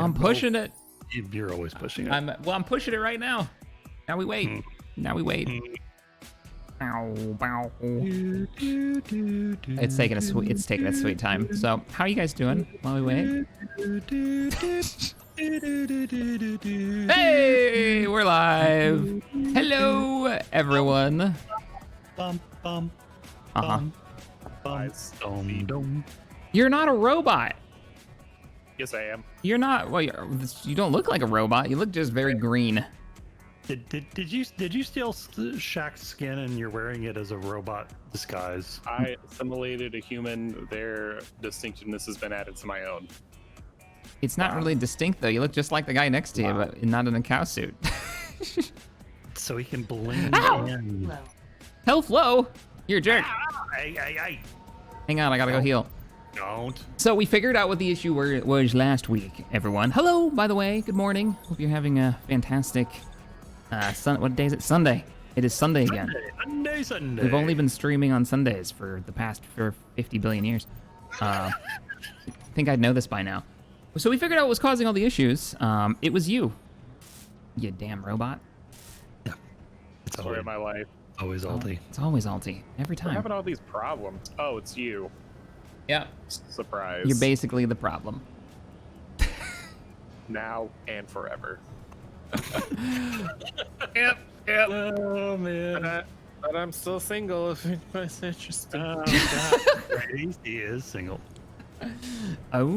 I'm pushing it. You're always pushing it. I'm pushing it right now. Now we wait. Now we wait. Ow, bow. It's taking its sweet time. So, how are you guys doing while we wait? Hey, we're live. Hello, everyone. Bum, bum, bum, bum. You're not a robot. Yes, I am. You're not. Well, you don't look like a robot. You look just very green. Did you steal Shaq's skin and you're wearing it as a robot disguise? I assimilated a human. Their distinctiveness has been added to my own. It's not really distinct though. You look just like the guy next to you, but not in a cow suit. So he can blend in. Hell Flo, you're a jerk. Hey. Hang on, I gotta go heal. Don't. So we figured out what the issue was last week, everyone. Hello, by the way. Good morning. Hope you're having a fantastic what day is it? Sunday. It is Sunday again. Sunday. We've only been streaming on Sundays for 50 billion years. I think I'd know this by now. So we figured out what was causing all the issues. It was you damn robot. Yeah. It's Story of my life. Always Alti. It's always Alti. Every We're time. having all these problems. Oh, it's you. Yeah. Surprise. You're basically the problem. Now and forever. Yep. Oh man. But I'm still single if anybody's interested. Oh, God. He is single. All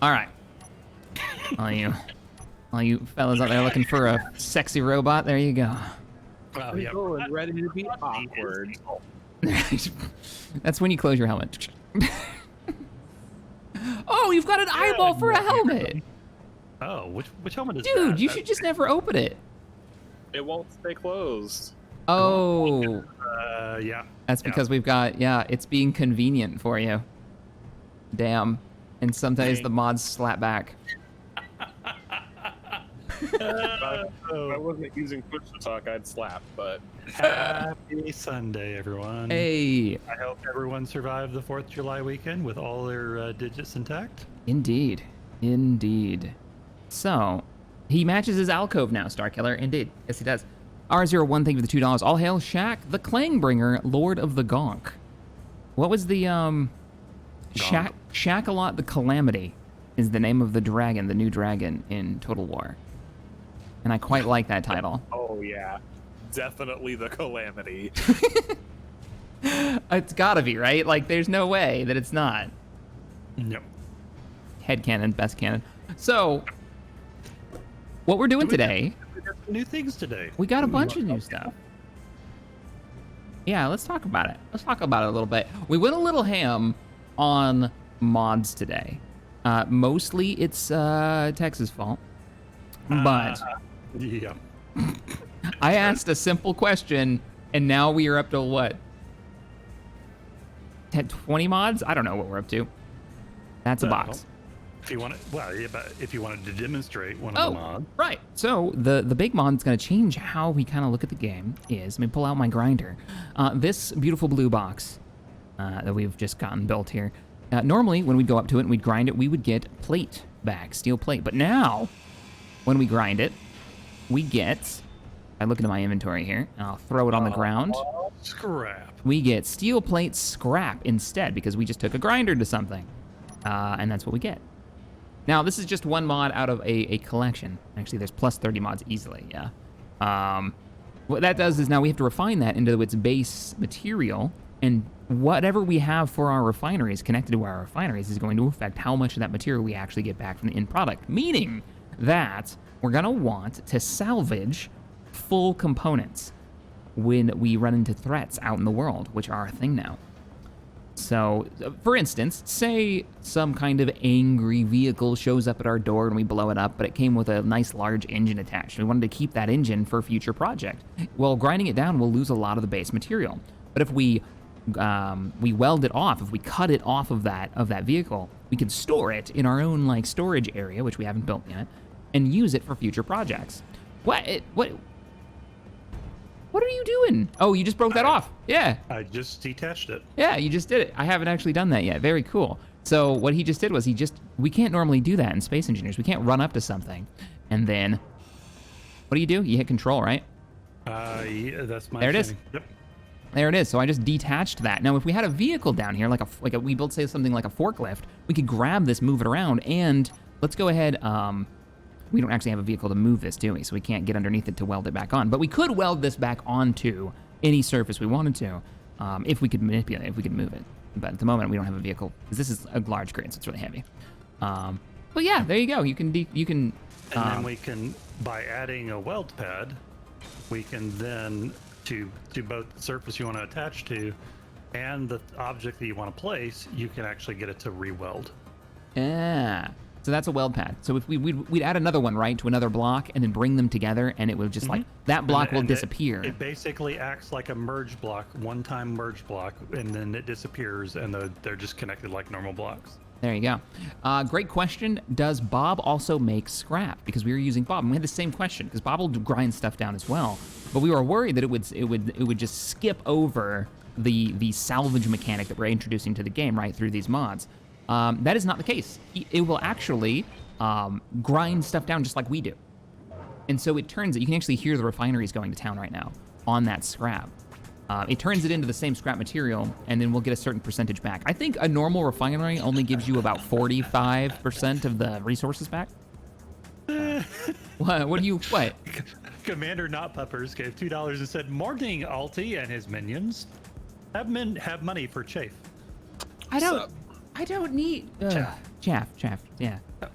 right. All you fellas out there looking for a sexy robot, there you go. Oh yeah. And ready to be awkward. That's when you close your helmet. Oh, you've got an eyeball for a helmet. Oh, which helmet is that? Dude, you should just never open it. It won't stay closed. Oh, Yeah. that's because we've got, it's being convenient for you. Damn. And sometimes the mods slap back. If I wasn't using push to talk, I'd slap, but... Happy Sunday, everyone. Hey. I hope everyone survived the 4th of July weekend with all their digits intact. Indeed. So, he matches his alcove now, Starkiller. Indeed. Yes, he does. R01, thank you for the $2. All hail Shaq, the Clangbringer, Lord of the Gonk. What was the, Shakalot the Calamity is the name of the dragon, the new dragon in Total War. And I quite like that title. Oh, yeah. Definitely the Calamity. It's gotta be, right? Like, there's no way that it's not. No. Headcanon, best canon. So, what we're doing today... We got some new things today. We got a bunch of new stuff. Yeah, let's talk about it. Let's talk about it a little bit. We went a little ham on mods today. Mostly it's Tex's fault. But Yeah. I asked a simple question, and now we are up to what? 20 mods? I don't know what we're up to. That's a box. If you want it, but if you wanted to demonstrate one of the mods. Right. So the big mod that's going to change how we kind of look at the game is, let me pull out my grinder. This beautiful blue box that we've just gotten built here. Normally, when we'd go up to it and we'd grind it, we would get plate back, steel plate. But now, when we grind it, we get, I look into my inventory here, and I'll throw it on the ground. Scrap. We get steel plate scrap instead, because we just took a grinder to something. And that's what we get. Now, this is just one mod out of a collection. Actually, there's plus 30 mods easily, yeah. What that does is now we have to refine that into its base material, and whatever we have for our refineries, connected to our refineries, is going to affect how much of that material we actually get back from the end product. Meaning that we're gonna want to salvage full components when we run into threats out in the world, which are a thing now. So, for instance, say some kind of angry vehicle shows up at our door and we blow it up, but it came with a nice large engine attached. We wanted to keep that engine for a future project. Well, grinding it down will lose a lot of the base material. But if we weld it off, if we cut it off of that vehicle, we can store it in our own like storage area, which we haven't built yet, and use it for future projects. What are you doing? Oh, you just broke that off. Yeah. I just detached it. Yeah, you just did it. I haven't actually done that yet. Very cool. So what he just did was we can't normally do that in Space Engineers. We can't run up to something and then, what do? You hit control, right? Yeah, that's my There it is. understanding. Yep. There it is. So I just detached that. Now, if we had a vehicle down here, we built, say, something like a forklift, we could grab this, move it around, and let's go ahead. We don't actually have a vehicle to move this, do we? So we can't get underneath it to weld it back on. But we could weld this back onto any surface we wanted to, if we could manipulate it, if we could move it. But at the moment, we don't have a vehicle because this is a large grid, so it's really heavy. But yeah, there you go. You can. And then we can, by adding a weld pad, we can then to both the surface you want to attach to and the object that you want to place, you can actually get it to re-weld. Yeah. So that's a weld pad. So if we'd add another one, right, to another block and then bring them together, and it would just like, that block will disappear. It basically acts like a merge block, one-time merge block, and then it disappears, and they're just connected like normal blocks. There you go. Great question. Does Bob also make scrap? Because we were using Bob, and we had the same question because Bob will grind stuff down as well. But we were worried that it would just skip over the salvage mechanic that we're introducing to the game right through these mods. That is not the case. It will actually grind stuff down just like we do. And so it turns it. You can actually hear the refineries going to town right now on that scrap. It turns it into the same scrap material, and then we'll get a certain percentage back. I think a normal refinery only gives you about 45% of the resources back. What? Commander Not Puppers gave $2 and said, "Morning, Alti and his minions. Have money for chaff." I don't need chaff. Yeah,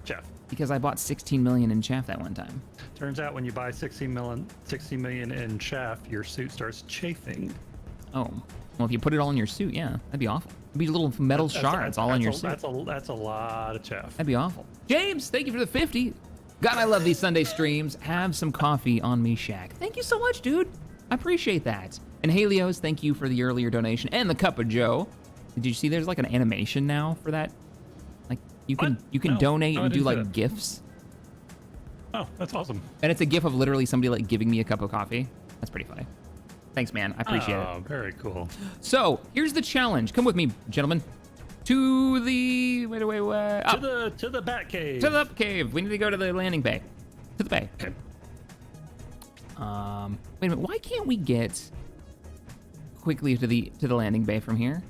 Chaff. because I bought 16 million in chaff that one time. Turns out when you buy 60 million in chaff, your suit starts chafing. Oh, well, if you put it all in your suit, yeah, that'd be awful. It'd be little metal shards all in your suit. That's a lot of chaff. That'd be awful. James, thank you for the 50. God, I love these Sunday streams. Have some coffee on me, Shack. Thank you so much, dude. I appreciate that. And Helios, thank you for the earlier donation and the cup of Joe. Did you see there's like an animation now for that? Like you can No, donate no, I and do didn't see like that. GIFs. Oh, that's awesome. And it's a GIF of literally somebody like giving me a cup of coffee. That's pretty funny. Thanks, man. I appreciate it. Oh, very cool. So here's the challenge. Come with me, gentlemen. To the wait. To the Bat Cave. To the cave. We need to go to the landing bay. To the bay. Okay. Wait a minute. Why can't we get quickly to the landing bay from here?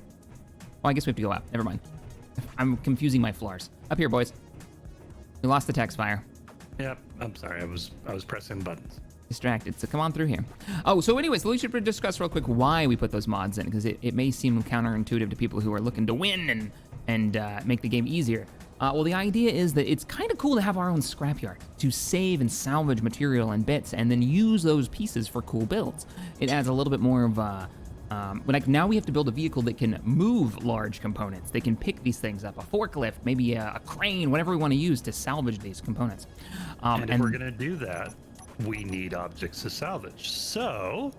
Oh, I guess we have to go up. Never mind. I'm confusing my floors. Up here, boys. We lost the text fire. Yep. I'm sorry. I was pressing buttons. Distracted. So come on through here. Oh, so anyways, we should discuss real quick why we put those mods in, because it may seem counterintuitive to people who are looking to win and make the game easier. Well, the idea is that it's kind of cool to have our own scrapyard to save and salvage material and bits and then use those pieces for cool builds. It adds a little bit more of like now we have to build a vehicle that can move large components. They can pick these things up, a forklift, maybe a crane, whatever we want to use to salvage these components. And if we're gonna do that, we need objects to salvage. So,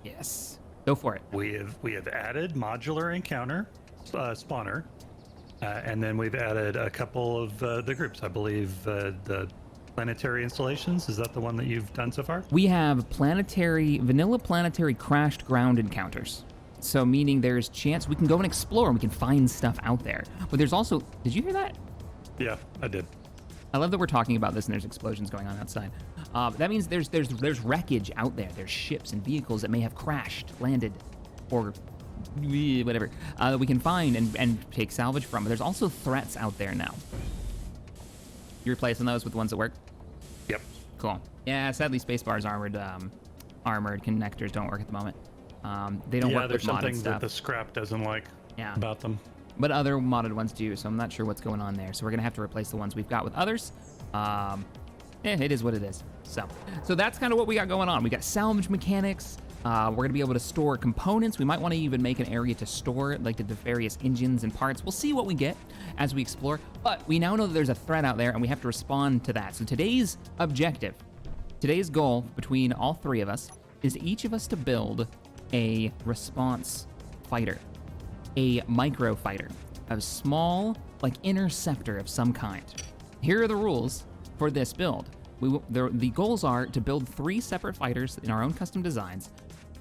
yes, go for it. we have added modular encounter spawner, and then we've added a couple of the groups. I believe the planetary installations. Is that the one that you've done so far? We have vanilla planetary crashed ground encounters. So meaning there's chance we can go and explore and we can find stuff out there. But there's also, did you hear that? Yeah, I did. I love that we're talking about this and there's explosions going on outside. That means there's wreckage out there. There's ships and vehicles that may have crashed, landed, or whatever that we can find and take salvage from. But there's also threats out there now. You replacing those with the ones that work? Yep. Cool. Yeah, sadly, Spacebar's armored connectors don't work at the moment. They don't work there's with modded something stuff. that the scrap doesn't like Yeah. about them. But other modded ones do, so I'm not sure what's going on there. So we're gonna have to replace the ones we've got with others. It is what it is. So that's kind of what we got going on. We got salvage mechanics. We're gonna be able to store components. We might want to even make an area to store like the various engines and parts. We'll see what we get as we explore. But we now know that there's a threat out there and we have to respond to that. So today's objective, today's goal between all three of us is each of us to build a response fighter, a micro fighter, a small like interceptor of some kind. Here are the rules for this build. The goals are to build 3 separate fighters in our own custom designs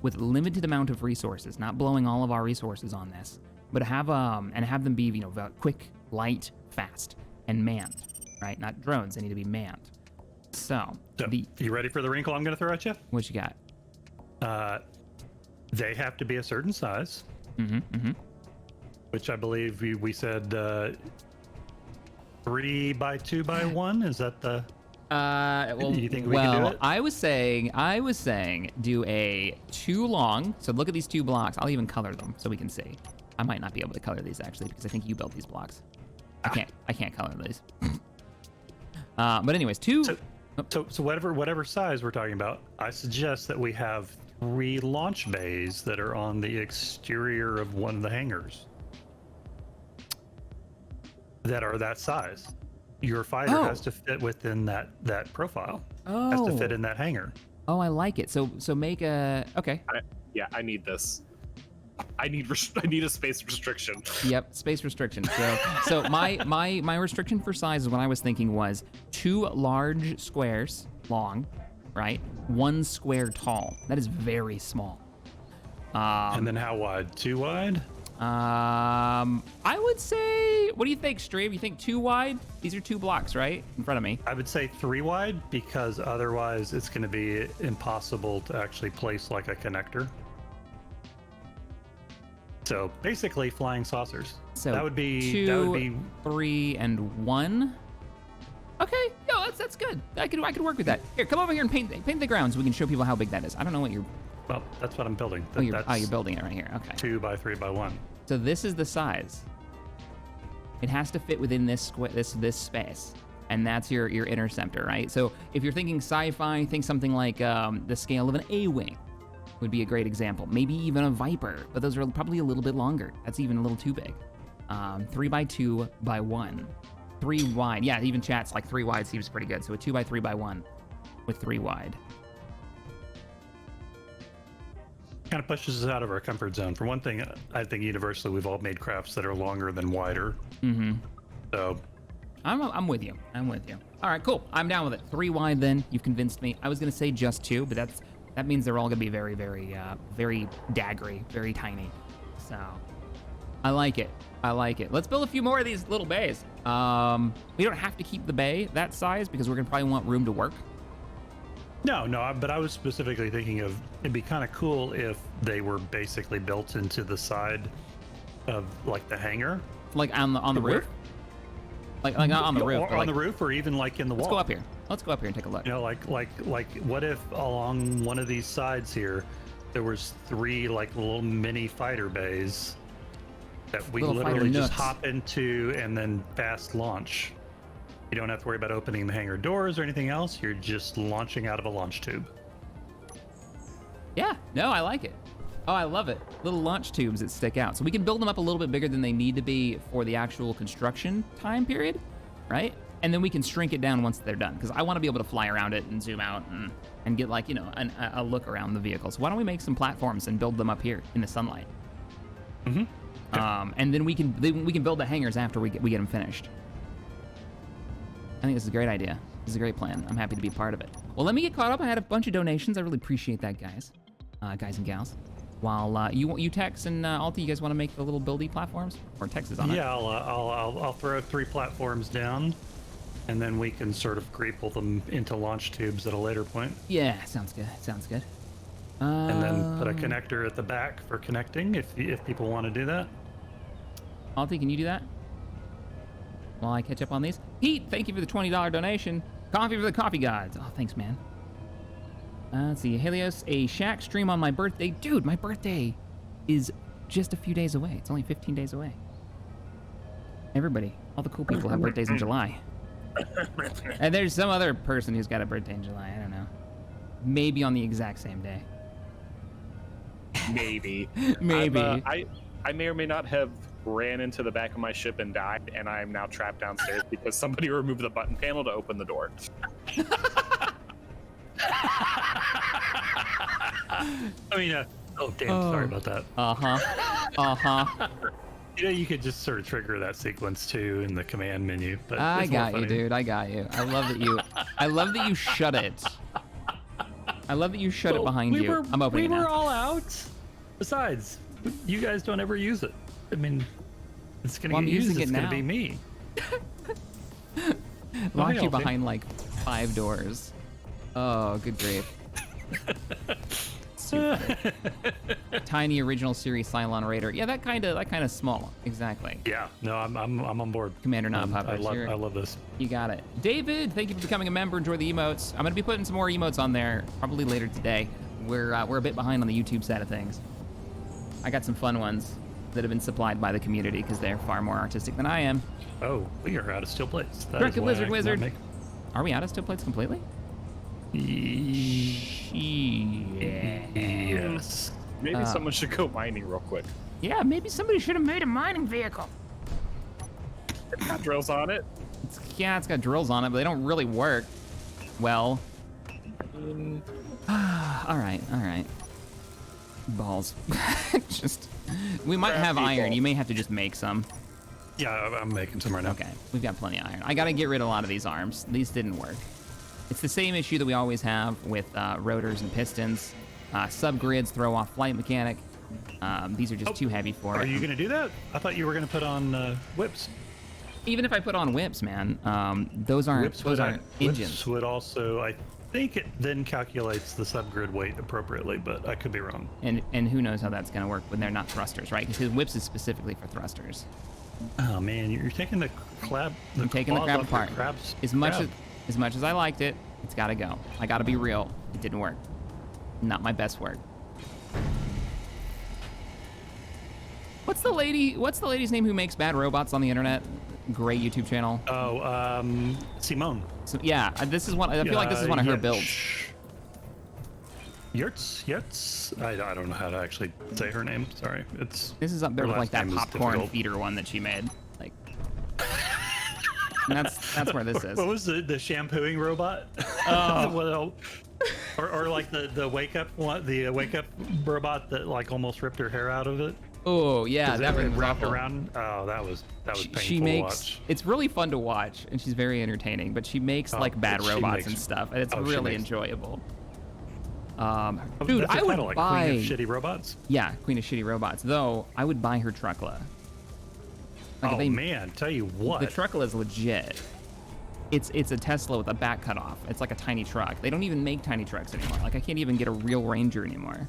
with limited amount of resources, not blowing all of our resources on this, but have them be, you know, quick, light, fast, and manned, right? Not drones. They need to be manned. So, you ready for the wrinkle I'm going to throw at you? What you got? They have to be a certain size. Which I believe we said 3 by 2 by 1. Is that the? Well, do you think we can do it? I was saying, do a 2 long. So look at these 2 blocks. I'll even color them so we can see. I might not be able to color these actually because I think you built these blocks. I can't color these. But anyways, 2. So whatever size we're talking about, I suggest that we have 3 launch bays that are on the exterior of one of the hangars that are that size. Your fighter has to fit within that profile. Has to fit in that hangar. Oh, I like it. So make a okay. I need this. I need a space restriction. Yep, space restriction. So my restriction for size is what I was thinking was 2 large squares long, right? 1 square tall. That is very small. And then how wide? 2 wide? I would say, what do you think, Stream? You think 2 wide? These are 2 blocks, right? In front of me. I would say 3 wide because otherwise it's going to be impossible to actually place like a connector. So basically flying saucers. So that would be 2, 3, and 1. Okay, no, that's good. I could work with that. Here, come over here and paint the ground so we can show people how big that is. I don't know what you're. Well, that's what I'm building. You're building it right here. Okay. 2 by 3 by 1. So this is the size. It has to fit within this space, and that's your interceptor, right? So if you're thinking sci-fi, think something like the scale of an A-wing would be a great example. Maybe even a Viper, but those are probably a little bit longer. That's even a little too big. 3 by 2 by 1. 3 wide. Yeah, even chat's like 3 wide seems pretty good. So a 2 by 3 by 1 with 3 wide. Kind of pushes us out of our comfort zone. For one thing, I think universally we've all made crafts that are longer than wider. So I'm with you. All right, cool. I'm down with it. 3 wide then. You've convinced me. I was gonna say just 2, but that means they're all gonna be very, very, very daggery, very tiny. So I like it. Let's build a few more of these little bays. We don't have to keep the bay that size because we're gonna probably want room to work. No, but I was specifically thinking of it'd be kind of cool if they were basically built into the side of like the hangar, like on the roof, like not on the roof, or on the roof, or even like in the wall. Let's go up here and take a look. You know, like what if along one of these sides here there was 3 like little mini fighter bays that we literally just hop into and then fast launch. You don't have to worry about opening the hangar doors or anything else. You're just launching out of a launch tube. Yeah, no, I like it. Oh, I love it. Little launch tubes that stick out. So we can build them up a little bit bigger than they need to be for the actual construction time period, right? And then we can shrink it down once they're done because I want to be able to fly around it and zoom out and get like, you know, a look around the vehicle. So why don't we make some platforms and build them up here in the sunlight? And then we can build the hangars after we get them finished. I think this is a great idea. This is a great plan. I'm happy to be a part of it. Well, let me get caught up. I had a bunch of donations. I really appreciate that, guys and gals. While you Tex and Alti, you guys want to make the little buildy platforms, or Tex is on it? Yeah, I'll throw 3 platforms down, and then we can sort of grapple them into launch tubes at a later point. Yeah, sounds good. And then put a connector at the back for connecting if people want to do that. Alti, can you do that? While I catch up on these. Pete, thank you for the $20 donation. Coffee for the coffee gods. Oh, thanks, man. Let's see. Helios, a Shack stream on my birthday. Dude, my birthday is just a few days away. It's only 15 days away. Everybody, all the cool people have birthdays in July. And there's some other person who's got a birthday in July. I don't know. Maybe on the exact same day. Maybe. I may or may not have ran into the back of my ship and died, and I am now trapped downstairs because somebody removed the button panel to open the door. I mean, oh damn, sorry about that. You know, you could just sort of trigger that sequence too in the command menu. But I got you, dude. I got you. I love that you shut it. I love that you shut it behind you. I'm opening it now. We were all out. Besides, you guys don't ever use it. I mean, it's gonna Well, I'm get used. using It's it gonna now. be me. Lock Okay, you okay. behind like 5 doors. Oh, good grief. Tiny original series Cylon Raider. Yeah, that kind of small. Exactly. Yeah, no, I'm on board. Commander not I puppet. love this. You got it. David, thank you for becoming a member. Enjoy the emotes. I'm gonna be putting some more emotes on there probably later today. We're a bit behind on the YouTube side of things. I got some fun ones that have been supplied by the community because they're far more artistic than I am. Oh, we are out of steel plates. That is Drunken why I Lizard cannot Wizard. make- Are we out of steel plates completely? Yes. Maybe someone should go mining real quick. Yeah, maybe somebody should have made a mining vehicle. It's got drills on it. It's got drills on it, but they don't really work well. All right. Balls. We might have Crafty iron. ball. You may have to just make some. Yeah, I'm making some right now. Okay, we've got plenty of iron. I gotta get rid of a lot of these arms. These didn't work. It's the same issue that we always have with rotors and pistons. Subgrids throw off flight mechanic. These are just too heavy for Are it. you gonna do that? I thought you were gonna put on whips. Even if I put on whips, man, those aren't engines. Whips would also, I think it then calculates the subgrid weight appropriately, but I could be wrong. And who knows how that's gonna work when they're not thrusters, right? Because whips is specifically for thrusters. Oh man, you're taking the crab. I'm taking the claws crab off your apart. crab's As much crab. as I liked it, it's gotta go. I gotta be real. It didn't work. Not my best work. What's the lady's name who makes bad robots on the internet? Great YouTube channel. Oh, Simone. So yeah, this is one. I feel like this is one of her builds. Yurts. I don't know how to actually say her name. Sorry, it's. This is up there her with like last that name is popcorn difficult. feeder one that she made. Like, and that's where this is. What was the shampooing robot? Oh. What else? Or like the wake up one, the wake up robot that like almost ripped her hair out of it. Oh yeah, that was one was wrapped awful. around. Oh, that was painful She to makes watch. it's really fun to watch, and she's very entertaining. But she makes like bad she robots makes- and stuff, and it's oh, she really makes- enjoyable. That's Dude, her I would title, like buy. Queen of Shitty Robots. Yeah, Queen of Shitty Robots. Though I would buy her truckla. Like, if Oh they- man, tell you what. the truckla is legit. It's a Tesla with a back cut off. It's like a tiny truck. They don't even make tiny trucks anymore. Like I can't even get a real Ranger anymore.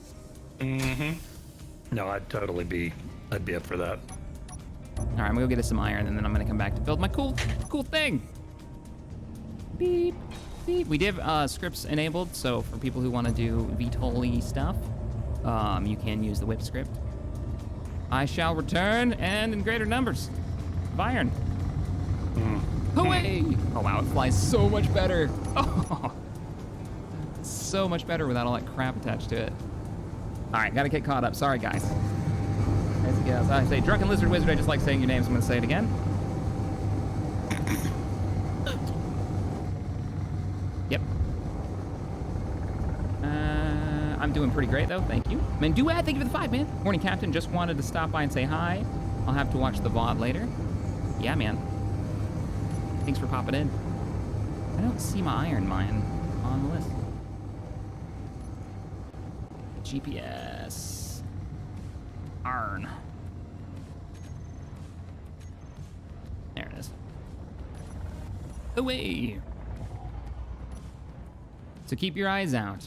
No, I'd be up for that. All right, I'm gonna go get us some iron, and then I'm gonna come back to build my cool thing. Beep, beep. We did have scripts enabled, so for people who want to do VTOL-y stuff, you can use the whip script. I shall return, and in greater numbers, of iron. Hooray! Oh wow, it flies so much better. Oh, so much better without all that crap attached to it. All right, gotta get caught up. Sorry, guys. As I say, Drunken Lizard Wizard, I just like saying your name, so I'm gonna say it again. Yep. I'm doing pretty great, though. Thank you. Man, Duad, thank you for the 5, man. Morning, Captain. Just wanted to stop by and say hi. I'll have to watch the VOD later. Yeah, man. Thanks for popping in. I don't see my iron mine on the list. GPS. Iron. There it is. Away. So keep your eyes out.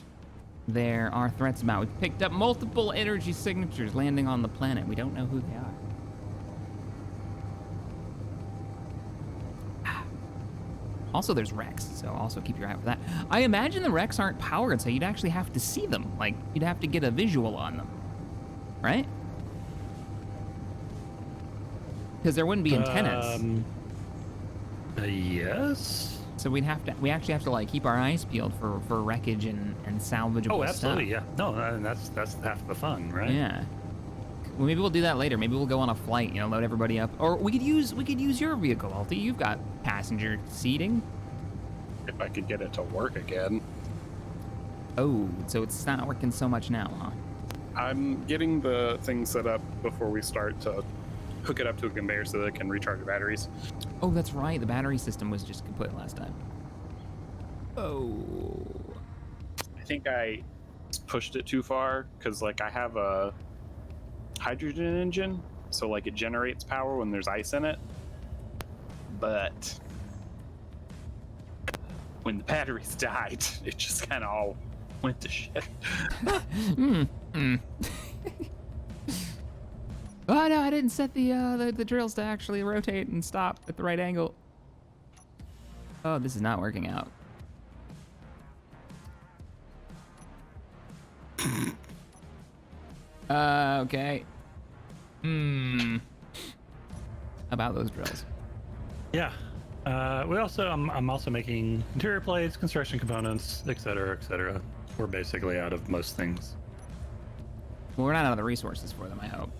There are threats about. We've picked up multiple energy signatures landing on the planet. We don't know who they are. Also, there's wrecks, so also keep your eye out for that. I imagine the wrecks aren't powered, so you'd actually have to see them. Like, you'd have to get a visual on them, right? Because there wouldn't be antennas. Yes. So we actually have to like keep our eyes peeled for wreckage and salvageable Oh, absolutely. stuff. Yeah. No, and that's half the fun, right? Yeah. Well, maybe we'll do that later. Maybe we'll go on a flight, you know, load everybody up, or we could use your vehicle, Alti. You've got passenger seating. If I could get it to work again. Oh, so it's not working so much now, huh? I'm getting the thing set up before we start to hook it up to a conveyor so that it can recharge the batteries. Oh, that's right. The battery system was just kaput last time. Oh. I think I pushed it too far because like I have a hydrogen engine, so like it generates power when there's ice in it. But when the batteries died, it just kind of all went to shit. Oh no, I didn't set the drills to actually rotate and stop at the right angle. Oh, this is not working out. Okay. About those drills. Yeah. I'm also making interior plates, construction components, etc., etc. We're basically out of most things. Well, we're not out of the resources for them, I hope.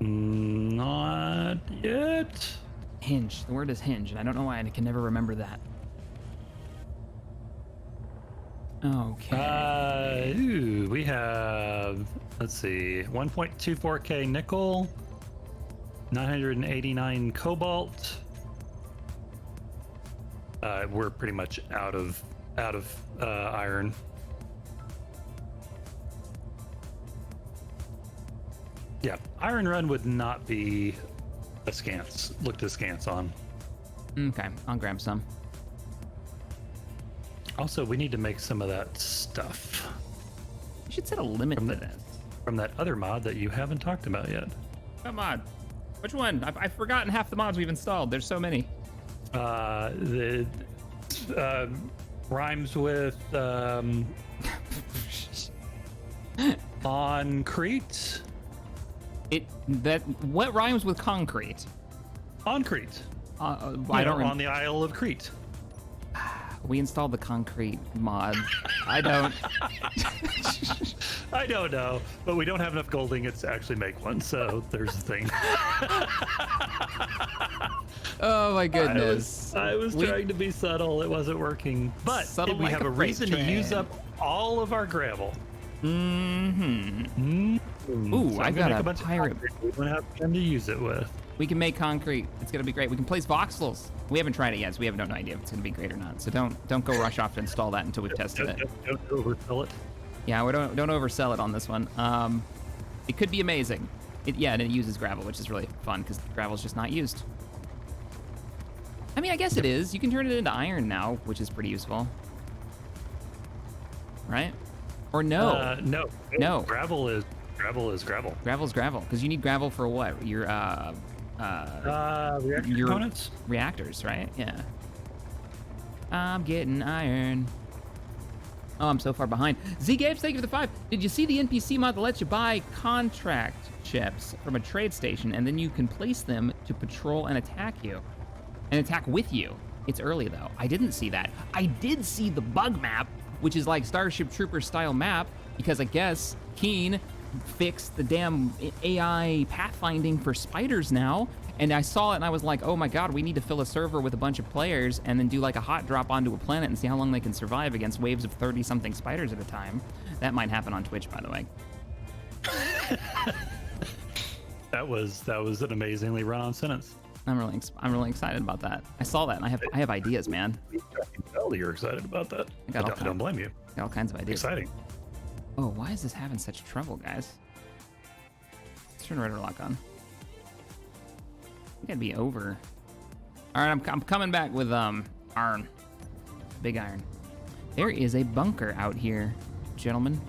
Not yet. Hinge. The word is hinge, and I don't know why I can never remember that. Okay. We have, let's see, 1.24K nickel, 989 cobalt. We're pretty much out of iron. Yeah, Iron Run would not be looked askance on. Okay, I'll grab some. Also, we need to make some of that stuff You should set a limit to this. from that other mod that you haven't talked about yet. What mod? Which one? I've forgotten half the mods we've installed. There's so many. The rhymes with concrete. What rhymes with concrete? Concrete. I don't. On the Isle of Crete. We installed the concrete mod. I don't. I don't know, but we don't have enough gold ingots to actually make one, so there's the thing. Oh my goodness. I was trying to be subtle. It wasn't working. But Subtle we like have a a reason freight to use train. up all of our gravel. Mm-hmm. Ooh, So I I'm gonna got make a bunch of pirate. concrete. We don't have time to use it with. We can make concrete. It's gonna be great. We can place voxels. We haven't tried it yet, so we have no idea if it's gonna be great or not. So don't go rush off to install that until we've tested it. Don't overfill it. Yeah, we don't oversell it on this one. It could be amazing. And it uses gravel, which is really fun because gravel's just not used. I mean, I guess it is. You can turn it into iron now, which is pretty useful. Right? Or no? No. Gravel is gravel. Gravel's gravel because you need gravel for what? Your Reactor your components. reactors, right? Yeah. I'm getting iron. Oh, I'm so far behind. Z Gapes, thank you for the 5. Did you see the NPC mod that lets you buy contract ships from a trade station and then you can place them to patrol and attack with you? It's early though. I didn't see that. I did see the bug map, which is like Starship Trooper style map, because I guess Keen fixed the damn AI pathfinding for spiders now. And I saw it and I was like, oh my god, we need to fill a server with a bunch of players and then do like a hot drop onto a planet and see how long they can survive against waves of 30-something spiders at a time. That might happen on Twitch, by the way. That was an amazingly run-on sentence. I'm really excited about that. I saw that and I have ideas, man. I can tell you're excited about that. I don't blame you. Got all kinds of ideas. Exciting. Oh, why is this having such trouble, guys? Let's turn rudder lock on. I think I'd be over. All right, I'm coming back with iron, big iron. There is a bunker out here, gentlemen.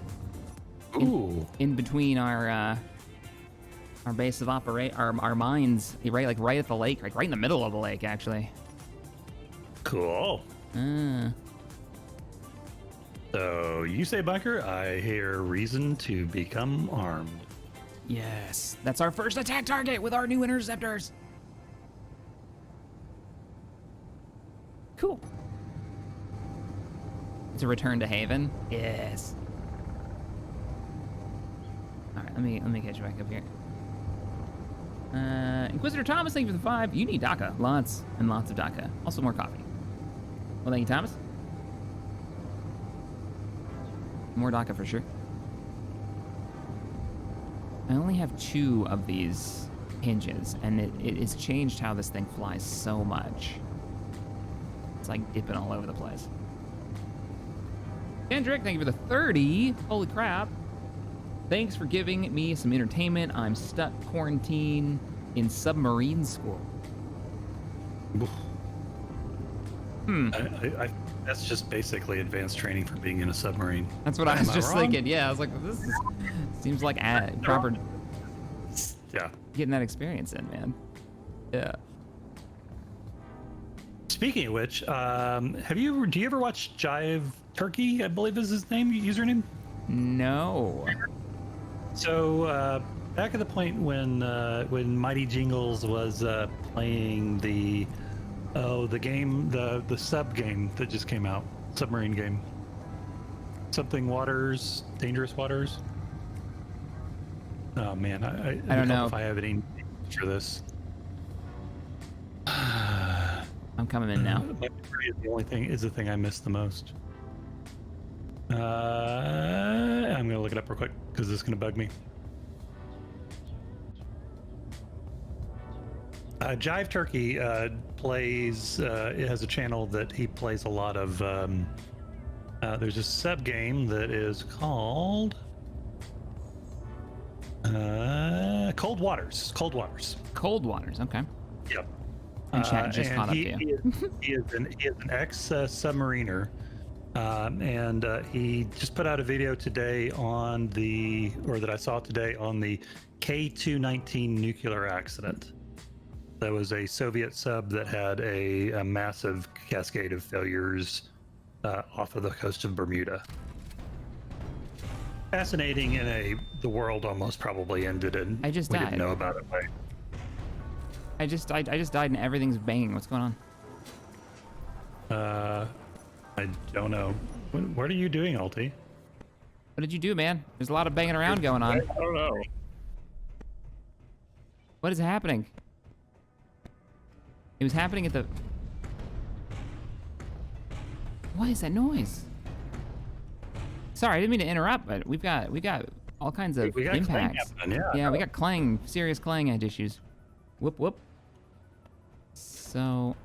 Ooh. In between our base of our mines, right at the lake, right in the middle of the lake, actually. Cool. So you say bunker, I hear reason to become armed. Yes, that's our first attack target with our new interceptors. Cool. It's a return to Haven. Yes. All right, let me catch you back up here. Inquisitor Thomas, thank you for the 5. You need DACA. Lots and lots of DACA. Also more coffee. Well, thank you, Thomas. More DACA for sure. I only have 2 of these hinges, and it has changed how this thing flies so much. It's like dipping all over the place. Kendrick, thank you for the 30. Holy crap. Thanks for giving me some entertainment. I'm stuck quarantine in submarine school. That's just basically advanced training for being in a submarine. That's what I was just wrong? thinking. Yeah, I was like, seems like proper Yeah. getting that experience in, man. Yeah. Speaking of which, do you ever watch Jive Turkey? I believe is his username. No. So back at the point when Mighty Jingles was playing the game, the sub game that just came out, submarine game, something waters, dangerous waters. Oh man, I don't know if I have any for this. I'm coming in now. My memory is the thing I miss the most. I'm gonna look it up real quick because this is gonna bug me. Jive Turkey plays. It has a channel that he plays a lot of. There's a sub game that is called Cold Waters. Cold Waters. Cold Waters. Okay. Yep. And chat just caught up to you. He is an ex submariner, and he just put out a video today that I saw today on the K-219 nuclear accident. That was a Soviet sub that had a massive cascade of failures off of the coast of Bermuda. Fascinating the world almost probably ended and I just we died. didn't know about it. Right? I just died and everything's banging. What's going on? I don't know. What are you doing, Alti? What did you do, man? There's a lot of banging around going on. I don't know. What is happening? It was happening at the... What is that noise? Sorry, I didn't mean to interrupt, but we've got all kinds of We got clang impacts. happening, yeah. Yeah, we got serious clang edge issues. Whoop, whoop. So...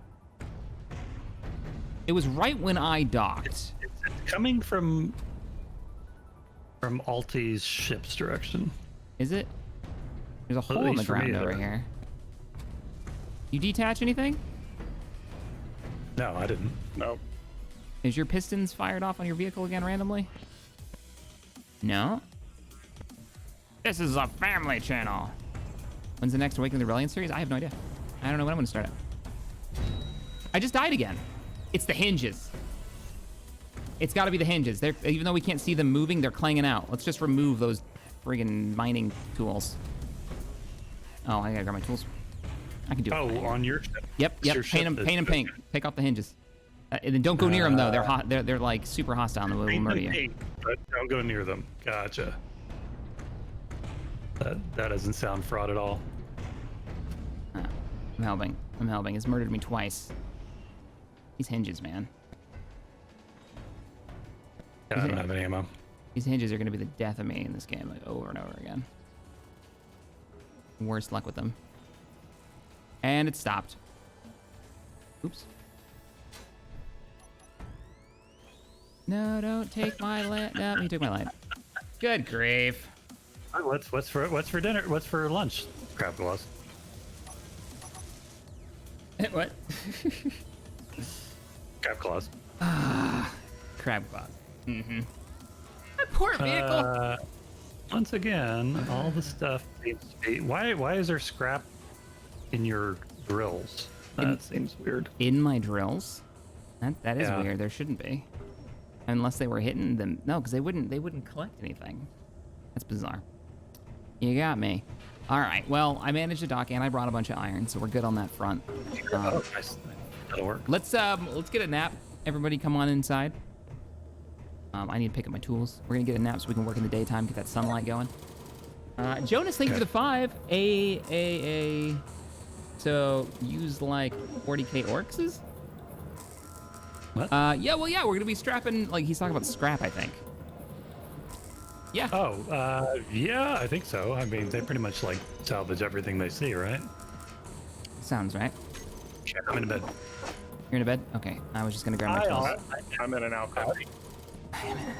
It was right when I docked. It's coming from Alti's ship's direction. Is it? There's a At hole in the least for me, ground over there is. here. You detach anything? No, I didn't. No. Is your pistons fired off on your vehicle again randomly? No? This is a family channel. When's the next Awakening the Rebellion series? I have no idea. I don't know when I'm gonna start it. I just died again. It's the hinges. It's gotta be the hinges. Even though we can't see them moving, they're clanging out. Let's just remove those friggin' mining tools. Oh, I gotta grab my tools. I can do it. Oh, on your ship? Yep, It's yep. your Paint ship them that's- pink. Take off the hinges. And then don't go near them though. They're hot. They're like super hostile and they will Paint murder them you. pink, but don't go near them. Gotcha. That doesn't sound fraud at all. I'm helping. I'm helping. It's murdered me twice. These hinges, man. Yeah, I don't have any ammo. These hinges are gonna be the death of me in this game, like over and over again. Worst luck with them. And it stopped. Oops. No, don't take my light. No, you took my light. Good grief. What's for dinner? What's for lunch? Crab claws. What? Crab claws. Crab claw. Mm-hmm. My poor vehicle. Once again, all the stuff seems to be. Why is there scrap in your drills? That seems weird. In my drills? That is Yeah. weird. There shouldn't be. Unless they were hitting them. No, because they wouldn't collect anything. That's bizarre. You got me. All right. Well, I managed to dock and I brought a bunch of iron, so we're good on that front. Oh, nice. That'll work. Let's get a nap. Everybody, come on inside. I need to pick up my tools. We're gonna get a nap so we can work in the daytime, get that sunlight going. Jonas, thank you for the 5. So use like 40k orcs? What? Yeah, well, yeah, we're gonna be strapping. Like he's talking about scrap, I think. Yeah. Oh, yeah, I think so. I mean, they pretty much like salvage everything they see, right? Sounds right. Yeah, I'm in bed. You're in a bed? Okay. I was just gonna grab my tools. I'm in an alcove. I am in an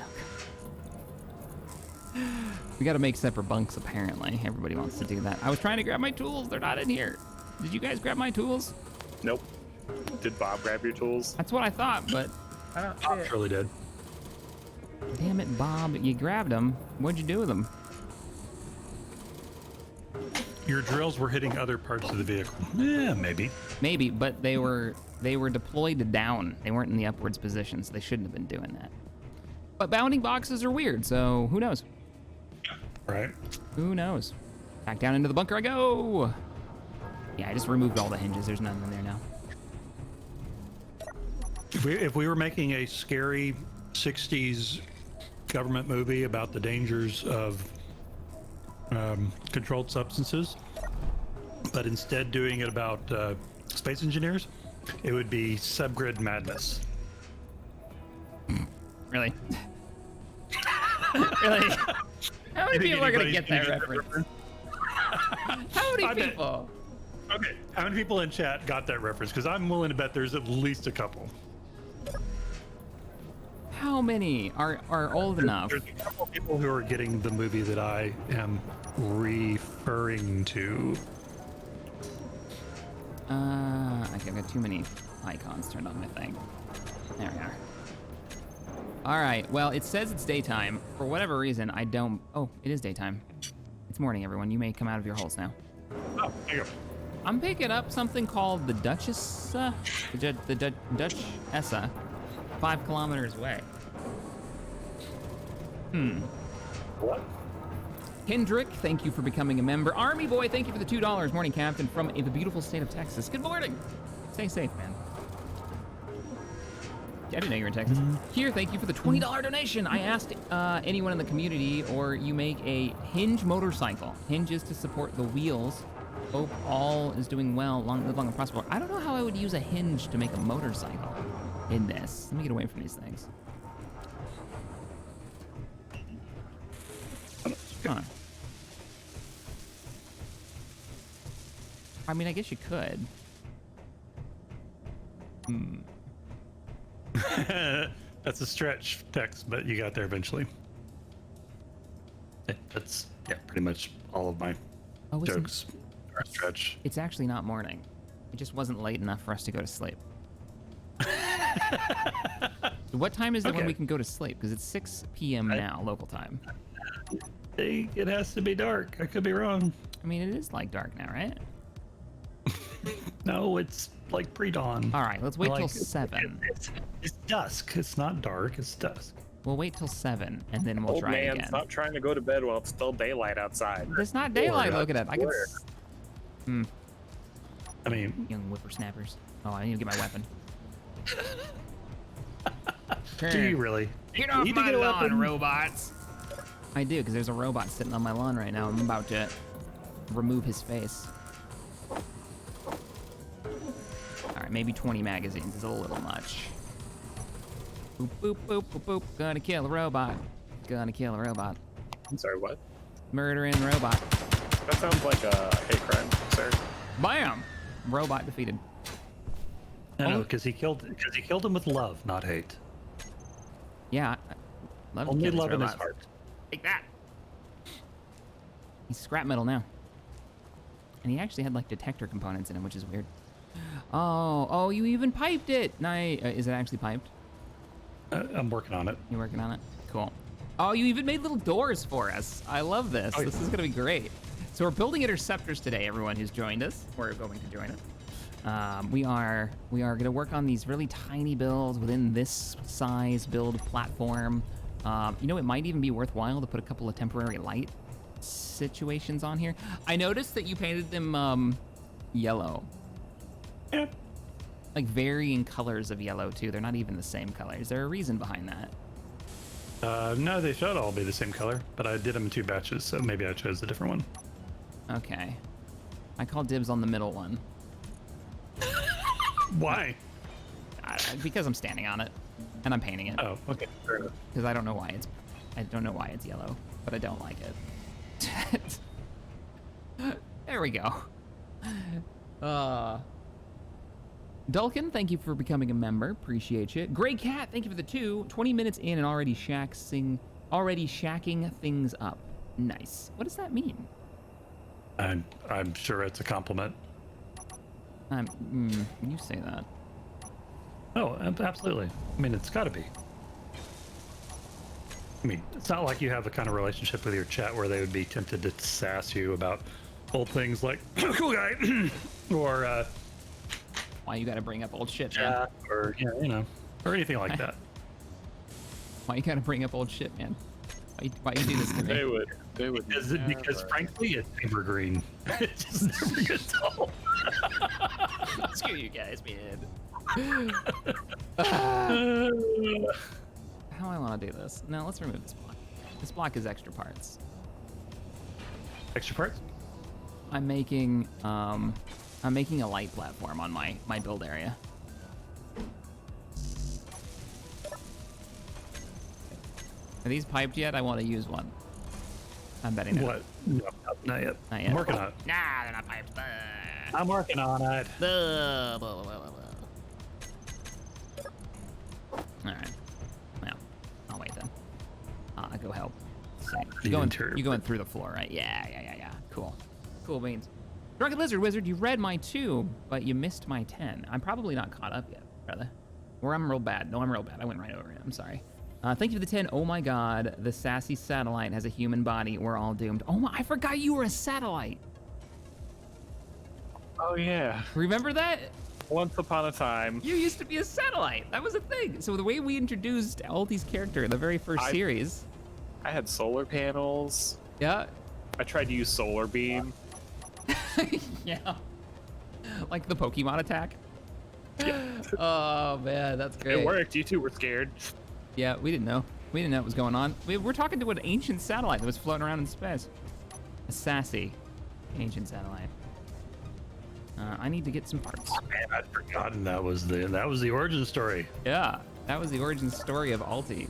We gotta make separate bunks, apparently. Everybody wants to do that. I was trying to grab my tools. They're not in here. Did you guys grab my tools? Nope. Did Bob grab your tools? That's what I thought, but I don't see Bob it. surely did. Damn it, Bob. You grabbed them. What'd you do with them? Your drills were hitting other parts of the vehicle. Yeah, maybe. Maybe, but they were deployed down. They weren't in the upwards position, so they shouldn't have been doing that. But bounding boxes are weird, so who knows? Right. Who knows? Back down into the bunker I go. Yeah, I just removed all the hinges. There's none in there now. If we were making a scary 60s government movie about the dangers of controlled substances, but instead doing it about space engineers, it would be Subgrid Madness. Really? Really? How many people are gonna get that reference? How many people? Okay, how many people in chat got that reference? Because I'm willing to bet there's at least a couple. How many are old enough? There's a couple people who are getting the movie that I am referring to. Okay, I've got too many icons turned on my thing. There we are. All right, well, it says it's daytime. For whatever reason, I don't... Oh, it is daytime. It's morning, everyone. You may come out of your holes now. Oh, there you go. I'm picking up something called the Duchessa, the Duchessa, 5 kilometers away. What? Kendrick, thank you for becoming a member. Army Boy, thank you for the $2. Morning, Captain, from the beautiful state of Texas. Good morning. Stay safe, man. I didn't know you were in Texas. Here, thank you for the $20 donation. I asked anyone in the community, or you make a hinge motorcycle. Hinges to support the wheels. Hope all is doing well. Live long and prosper. I don't know how I would use a hinge to make a motorcycle in this. Let me get away from these things. Huh. I mean, I guess you could. That's a stretch text, but you got there eventually. That's, yeah, pretty much all of my jokes are a stretch. It's actually not morning. It just wasn't late enough for us to go to sleep. What time is it when we can go to sleep? Because it's 6 p.m. now, local time. It has to be dark. I could be wrong. I mean, it is like dark now, right? No, it's like pre-dawn. All right, let's wait till Like, 7. It's dusk. It's not dark. It's dusk. We'll wait till 7, and then we'll Old try man, again. stop trying to go to bed while it's still daylight outside. It's not daylight. Look at it. I can. I mean, Young whippersnappers. Oh, I need to get my weapon. do you really? Get off need to my get a lawn, weapon? robots! I do, because there's a robot sitting on my lawn right now. I'm about to remove his face. Alright, maybe 20 magazines is a little much. Boop, boop, boop, boop, boop. Gonna kill a robot. Gonna kill a robot. I'm sorry, what? Murdering robot. That sounds like a hate crime, sir. Bam! Robot defeated. No, because he killed him with love, not hate. Yeah. Love Only killing love in his robots. heart. Take that. He's scrap metal now. And he actually had like detector components in him, which is weird. Oh, you even piped it. Nice. Is it actually piped? I'm working on it. You working on it? Cool. Oh, you even made little doors for us. I love this. Oh, This is gonna be great. So we're building interceptors today, everyone who's joined us, or going to join us. We are gonna work on these really tiny builds within this size build platform. You know, it might even be worthwhile to put a couple of temporary light situations on here. I noticed that you painted them yellow. Yeah. Like varying colors of yellow too. They're not even the same color. Is there a reason behind that? No, they should all be the same color, but I did them in 2 batches, so maybe I chose a different one. Okay. I call dibs on the middle one. Why? Because I'm standing on it and I'm painting it. Oh, okay. Fair enough. Because I don't know why it's yellow, but I don't like it. There we go. Dulkin, thank you for becoming a member. Appreciate you. Gray Cat, thank you for the 20 minutes in and already shacking things up. Nice. What does that mean? I'm sure it's a compliment. You say that. Oh, absolutely. I mean, it's got to be. I mean, it's not like you have the kind of relationship with your chat where they would be tempted to sass you about old things like "cool guy" or Why you gotta bring up old shit, man? chat, or or anything like that. Why you gotta bring up old shit, man? Why you do this to me? They would. Because frankly, it's evergreen. It just never gets old. Screw you guys, man. How I want to do this? No, let's remove this block. This block is extra parts. Extra parts? I'm making a light platform on my build area. Are these piped yet? I want to use one. I'm betting no. What? No, not yet. Not yet. I'm working on it. Nah, they're not piped. I'm working on it. Alright. Well, I'll wait then. I'll go help. So, The you're interior. going through the floor, right? Yeah. Cool. Cool beans. Drunken Lizard Wizard, you read my 2, but you missed my 10. I'm probably not caught up yet, brother. Or I'm real bad. No, I'm real bad. I went right over it. I'm sorry. Thank you for the 10. Oh my god, the sassy satellite has a human body. We're all doomed. Oh my, I forgot you were a satellite. Oh yeah. Remember that? Once upon a time. You used to be a satellite. That was a thing. So the way we introduced Alti's character in the very first series. I had solar panels. Yeah. I tried to use solar beam. Yeah. Like the Pokemon attack. Oh man, that's great. It worked. You two were scared. Yeah, we didn't know. We didn't know what was going on. We're talking to an ancient satellite that was floating around in space. A sassy ancient satellite. I need to get some parts. Man, I'd forgotten that was the origin story. Yeah, that was the origin story of Alti,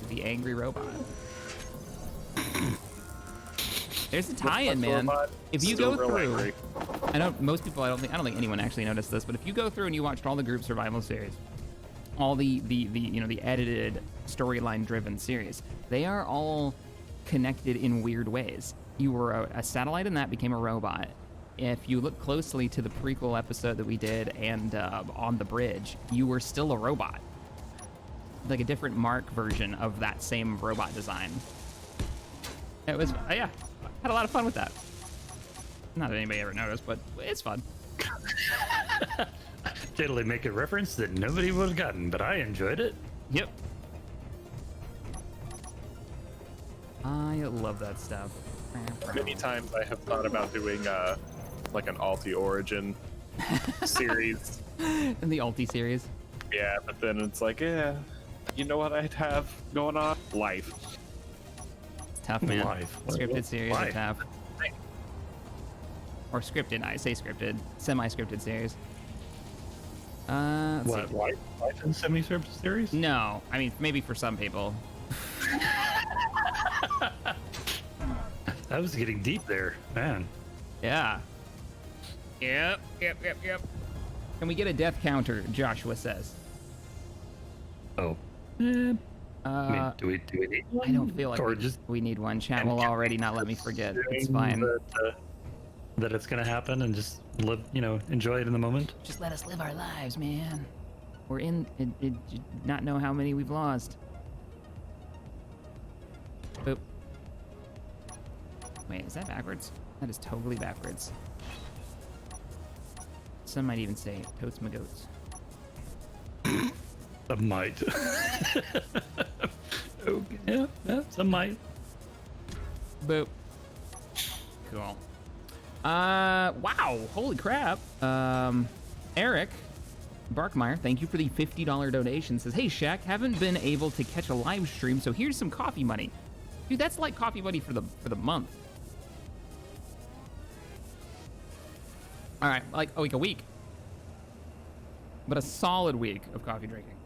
the angry robot. There's a tie-in, man. If you go through, I know most people. I don't think anyone actually noticed this, but if you go through and you watched all the group survival series, all the edited storyline-driven series, they are all connected in weird ways. You were a satellite, and that became a robot. If you look closely to the prequel episode that we did and on the bridge, you were still a robot. Like a different Mark version of that same robot design. It was, yeah, had a lot of fun with that. Not that anybody ever noticed, but it's fun. Totally make a reference that nobody would have gotten, but I enjoyed it. Yep. I love that stuff. Many times I have thought about doing like an Alti Origin series. In the Alti series. Yeah, but then it's like, yeah, you know what I'd have going on? Life. It's tough, man. Life. Scripted series are Life. tough. Or scripted, I say scripted. Semi-scripted series. Let's What, see. life in semi-scripted series? No, I mean, maybe for some people. That was getting deep there, man. Yeah. Yep. Can we get a death counter, Joshua says. Oh. I mean, do we need one? I don't feel like Or just we need one. Chat will already not let me forget. It's assume fine. That it's gonna happen and just live, enjoy it in the moment. Just let us live our lives, man. We're in it not know how many we've lost. Boop. Wait, is that backwards? That is totally backwards. Some might even say totes my goats. Some might. Okay. Yeah, some might. Boop. Cool. Wow, holy crap. Eric Barkmeyer, thank you for the $50 donation. Says, hey Shaq, haven't been able to catch a live stream, so here's some coffee money. Dude, that's like coffee money for the month. All right, like a week. But a solid week of coffee drinking.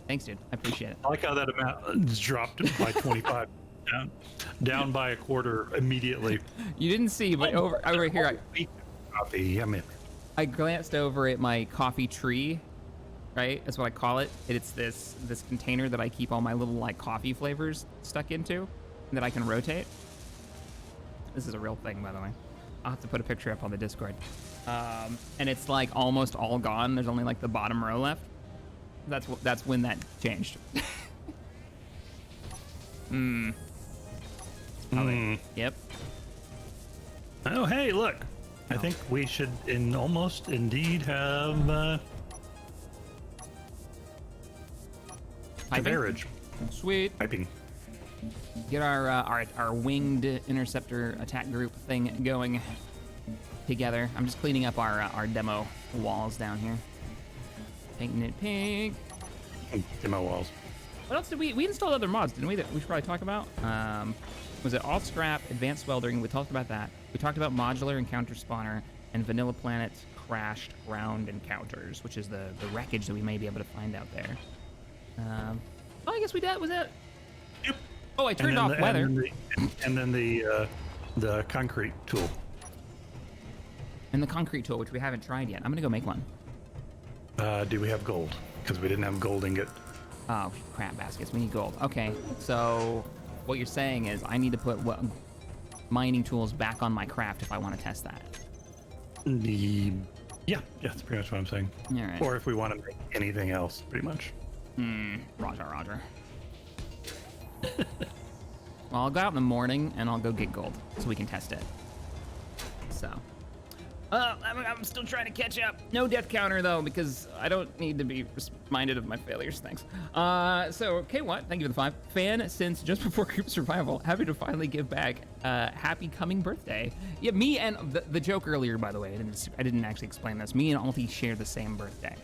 Thanks, dude. I appreciate it. I like how that amount dropped by 25. down by a quarter immediately. You didn't see, but over here, Coffee. I mean, I glanced over at my coffee tree, right? That's what I call it. It's this container that I keep all my little like coffee flavors stuck into. that I can rotate. This is a real thing, by the way. I'll have to put a picture up on the Discord. And it's like almost all gone. There's only like the bottom row left. That's when that changed. Yep. Oh, hey, look. I think we should almost indeed have Piping? marriage. Sweet. Piping. Get our winged interceptor attack group thing going together. I'm just cleaning up our demo walls down here. Painting it pink. Demo walls. What else did we installed other mods, didn't we, that we should probably talk about? Was it AwwScrap, Advanced Welding? We talked about that. We talked about Modular Encounter Spawner and Vanilla Planet's Crashed Ground Encounters, which is the wreckage that we may be able to find out there. Oh, I guess we did. Was that? Yep. Oh, I turned off weather. And then the concrete tool. And the concrete tool, which we haven't tried yet. I'm gonna go make one. Do we have gold? Because we didn't have gold ingot. Oh, crap baskets. We need gold. Okay, so what you're saying is I need to put mining tools back on my craft if I want to test that. Yeah, that's pretty much what I'm saying. All right. Or if we want to make anything else, pretty much. Roger. Well, I'll go out in the morning and I'll go get gold so we can test it. So. I'm still trying to catch up. No death counter though, because I don't need to be reminded of my failures. Thanks. So okay, what? Thank you for the 5. Fan since just before group survival. Happy to finally give back. Happy coming birthday. Yeah, me and the joke earlier, by the way. I didn't actually explain this. Me and Alti share the same birthday.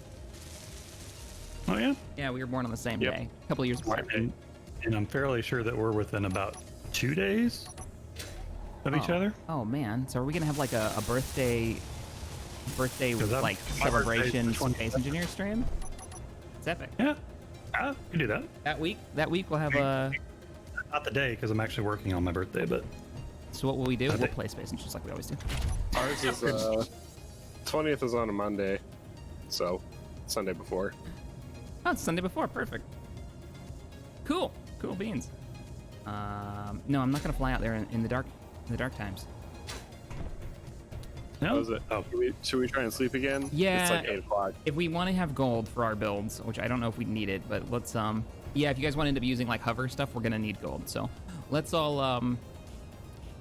Oh yeah. Yeah, we were born on the same day, a couple of years apart. And I'm fairly sure that we're within about 2 days of each other. Oh man, so are we gonna have like a birthday like my celebration birthday's the space engineer stream? It's epic. Yeah, we can do that. That week we'll have a. Not the day because I'm actually working on my birthday, but. So what will we do? We'll play space just like we always do. Ours is 20th is on a Monday, so Sunday before. Oh, it's Sunday before. Perfect. Cool beans. No, I'm not gonna fly out there in the dark times. No. Is it? Oh, should we try and sleep again? Yeah. It's like 8 o'clock. If we want to have gold for our builds, which I don't know if we need it, but let's yeah, if you guys want to end up using like hover stuff, we're gonna need gold. So let's all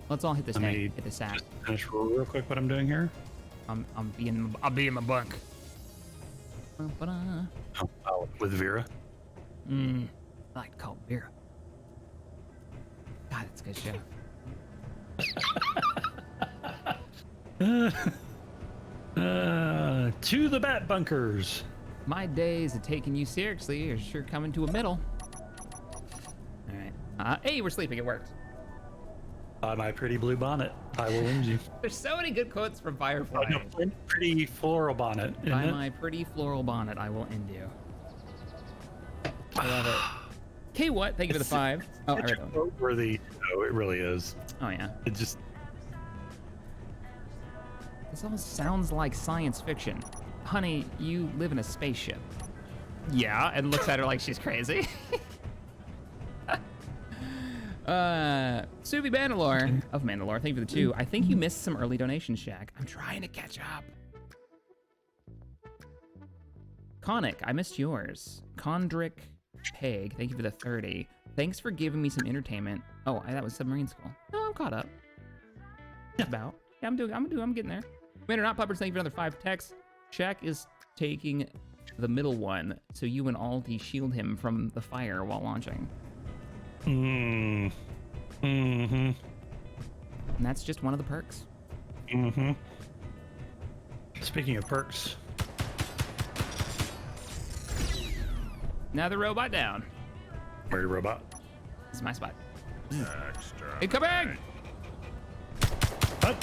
hit this hit the sack. Just finish real quick what I'm doing here. I'll be in my bunk. With Vera. I like to call it Vera. God, it's a good show. To the bat bunkers. My days of taking you seriously are sure coming to a middle. All right. Hey, we're sleeping. It worked. On my pretty blue bonnet, I will end you. There's so many good quotes from Firefly. Oh, no, pretty floral bonnet. By my pretty floral bonnet, I will end you. I love it. Okay, what? Thank you for the 5. Oh, I read that one. Worthy. Oh, it really is. Oh, yeah. It just. This all sounds like science fiction. Honey, you live in a spaceship. Yeah, and looks at her like she's crazy. Suvi Mandalore of Mandalore, thank you for the 2. I think you missed some early donations, Shaq. I'm trying to catch up. Conic, I missed yours. Condrick Peg, thank you for the 30. Thanks for giving me some entertainment. Oh, that was submarine school. No, I'm caught up. About. Yeah, I'm getting there. Man or not puppers, thank you for another 5 texts. Shaq is taking the middle one, so you and Alti shield him from the fire while launching. Mm-hmm. And that's just one of the perks. Mm-hmm. Speaking of perks. Another robot down. Where's your robot? This is my spot. Extra. Incoming! What?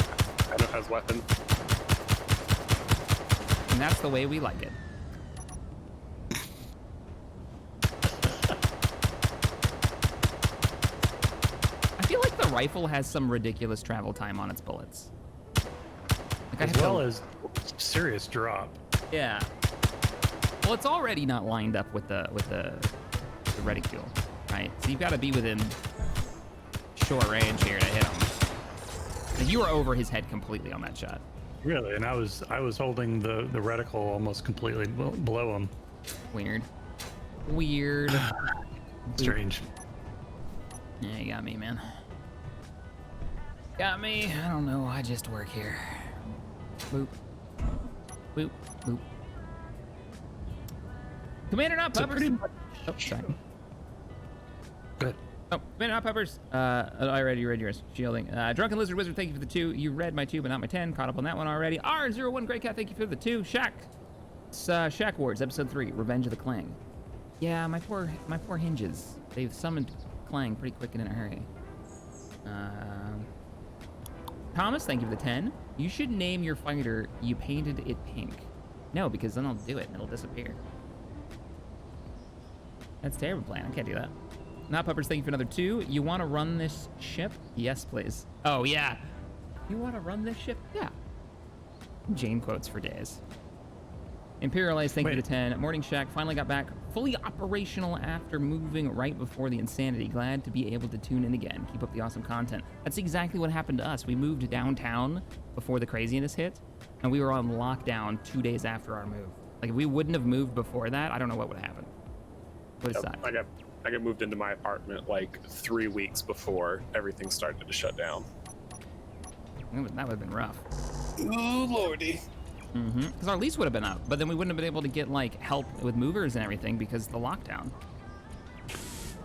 I know has weapon. And that's the way we like it. I feel like the rifle has some ridiculous travel time on its bullets. Like As well as serious drop. Yeah. Well, it's already not lined up with the reticule, right? So you've got to be within short range here to hit him. Like, you were over his head completely on that shot. Really, and I was holding the reticle almost completely below him. Weird. Weird. Strange. Yeah, you got me, man. Got me. I don't know. I just work here. Boop. Boop. Boop. Commander Not Puppers. Oh, sorry. Good. Oh, Commander Not Puppers. I read yours. Shielding. Drunken Lizard Wizard, thank you for the 2. You read my 2, but not my 10. Caught up on that one already. R01 Great Cat, thank you for the 2. Shack. Shack Wars, episode 3. Revenge of the Clang. Yeah, my poor hinges. They've summoned Clang pretty quick and in a hurry. Thomas, thank you for the 10. You should name your fighter You Painted It Pink. No, because then I'll do it and it'll disappear. That's a terrible plan. I can't do that. Not Puppers, thank you for another 2. You want to run this ship? Yes, please. Oh, yeah. You want to run this ship? Yeah. Jane quotes for days. Imperial Ice, thank you for the 10. Morning Shack finally got back fully operational after moving right before the insanity. Glad to be able to tune in again. Keep up the awesome content. That's exactly what happened to us. We moved downtown before the craziness hit, and we were on lockdown 2 days after our move. Like, if we wouldn't have moved before that, I don't know what would have happened. What is that? I got moved into my apartment like 3 weeks before everything started to shut down. That would have been rough. Oh, lordy. Because our lease would have been up, but then we wouldn't have been able to get like help with movers and everything because of the lockdown.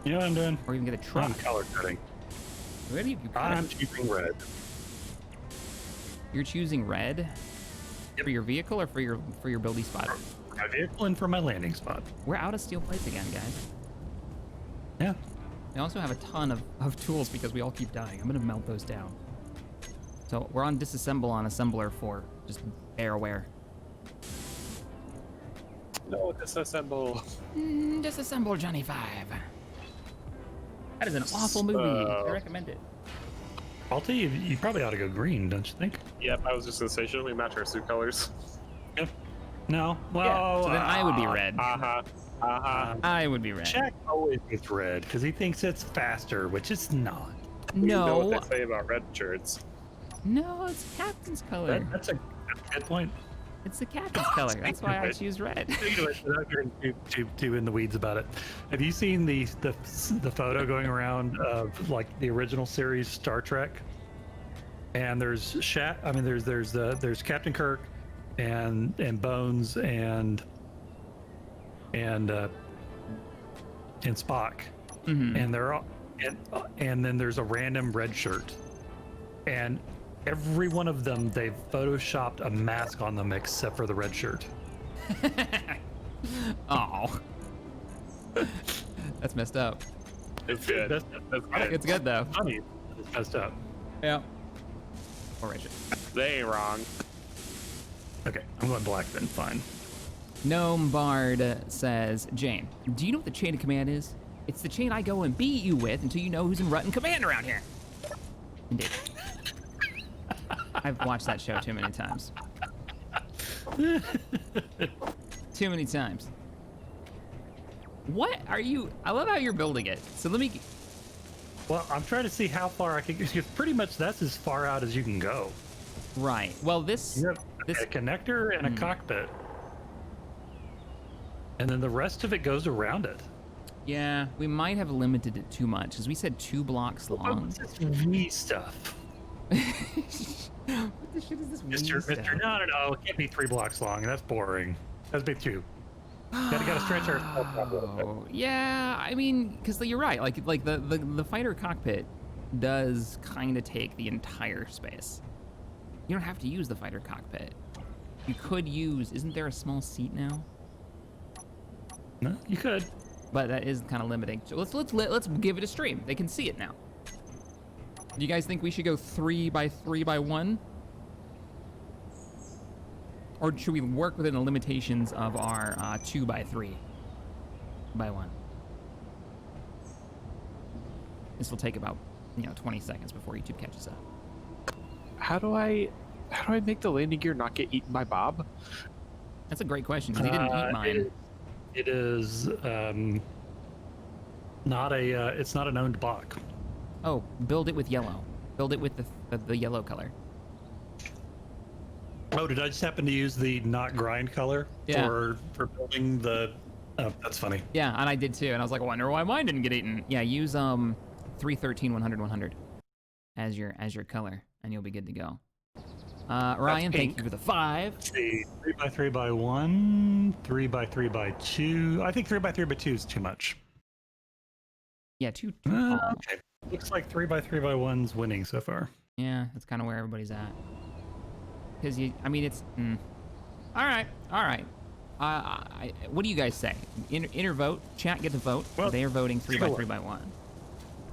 You know what I'm doing? Or even get a truck. I'm color cutting. Where do you I'm choosing red. You're choosing red for your vehicle or for your building spot? For my vehicle and for my landing spot. We're out of steel plates again, guys. Yeah. We also have a ton of tools because we all keep dying. I'm gonna melt those down. So we're on disassemble on assembler 4. Just bear aware. No, disassemble. Disassemble Johnny 5. That is an awful movie. I recommend it. I'll tell you, you probably ought to go green, don't you think? Yep, I was just gonna say, shouldn't we match our suit colors? Yep. No. Well, Yeah, so then I would be red. I would be red. Jack always gets red because he thinks it's faster, which it's not. You know No. what they say about red shirts. No, it's Captain's color. That's a good point. It's the Captain's color. That's why I choose red. Without getting too in the weeds about it, have you seen the photo going around of like the original series Star Trek? And there's there's Captain Kirk and Bones and Spock, and they're all, and then there's a random red shirt, and every one of them, they've photoshopped a mask on them except for the red shirt. Oh, that's messed up. It's good. That's good. It's good though. Funny. It's messed up. Yeah. Or red shirt. They ain't wrong. Okay, I'm going black then. Fine. Gnome Bard says, Jane, do you know what the chain of command is? It's the chain I go and beat you with until you know who's in rut and command around here. Indeed. I've watched that show too many times. Too many times. What are you? I love how you're building it. So let me. Well, I'm trying to see how far I can get. Because pretty much that's as far out as you can go. Right. Well, this. You have a connector and a cockpit. And then the rest of it goes around it. Yeah, we might have limited it too much because we said 2 blocks long. It's wee stuff. What the shit is this? Mister, no, it can't be 3 blocks long. That's boring. That's big 2. Gotta stretch our. Oh, yeah, I mean, because you're right. Like the fighter cockpit does kind of take the entire space. You don't have to use the fighter cockpit. You could use. Isn't there a small seat now? No, you could. But that is kind of limiting. So let's give it a stream. They can see it now. Do you guys think we should go 3 by 3 by 1? Or should we work within the limitations of our 2 by 3 by 1? This will take about 20 seconds before YouTube catches up. How do I make the landing gear not get eaten by Bob? That's a great question because he didn't eat mine. It is not a. It's not an owned block. Oh, build it with yellow. Build it with the yellow color. Oh, did I just happen to use the not grind color Yeah. for building the? Oh, that's funny. Yeah, and I did too, and I was like, I wonder why mine didn't get eaten. Yeah, use 313 100 100 as your color, and you'll be good to go. Ryan, thank you for the 5. Let's see, 3x3x1, 3x3x2. I think 3x3x2 is too much. Yeah, too tall. Okay. Looks like 3x3x1's winning so far. Yeah, that's kind of where everybody's at. Because I mean, it's. All right. What do you guys say? Inner vote, chat, get the vote. Well, they are voting 3x3x1.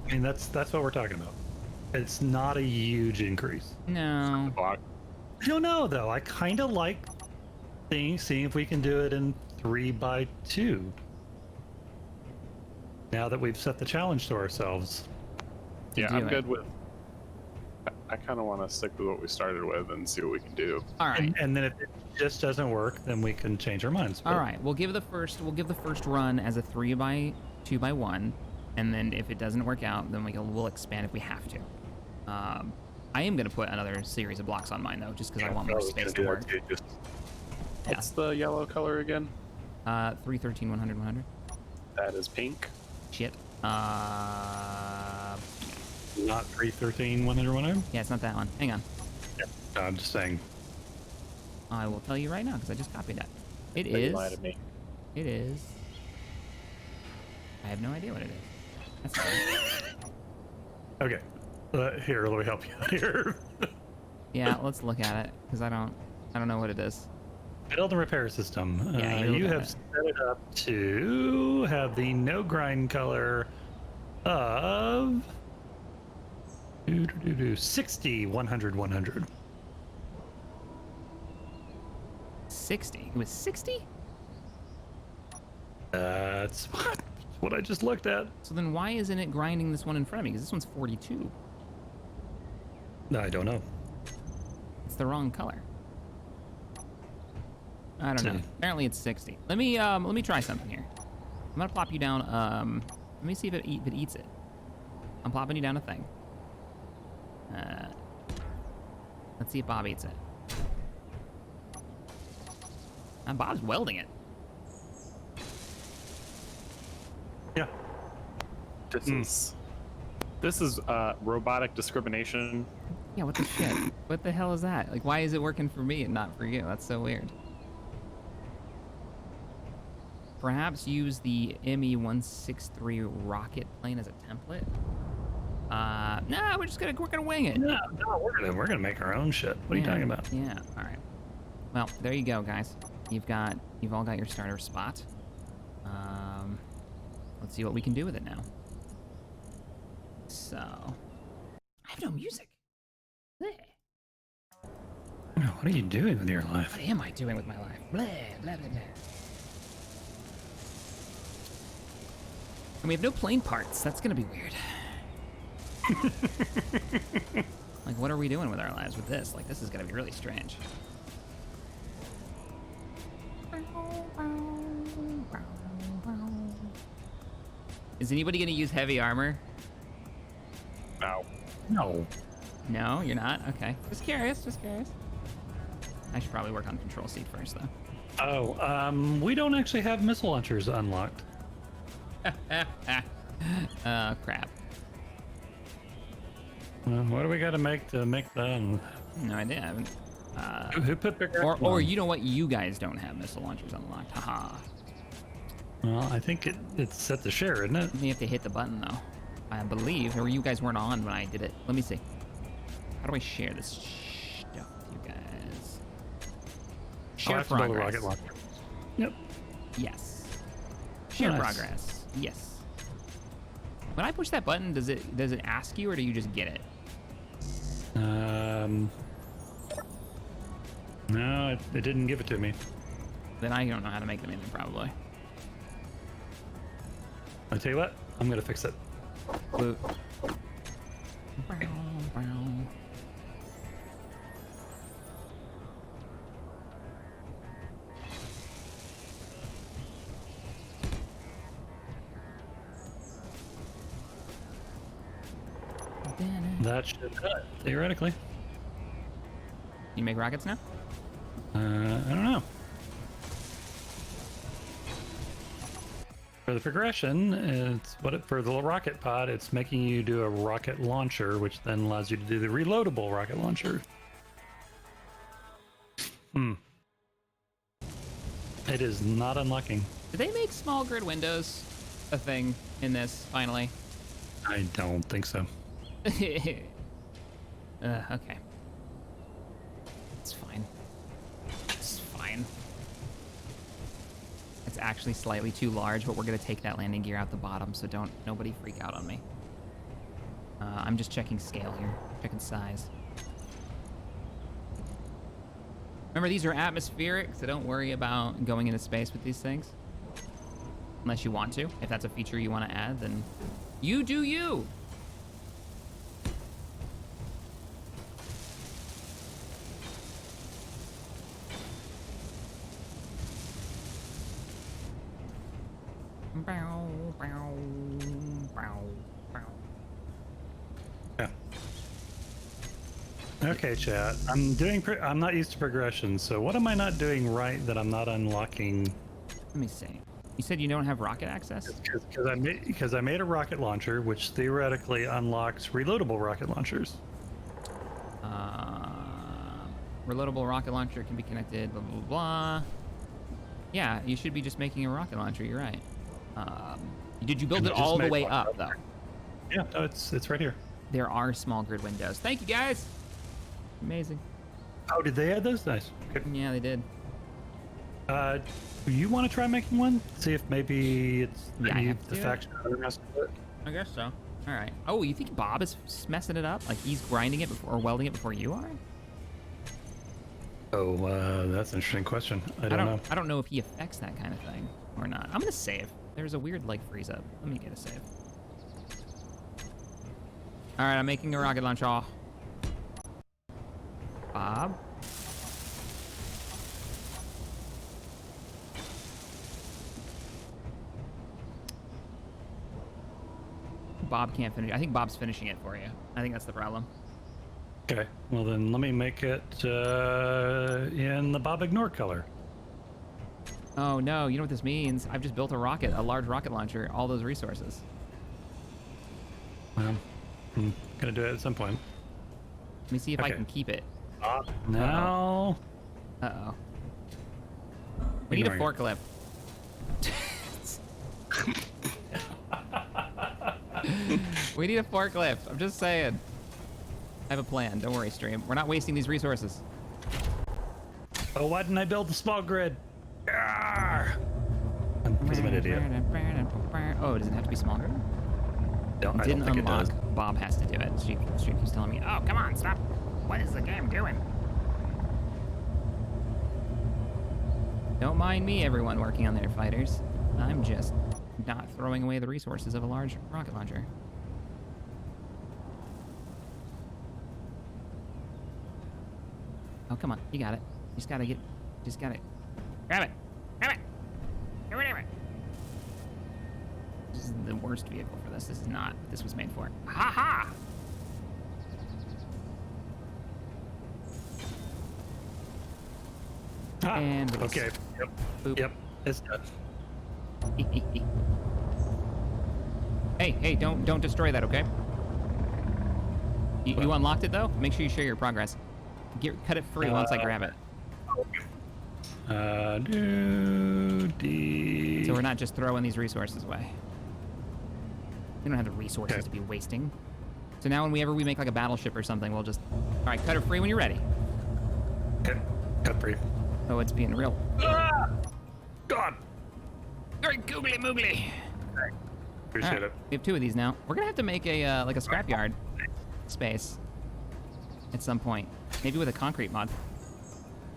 I mean, that's what we're talking about. It's not a huge increase. No. I don't know though. I kind of like seeing if we can do it in 3x2. Now that we've set the challenge to ourselves. Yeah, I'm good with. I kind of want to stick with what we started with and see what we can do. All right. And then if it just doesn't work, then we can change our minds. All right. We'll give the first run as a 3x2x1, and then if it doesn't work out, then we'll expand if we have to. I am gonna put another series of blocks on mine though, just because I want more space to work. What's the yellow color again? 313 100 100. That is pink. Shit. Not 313 100 100. Yeah, it's not that one. Hang on. Yeah, I'm just saying. I will tell you right now because I just copied that. It They is. lied to me. It is. I have no idea what it is. That's fine. Okay. Here, let me help you out here. Yeah, let's look at it because I don't know what it is. Build and repair system. Yeah, you have set it up to have the no grind color of 60 100 100. 60. It was 60? That's what I just looked at. So then why isn't it grinding this one in front of me? Because this one's 42. I don't know. It's the wrong color. I don't know. Apparently it's 60. Let me try something here. I'm gonna plop you down. Let me see if it eats it. I'm plopping you down a thing. Let's see if Bob eats it. Bob's welding it. Yeah. This is robotic discrimination. Yeah, what the shit? What the hell is that? Like, why is it working for me and not for you? That's so weird. Perhaps use the ME-163 rocket plane as a template. Nah, we're gonna wing it. No, we're gonna make our own shit. What are you talking about? Yeah. All right. Well, there you go, guys. You've all got your starter spot. Let's see what we can do with it now. So, I have no music. Bleh. What are you doing with your life? What am I doing with my life? Blah, blah, blah, blah. And we have no plane parts. That's gonna be weird. Like, what are we doing with our lives with this? Like, this is gonna be really strange. Is anybody gonna use heavy armor? No. No. No, you're not? Okay. Just curious, just curious. I should probably work on control seat first, though. Oh, we don't actually have missile launchers unlocked. Crap. What do we got to make that? No idea. I haven't. Who put the Or you know what? You guys don't have missile launchers unlocked. Haha. Well, I think it's set to share, isn't it? You have to hit the button, though. I believe. Or you guys weren't on when I did it. Let me see. How do I share this stuff with you guys? Share progress. Rocket launcher. Yep. Yes. Share progress. Yes. When I push that button, does it ask you, or do you just get it? No, it didn't give it to me. Then I don't know how to make them either, probably. I'll tell you what, I'm gonna fix it. Boot. That should do it, theoretically. You make rockets now? I don't know. For the progression, it's for the rocket pod, it's making you do a rocket launcher, which then allows you to do the reloadable rocket launcher. It is not unlocking. Did they make small grid windows a thing in this, finally? I don't think so. Okay. It's fine. It's fine. It's actually slightly too large, but we're gonna take that landing gear out the bottom, so nobody freak out on me. I'm just checking scale here, checking size. Remember, these are atmospheric, so don't worry about going into space with these things. Unless you want to. If that's a feature you want to add, then you do you! Yeah. Okay, chat. I'm not used to progression, so what am I not doing right that I'm not unlocking? Let me see. You said you don't have rocket access? Because I made a rocket launcher, which theoretically unlocks reloadable rocket launchers. Reloadable rocket launcher can be connected, blah, blah, blah. Yeah, you should be just making a rocket launcher, you're right. Did you build it all the way up, though? Yeah, no, it's right here. There are small grid windows. Thank you, guys! Amazing. Oh, did they add those? Nice. Good. Yeah, they did. You want to try making one? See if maybe it's the faction has to do it? I guess so. All right. Oh, you think Bob is messing it up? Like he's grinding it or welding it before you are? Oh, that's an interesting question. I don't know. I don't know if he affects that kind of thing or not. I'm gonna save. There's a weird like freeze up. Let me get a save. All right, I'm making a rocket launcher. Bob. Bob can't finish. I think Bob's finishing it for you. I think that's the problem. Okay, well then let me make it in the Bob Ignore color. Oh no, you know what this means? I've just built a large rocket launcher, all those resources. Well, I'm gonna do it at some point. Let me see if I can keep it. Now. Uh-oh. We need a forklift. We need a forklift. I'm just saying. I have a plan. Don't worry, stream. We're not wasting these resources. Oh, why didn't I build the small grid? Because I'm an idiot. Oh, does it have to be smaller? No, I Didn't don't think unlock. it does. Bob has to do it. Stream keeps telling me, oh, come on, stop. What is the game doing? Don't mind me, everyone working on their fighters. I'm just not throwing away the resources of a large rocket launcher. Oh, come on. You got it. You just got it. Grab it. Grab it. Grab it. This is the worst vehicle for this. This is not what this was made for. Ha ha! And release. Okay. Yep. Boop. Yep. It's done. Hey, don't destroy that, okay? You unlocked it though? Make sure you share your progress. Cut it free once I grab it. So we're not just throwing these resources away. We don't have the resources to be wasting. So now whenever we make like a battleship or something, we'll just... All right, cut it free when you're ready. Okay. Cut free. Oh, it's being real. Ah! God! Very googly moogly. Appreciate it. We have 2 of these now. We're gonna have to make a like a scrapyard space at some point. Maybe with a concrete mod.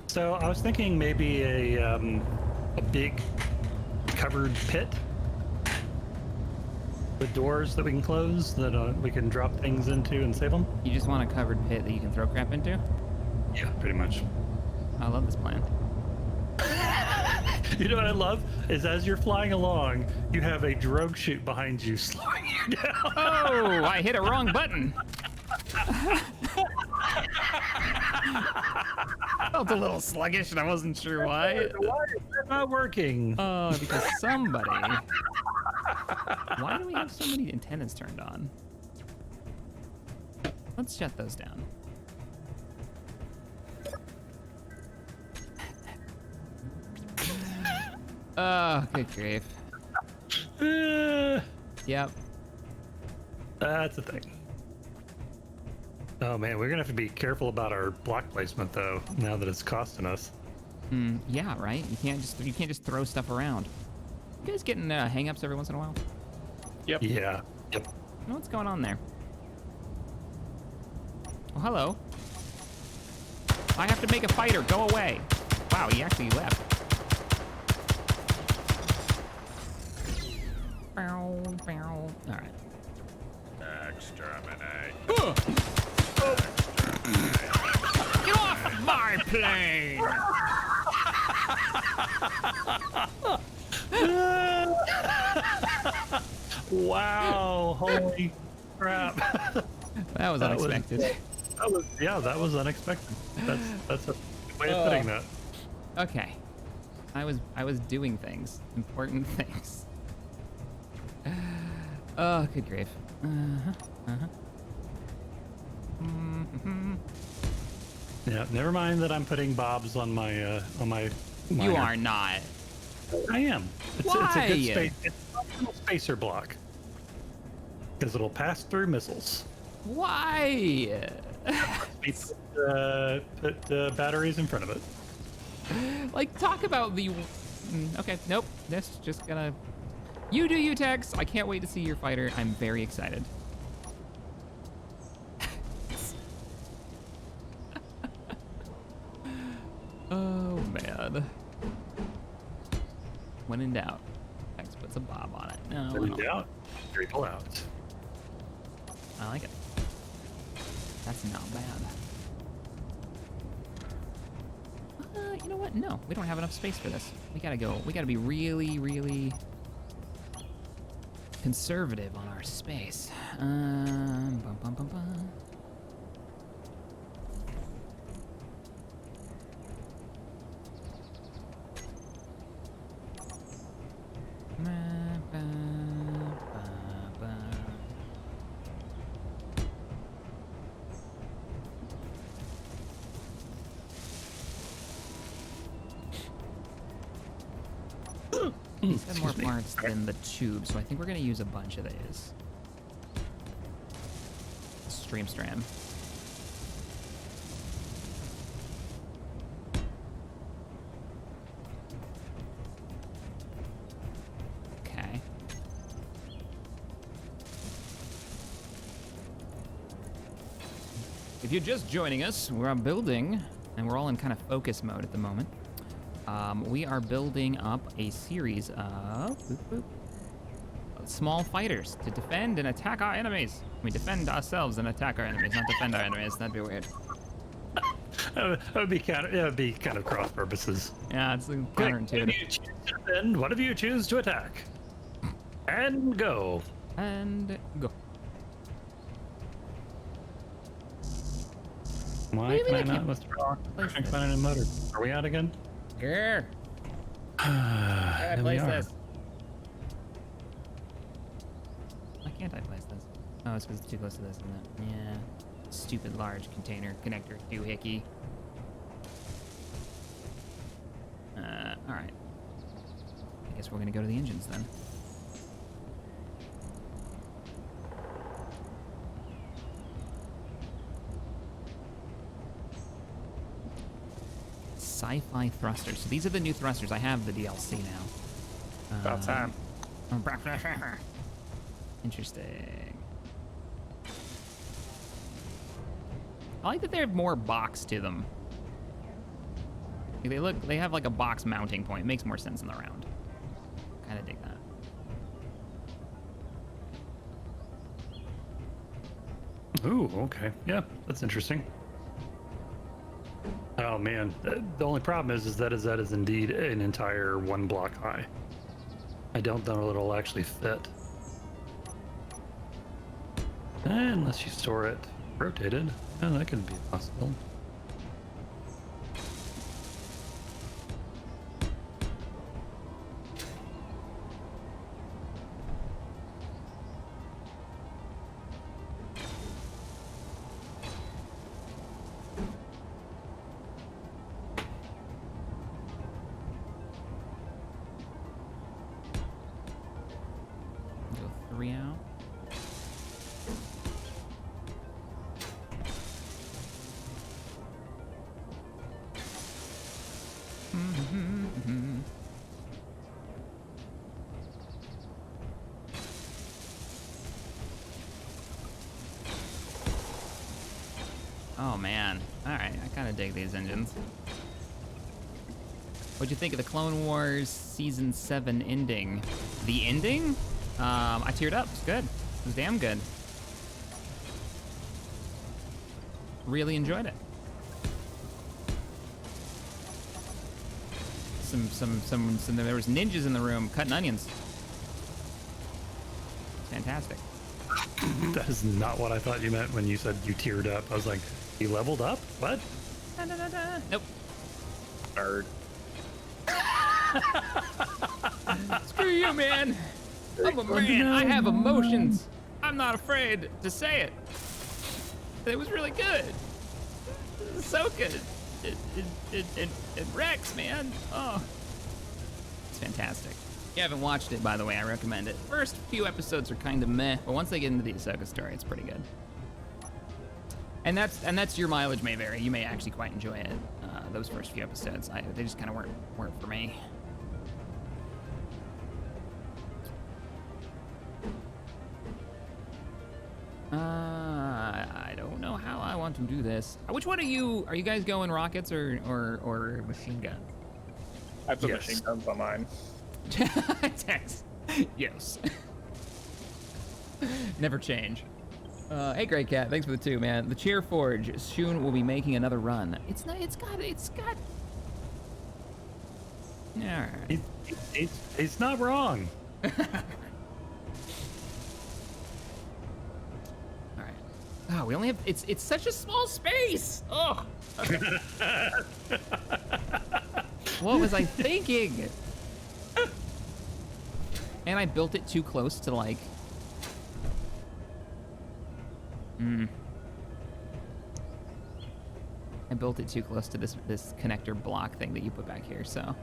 So I was thinking maybe a big covered pit with doors that we can close that we can drop things into and save them. You just want a covered pit that you can throw crap into? Yeah, pretty much. I love this plan. You know what I love is as you're flying along, you have a drogue chute behind you slowing you down. Oh, I hit a wrong button. I felt a little sluggish and I wasn't sure why. Why is that not working? Because somebody. Why do we have so many antennas turned on? Let's shut those down. Oh, good grief. Yep. That's the thing. Oh man, we're gonna have to be careful about our block placement though, now that it's costing us. Yeah, right. You can't just throw stuff around. You guys getting hang-ups every once in a while? Yep. Yeah. Yep. You know what's going on there? Oh, hello. I have to make a fighter. Go away. Wow, he actually left. All right. Exterminate. Get off my plane! Wow! Holy crap! That was unexpected. That was unexpected. That's a good way of putting that. Okay. I was doing things. Important things. Oh, good grief. Yeah, never mind that I'm putting bobs on my You miner. are not. I am. It's a Why? good space. It's a little spacer block because it'll pass through missiles. Why? We put batteries in front of it. Like, talk about the... Okay, nope. This just gonna... You do you, Tex. I can't wait to see your fighter. I'm very excited. Oh, man. When in doubt, Tex puts a bob on it. No, I don't. Out, triple out. I like it. That's not bad. You know what? No, we don't have enough space for this. We gotta go. We gotta be really, really conservative on our space. Bum, bum, bum, bum. These have more parts than the tube, so I think we're gonna use a bunch of these. Stream strand. Okay. If you're just joining us, we're building, and we're all in kind of focus mode at the moment. We are building up a series of small fighters to defend and attack our enemies. We defend ourselves and attack our enemies, not defend our enemies. That'd be weird. That would be kind of cross purposes. Yeah, it's One counterintuitive. of you choose to defend, one of you choose to attack. And go. And go. Why do you can mean I I not? can't What's wrong? place I can't this? find any motor. Are we out again? Grr. There we Place are. this. Why can't I place this? Oh, it's because it's too close to this, isn't it? Yeah. Stupid large container connector doohickey. Alright. I guess we're gonna go to the engines then. Sci-fi thrusters. So these are the new thrusters. I have the DLC now. About time. Interesting. I like that they have more box to them. Like they have like a box mounting point. It makes more sense in the round. Kind of dig that. Ooh, okay. Yeah, that's interesting. Oh man, the only problem is that is indeed an entire one block high. I don't know that it'll actually fit. Unless you store it rotated. Yeah, that could be possible. Go 3 out. Oh man, all right, I kind of dig these engines. What'd you think of the Clone Wars Season 7 ending? The ending? I teared up, it's good. It was damn good. Really enjoyed it. There was ninjas in the room cutting onions. Fantastic. That is not what I thought you meant when you said you teared up. I was like, you leveled up? What? Da, da, da, da. Nope. Nerd. Screw you, man. I'm a man. I have emotions. I'm not afraid to say it. It was really good. It was so good. It wrecks, man. Oh, it's fantastic. If you haven't watched it, by the way, I recommend it. First few episodes are kind of meh, but once they get into the Ahsoka story, it's pretty good. And that's your mileage may vary. You may actually quite enjoy it. Those first few episodes, they just kind of weren't for me. I don't know how I want to do this. Which one are you guys going, rockets or machine gun? I put Yes. machine guns on mine. Text. Yes. Never change. Hey, Great Cat, thanks for the 2, man. The Cheer Forge soon will be making another run. It's got. Yeah. He's not wrong. All right. Oh, we only have. It's such a small space. Oh. What was I thinking? And I built it too close to like. I built it too close to this connector block thing that you put back here, so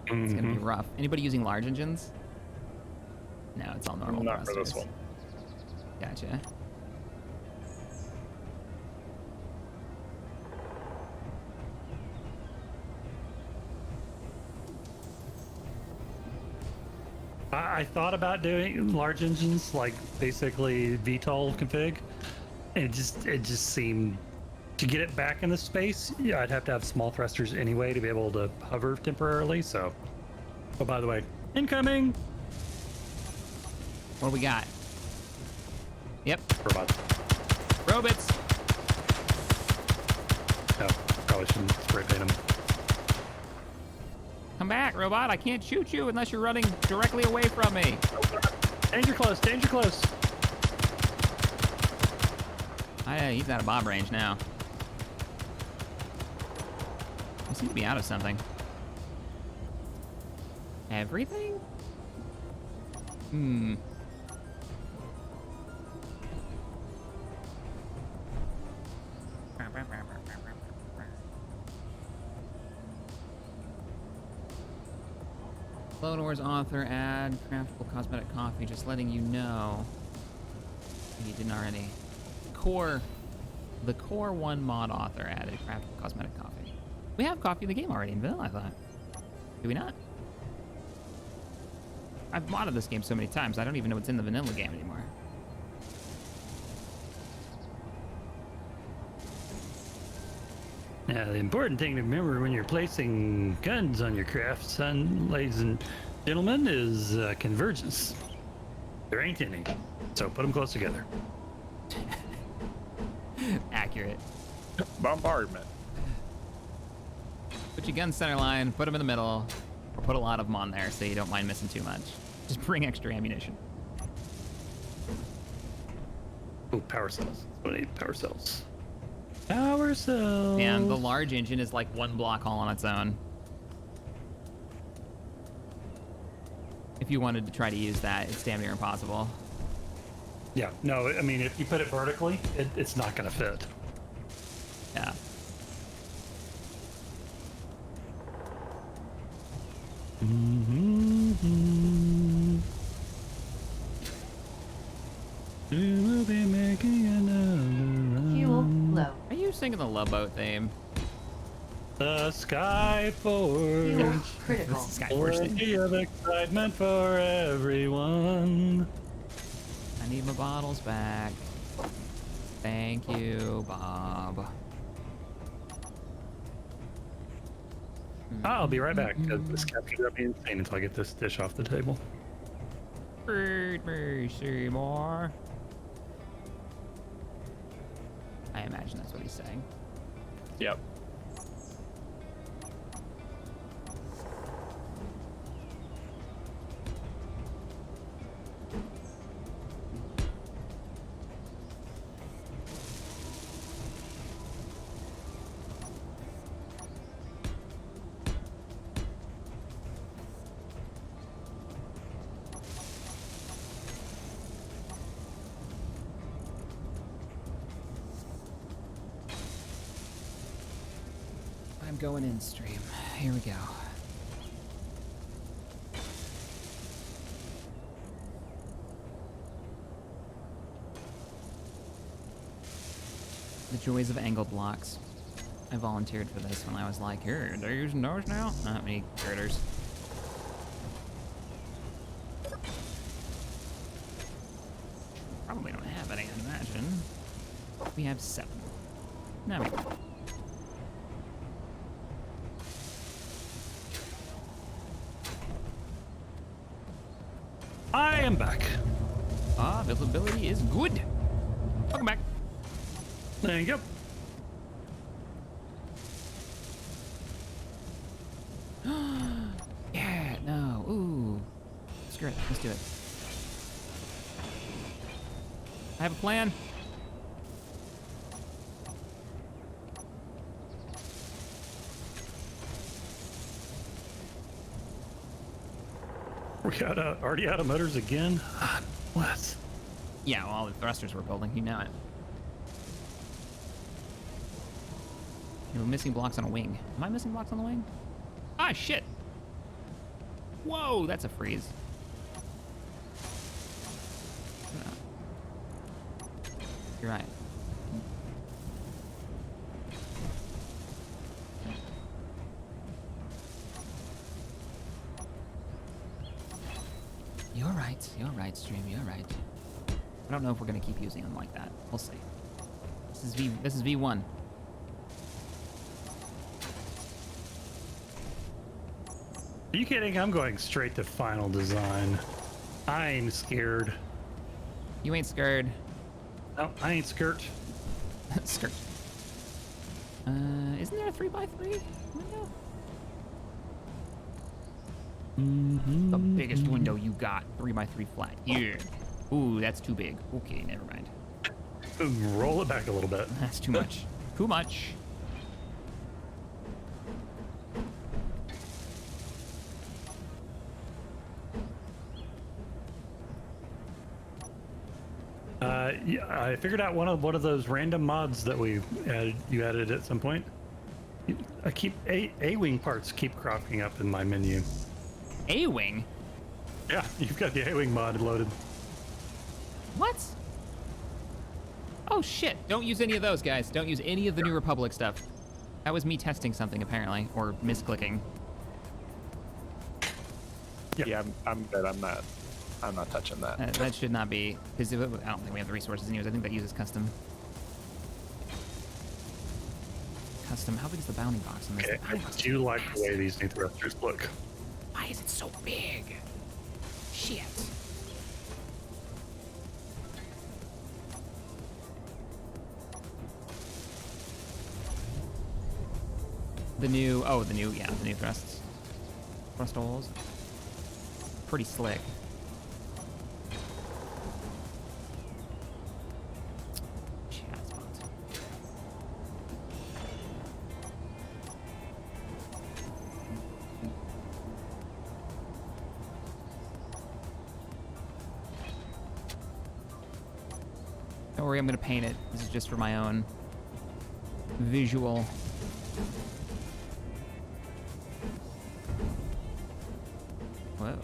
it's gonna be rough. Anybody using large engines? No, it's all normal. Not for this thrusters. one. Gotcha. I thought about doing large engines, like basically VTOL config. And it just seemed to get it back in the space. Yeah, I'd have to have small thrusters anyway to be able to hover temporarily. So, oh, by the way, incoming What do we got? Yep, robots. robots. Oh, probably shouldn't spray paint them. Come back, robot. I can't shoot you unless you're running directly away from me. Danger close, danger close. He's out of bomb range now. I seem to be out of something. Everything? Clone Wars author add craftable cosmetic coffee. Just letting you know. If you didn't already. The Core 1 mod author added craftable cosmetic coffee. We have coffee in the game already in vanilla, I thought. Do we not? I've modded this game so many times, I don't even know what's in the vanilla game anymore. Now, the important thing to remember when you're placing guns on your craft, son, ladies and gentlemen, is convergence. There ain't any, so put them close together. Accurate. Bombardment. Put your guns center line, put them in the middle, or put a lot of them on there so you don't mind missing too much. Just bring extra ammunition. Oh, power cells. I need power cells. Power cells. And the large engine is like one block all on its own. If you wanted to try to use that, it's damn near impossible. Yeah, no, I mean, if you put it vertically, it's not going to fit. Yeah. We'll be making another Fuel run. low. Are you singing the Love Boat theme? The sky forge. Fuel critical. This is Skyforge thing. Plenty of excitement for everyone. I need my bottles back. Thank you, Bob. I'll be right back, because this capture got me insane until I get this dish off the table. Feed me, Seymour. I imagine that's what he's saying. Yep. I'm going in stream. Here we go. The joys of angled blocks. I volunteered for this when I was like, here, they're using those now? Not me, critters. Probably don't have any, I'd imagine. We have 7. No, we don't. I am back. Visibility is good. Welcome back. There you go. Yeah, no. Ooh. Screw it. Let's do it. I have a plan. Already out of motors again? What? Yeah, well, all the thrusters we're building, you know it. We're missing blocks on a wing. Am I missing blocks on the wing? Ah, shit. Whoa, that's a freeze. You're right. You're right, stream, you're right. I don't know if we're gonna keep using them like that. We'll see. This is V1. Are you kidding? I'm going straight to final design. I ain't scared. You ain't scared. No, I ain't skirt. Skirt. Isn't there a 3x3 window? The biggest window you got, 3x3 flat. Yeah. Ooh, that's too big. Okay, never mind. Roll it back a little bit. That's too much. Too much. Yeah, I figured out one of those random mods that you added at some point. I keep A-wing parts keep cropping up in my menu. A-wing? Yeah, you've got the A-wing mod loaded. What? Oh shit! Don't use any of those, guys. Don't use any of the New Republic stuff. That was me testing something apparently, or misclicking. Yeah, I'm good. I'm not touching that. That should not be, because I don't think we have the resources in use. I think that uses custom. Custom, how big is the bounding box on this? Okay, I do like the way these new thrusters look. Why is it so big? Shit. The new thrusts. Thrust holes. Pretty slick. Don't worry, I'm gonna paint it. This is just for my own visual. Whoa,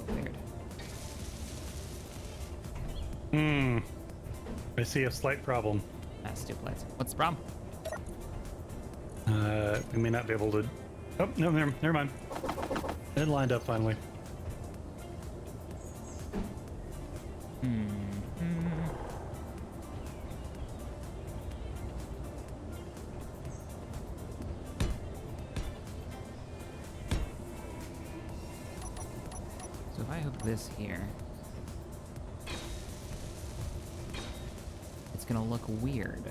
weird. I see a slight problem. That's two plates. What's the problem? We may not be able to. Oh no, never mind. It lined up finally. So if I hook this here, it's gonna look weird.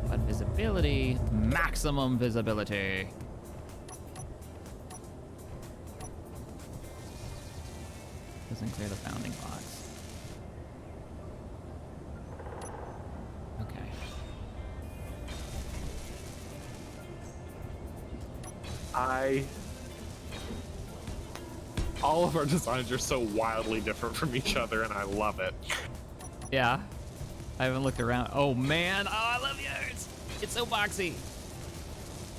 But visibility, maximum visibility. Doesn't clear the bounding box. Okay. All of our designs are so wildly different from each other, and I love it. Yeah. I haven't looked around. Oh man, oh I love yours. It's so boxy.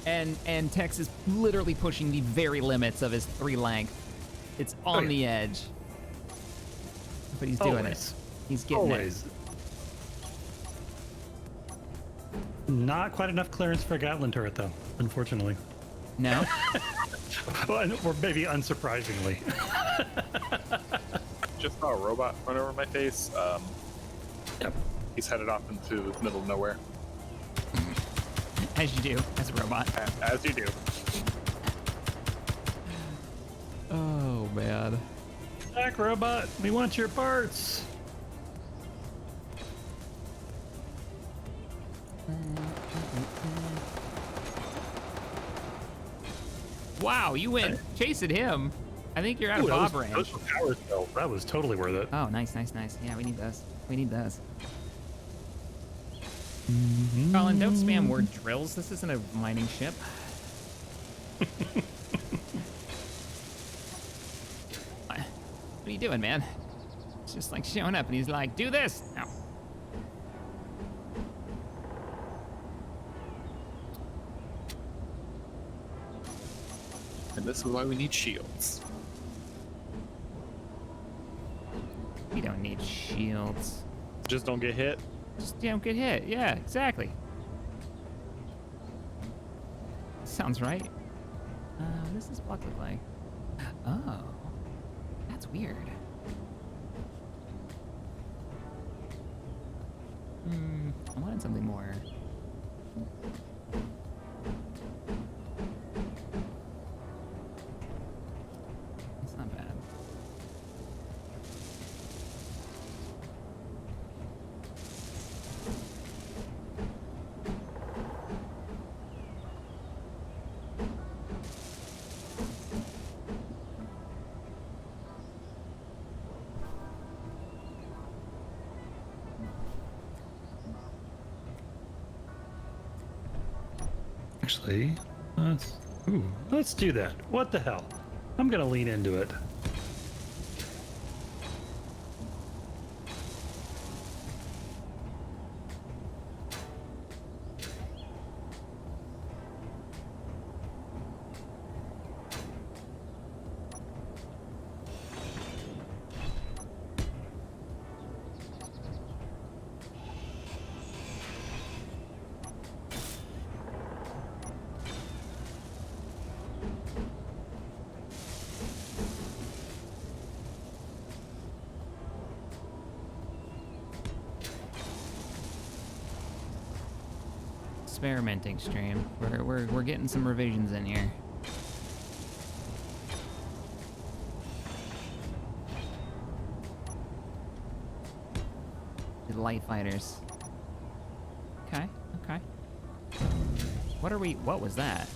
And Tex is literally pushing the very limits of his 3 length. It's on the edge. But he's doing it. He's getting it. Not quite enough clearance for a Gatling turret, though, unfortunately. No? Well, or maybe unsurprisingly. Just saw a robot run over my face. Yep. He's headed off into the middle of nowhere. As you do, as a robot. As you do. Oh man. Back, robot. We want your parts. Wow, you went chasing him. I think you're out of bob range. That was totally worth it. Oh, nice, nice, nice. Yeah, we need those. We need those. Colin, don't spam word drills. This isn't a mining ship. What are you doing, man? It's just like showing up and he's like, do this. No. And this is why we need shields. We don't need shields. Just don't get hit. Just don't get hit. Yeah, exactly. Sounds right. What does this block look like? Oh, that's weird. I wanted something more. It's not bad. Actually, let's do that. What the hell? I'm gonna lean into it. Experimenting stream. We're getting some revisions in here. The light fighters. Okay, okay. What was that?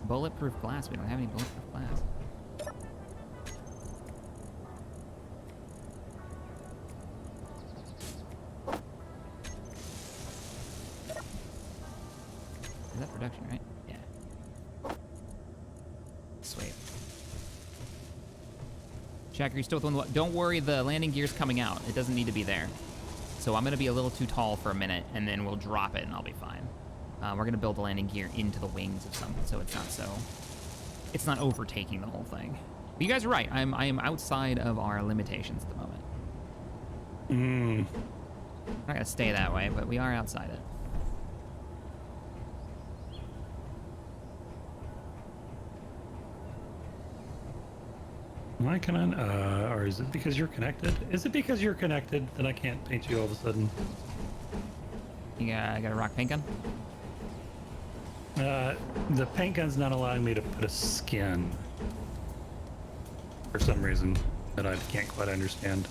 Bulletproof glass. We don't have any bulletproof glass. Shack, are you still with one? Don't worry, the landing gear's coming out. It doesn't need to be there. So I'm gonna be a little too tall for a minute, and then we'll drop it, and I'll be fine. We're gonna build the landing gear into the wings of something, so it's not overtaking the whole thing. But you guys are right. I am outside of our limitations at the moment. Mm. I'm not gonna stay that way, but we are outside it. Why can I, or is it because you're connected? Is it because you're connected that I can't paint you all of a sudden? You got a rock paint gun? The paint gun's not allowing me to put a skin. For some reason that I can't quite understand.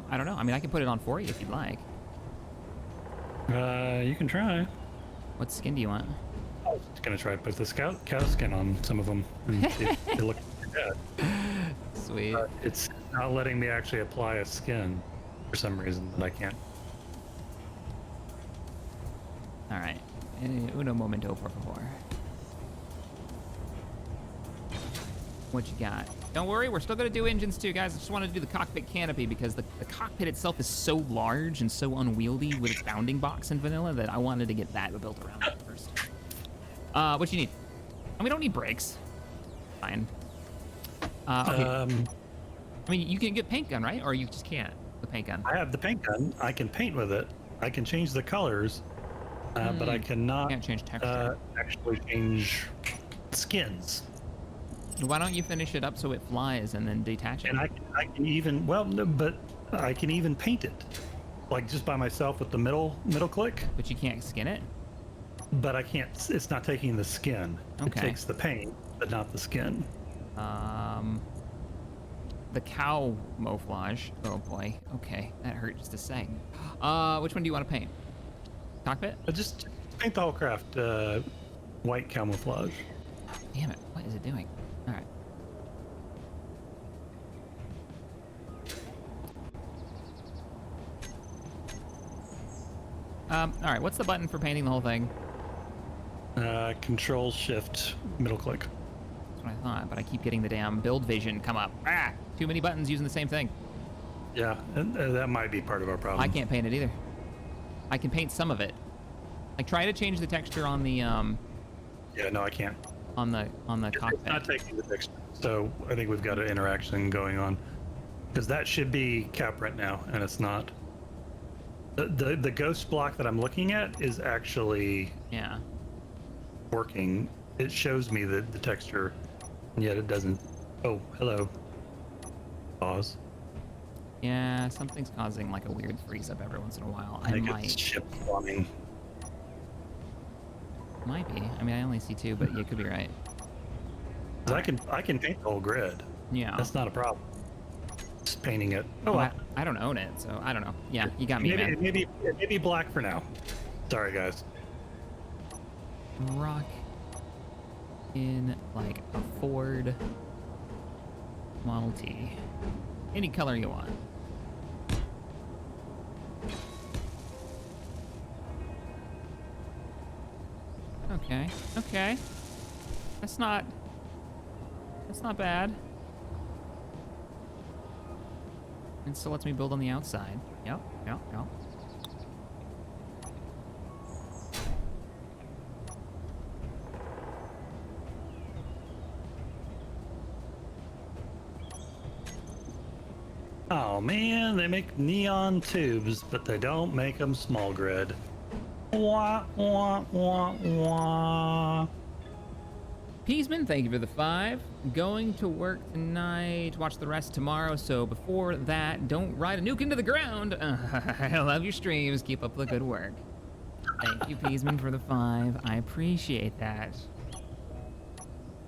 I don't know. I mean, I can put it on for you if you'd like. You can try. What skin do you want? I was just gonna try to put the cow skin on some of them and see if they look good. Sweet. It's not letting me actually apply a skin for some reason that I can't. All right. Uno momento, por favor. What you got? Don't worry, we're still gonna do engines too, guys. I just wanted to do the cockpit canopy because the cockpit itself is so large and so unwieldy with its bounding box in vanilla that I wanted to get that built around it first. What you need? And we don't need brakes. Fine. Okay. I mean, you can get paint gun, right? Or you just can't, the paint gun. I have the paint gun. I can paint with it. I can change the colors, but I cannot Can't change texture. actually change skins. Why don't you finish it up so it flies and then detach it? And I can even, well, no, but I can even paint it, like just by myself with the middle click. But you can't skin it? But I can't. It's not taking the skin. Okay. It takes the paint, but not the skin. The cow mouflage. Oh boy. Okay, that hurt just to say. Which one do you want to paint? Cockpit? Just paint the whole craft white camouflage. Damn it! What is it doing? All right. All right. What's the button for painting the whole thing? Control Shift middle click. That's what I thought, but I keep getting the damn build vision come up. Ah! Too many buttons using the same thing. Yeah, and that might be part of our problem. I can't paint it either. I can paint some of it. Like try to change the texture on the Yeah, no, I can't. on the cockpit. It's not taking the texture. So I think we've got an interaction going on, because that should be CapRent now, and it's not. The ghost block that I'm looking at is actually Yeah. working. It shows me the texture, and yet it doesn't. Oh, hello. Pause. Yeah, something's causing like a weird freeze up every once in a while. I think might. it's ship plumbing. Might be. I mean, I only see two, but you could be right. 'Cause I can paint the whole grid. Yeah. That's not a problem. Just painting it. Oh, Well, well. I don't own it, so I don't know. Yeah, you got me, man. Maybe black for now. Sorry, guys. Rock in like a Ford Model T. Any color you want. Okay. Okay. That's not bad. And still lets me build on the outside. Yep. Oh man, they make neon tubes, but they don't make them small grid. Wah, wah, wah, wah. Peasman, thank you for the 5. Going to work tonight, watch the rest tomorrow, so before that, don't ride a nuke into the ground. I love your streams, keep up the good work. Thank you, Peasman, for the 5. I appreciate that.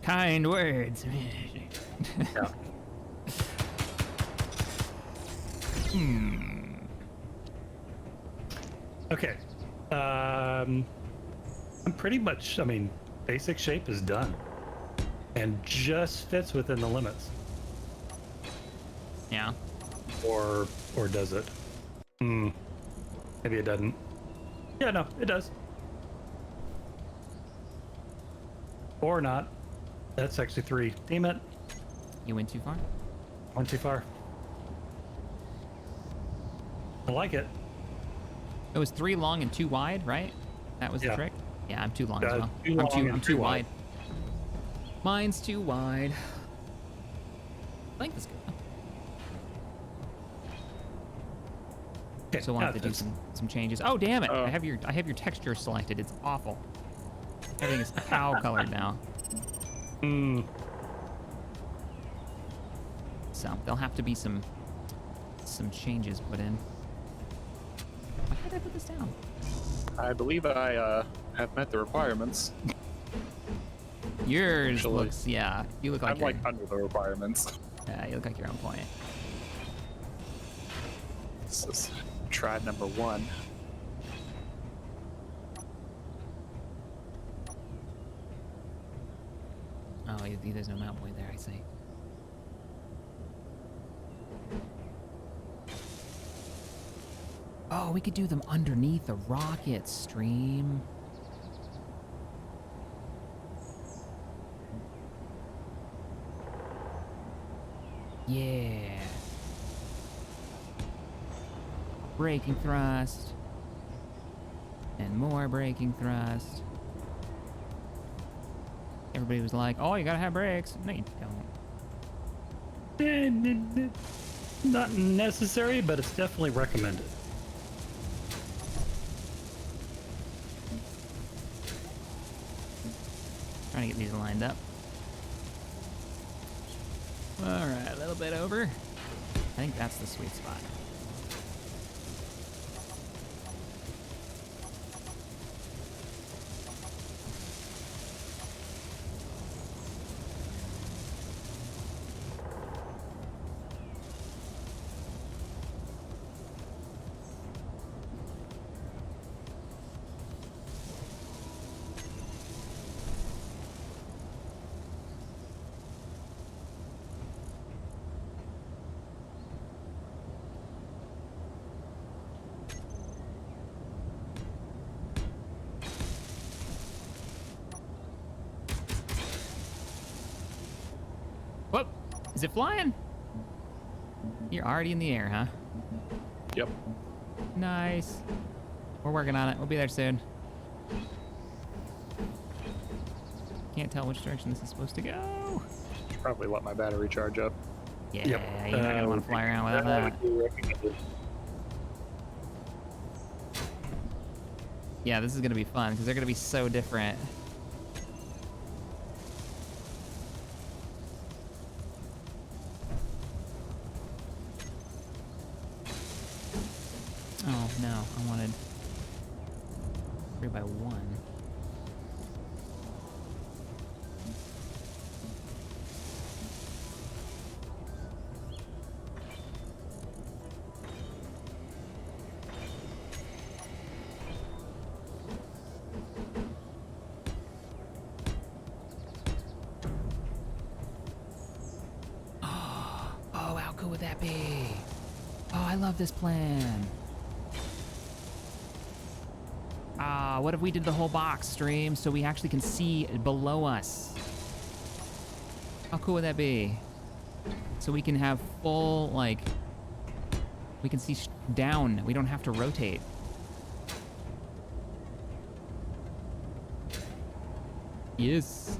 Kind words. Yeah. Okay. I'm pretty much, I mean, basic shape is done. And just fits within the limits. Yeah. Or does it? Maybe it doesn't. Yeah, no, it does. Or not. That's actually 3. Damn it. You went too far? Went too far. I like it. It was 3 long and 2 wide, right? That was the Yeah. trick? Yeah, I'm too long as well. Too long and I'm too too wide. Mine's too wide. Length is good. Okay, So we'll have to do some changes. Oh damn it! I have your texture selected. It's awful. Everything is cow colored now. So there'll have to be some changes put in. Why did I put this down? I believe I have met the requirements. Yours Actually, looks, yeah. You look like I'm like under the requirements. yeah, you look like you're on point. This is tried number 1. Oh, there's no mount point there. I see. Oh, we could do them underneath a rocket stream. Yeah. Braking thrust. And more braking thrust. Everybody was like, oh, you gotta have brakes. No, you don't. Not necessary, but it's definitely recommended. Trying to get these lined up. Alright, a little bit over. I think that's the sweet spot. Whoop! Is it flying? You're already in the air, huh? Yep. Nice. We're working on it. We'll be there soon. Can't tell which direction this is supposed to go. Should probably let my battery charge up. Yeah, Yep. you're not gonna want to fly around without that. Yeah, this is gonna be fun because they're gonna be so different. Oh no, I wanted 3x1. Oh, how cool would that be? Oh, I love this plan. What if we did the whole box stream so we actually can see below us? How cool would that be? So we can have full, like, we can see down. We don't have to rotate. Yes.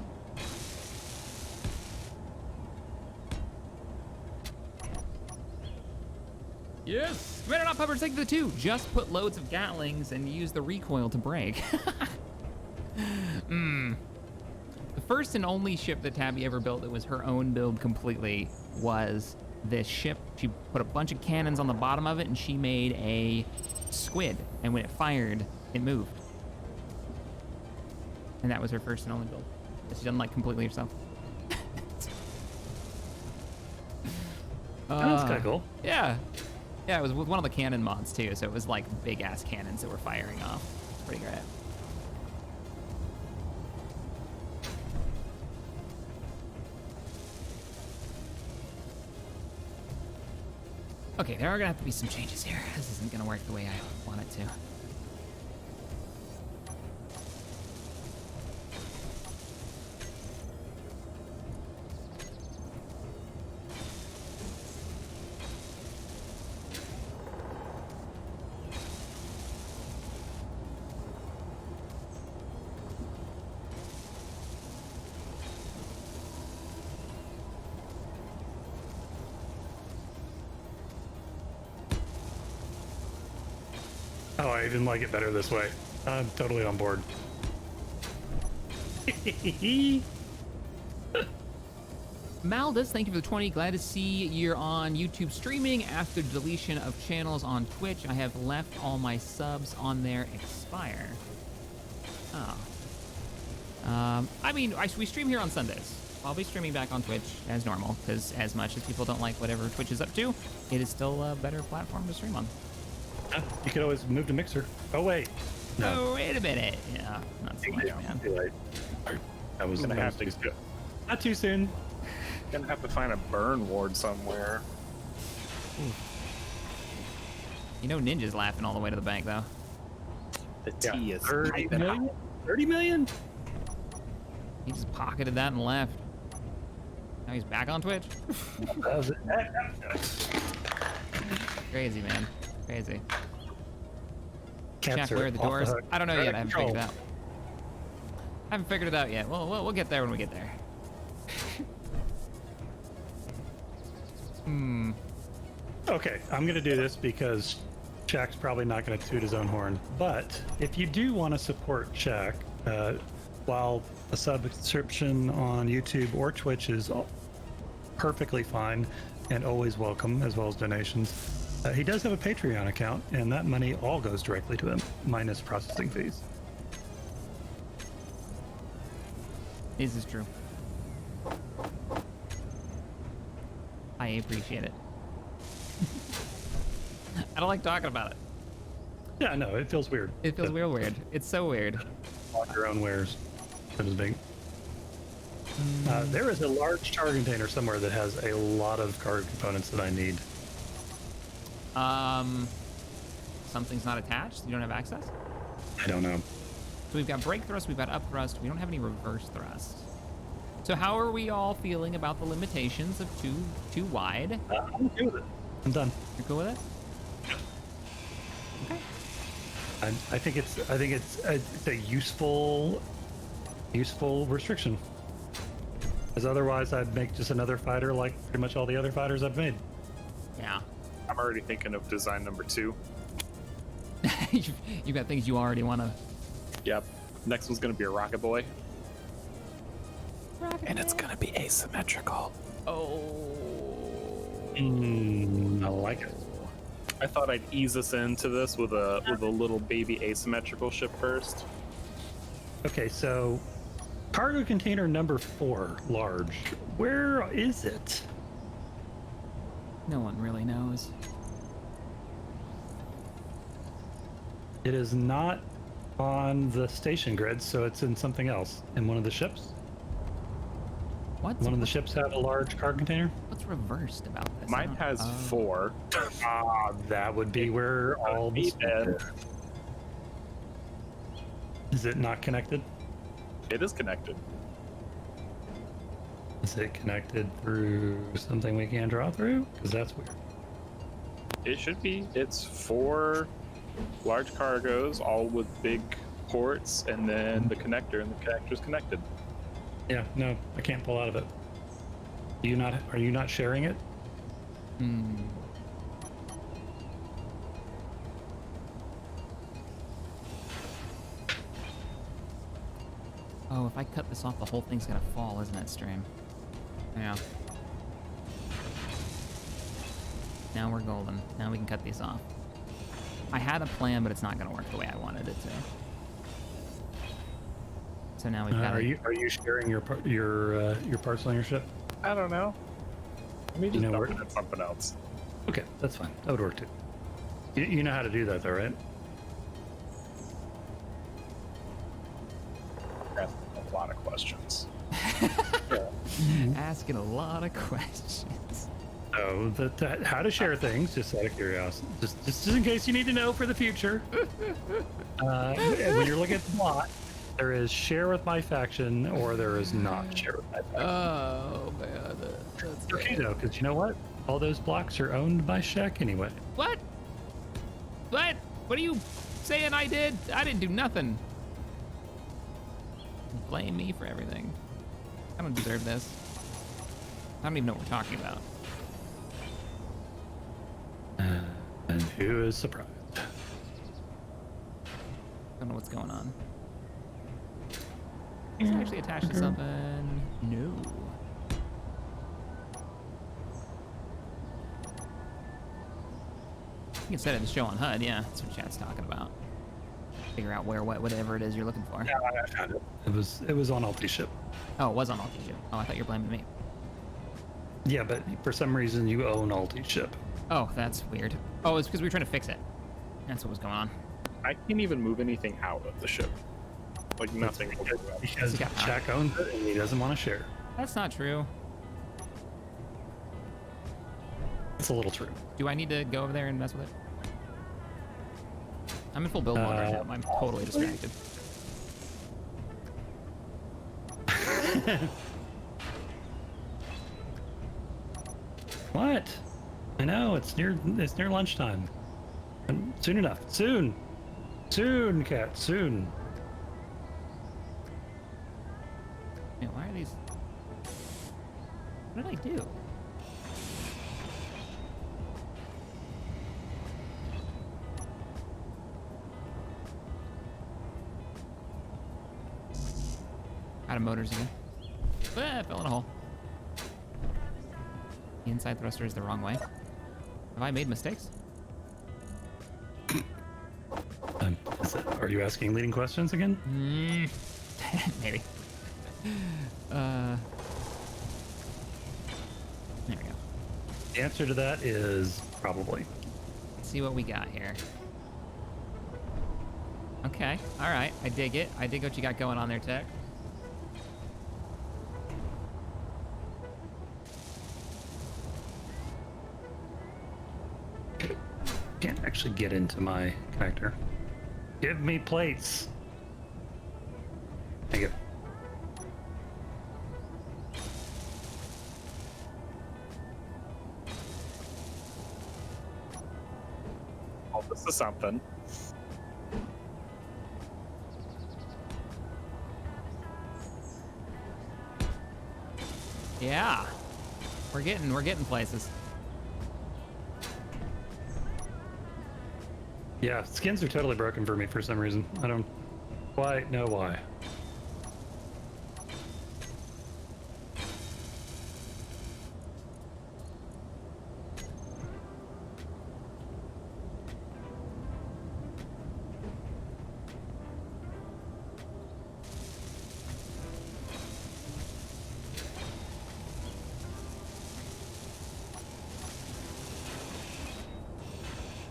Yes! Commander Not Pupper, take the 2. Just put loads of Gatlings and use the recoil to brake. The first and only ship that Tabby ever built that was her own build completely was this ship. She put a bunch of cannons on the bottom of it and she made a squid. And when it fired, it moved. And that was her first and only build. She's done like completely herself. That's kind of cool. Yeah. Yeah, it was with one of the cannon mods too, so it was like big ass cannons that were firing off. Pretty great. Okay, there are gonna have to be some changes here. This isn't gonna work the way I want it to. Oh, I didn't like it better this way. I'm totally on board. Maldus, thank you for the 20. Glad to see you're on YouTube streaming after deletion of channels on Twitch. I have left all my subs on there expire. Oh. I mean, we stream here on Sundays. I'll be streaming back on Twitch as normal, because as much as people don't like whatever Twitch is up to, it is still a better platform to stream on. You could always move to Mixer. Oh, wait. No. Oh, wait a minute. Yeah, not so much, man. Too late. I was gonna have to. Not too soon. Gonna have to find a burn ward somewhere. You know Ninja's laughing all the way to the bank, though. The T is 30 million? 30 million? He just pocketed that and left. Now he's back on Twitch. Crazy, man. Crazy. Check where are the doors? I don't know yet. I haven't figured it out. I haven't figured it out yet. We'll get there when we get there. Okay, I'm going to do this because Shack's probably not going to toot his own horn. But if you do want to support Shack, while a subscription on YouTube or Twitch is perfectly fine and always welcome, as well as donations, he does have a Patreon account, and that money all goes directly to him, minus processing fees. This is true. I appreciate it. I don't like talking about it. Yeah, no, it feels weird. It feels real weird. It's so weird. On your own wares, so to speak. There is a large tar container somewhere that has a lot of card components that I need. Something's not attached? You don't have access? I don't know. So we've got brake thrust, we've got up thrust, we don't have any reverse thrust. So how are we all feeling about the limitations of too wide? I'm okay with it. I'm done. You're cool with it? Okay. I think it's a useful restriction. Because otherwise, I'd make just another fighter like pretty much all the other fighters I've made. Yeah. I'm already thinking of design number 2. You got things you already want to. Yep. Next one's gonna be a rocket boy. And it's gonna be asymmetrical. Oh. I like it. I thought I'd ease us into this with a little baby asymmetrical ship first. Okay, so cargo container number 4, large. Where is it? No one really knows. It is not on the station grid, so it's in something else. In one of the ships? One of the ships have a large cargo container? What's reversed about this? Mine has 4. That would be where all the Is it not connected? It is connected. Is it connected through something we can draw through? Because that's weird. It should be. It's 4 large cargoes, all with big ports, and then the connector, and the connector's connected. Yeah, no, I can't pull out of it. Are you not sharing it? Oh, if I cut this off, the whole thing's gonna fall, isn't it, stream? Yeah. Now we're golden. Now we can cut these off. I had a plan, but it's not gonna work the way I wanted it to. So now we've got. Are you sharing your parts on your ship? I don't know. Let me just know dump where- it at something else. Okay, that's fine. That would work too. You know how to do that, though, right? That's a lot of questions. Asking a lot of questions. So how to share things, just out of curiosity, just in case you need to know for the future. When you're looking at the bot, there is share with my faction, or there is not share with my faction. Oh man, that's Okay, though, because you know what? All those blocks are owned by Shack anyway. What? What? What are you saying I did? I didn't do nothing. Blame me for everything. I don't deserve this. I don't even know what we're talking about. And who is surprised? Don't know what's going on. Is it actually attached to something? No. You can set it to show on HUD, yeah. That's what chat's talking about. Figure out whatever it is you're looking for. Yeah, I found it. It was on Alti ship. Oh, it was on Alti ship. Oh, I thought you were blaming me. Yeah, but for some reason you own Alti ship. Oh, that's weird. Oh, it's because we were trying to fix it. That's what was going on. I can't even move anything out of the ship. Like nothing. Because Yeah. Shack owns it and he doesn't want to share. That's not true. It's a little true. Do I need to go over there and mess with it? I'm in full build mode right now. I'm totally distracted. What? I know it's near lunchtime. And soon enough. Soon, cat. Soon. Man, why are these? What did I do? Out of motors again. Ah, fell in a hole. The inside thruster is the wrong way. Have I made mistakes? Are you asking leading questions again? Maybe. There we go. The answer to that is probably. Let's see what we got here. Okay, all right. I dig it. I dig what you got going on there, Tech. Can't actually get into my connector. Give me plates. Thank you. Oh, this is something. Yeah, we're getting places. Yeah, skins are totally broken for me for some reason. I don't quite know why.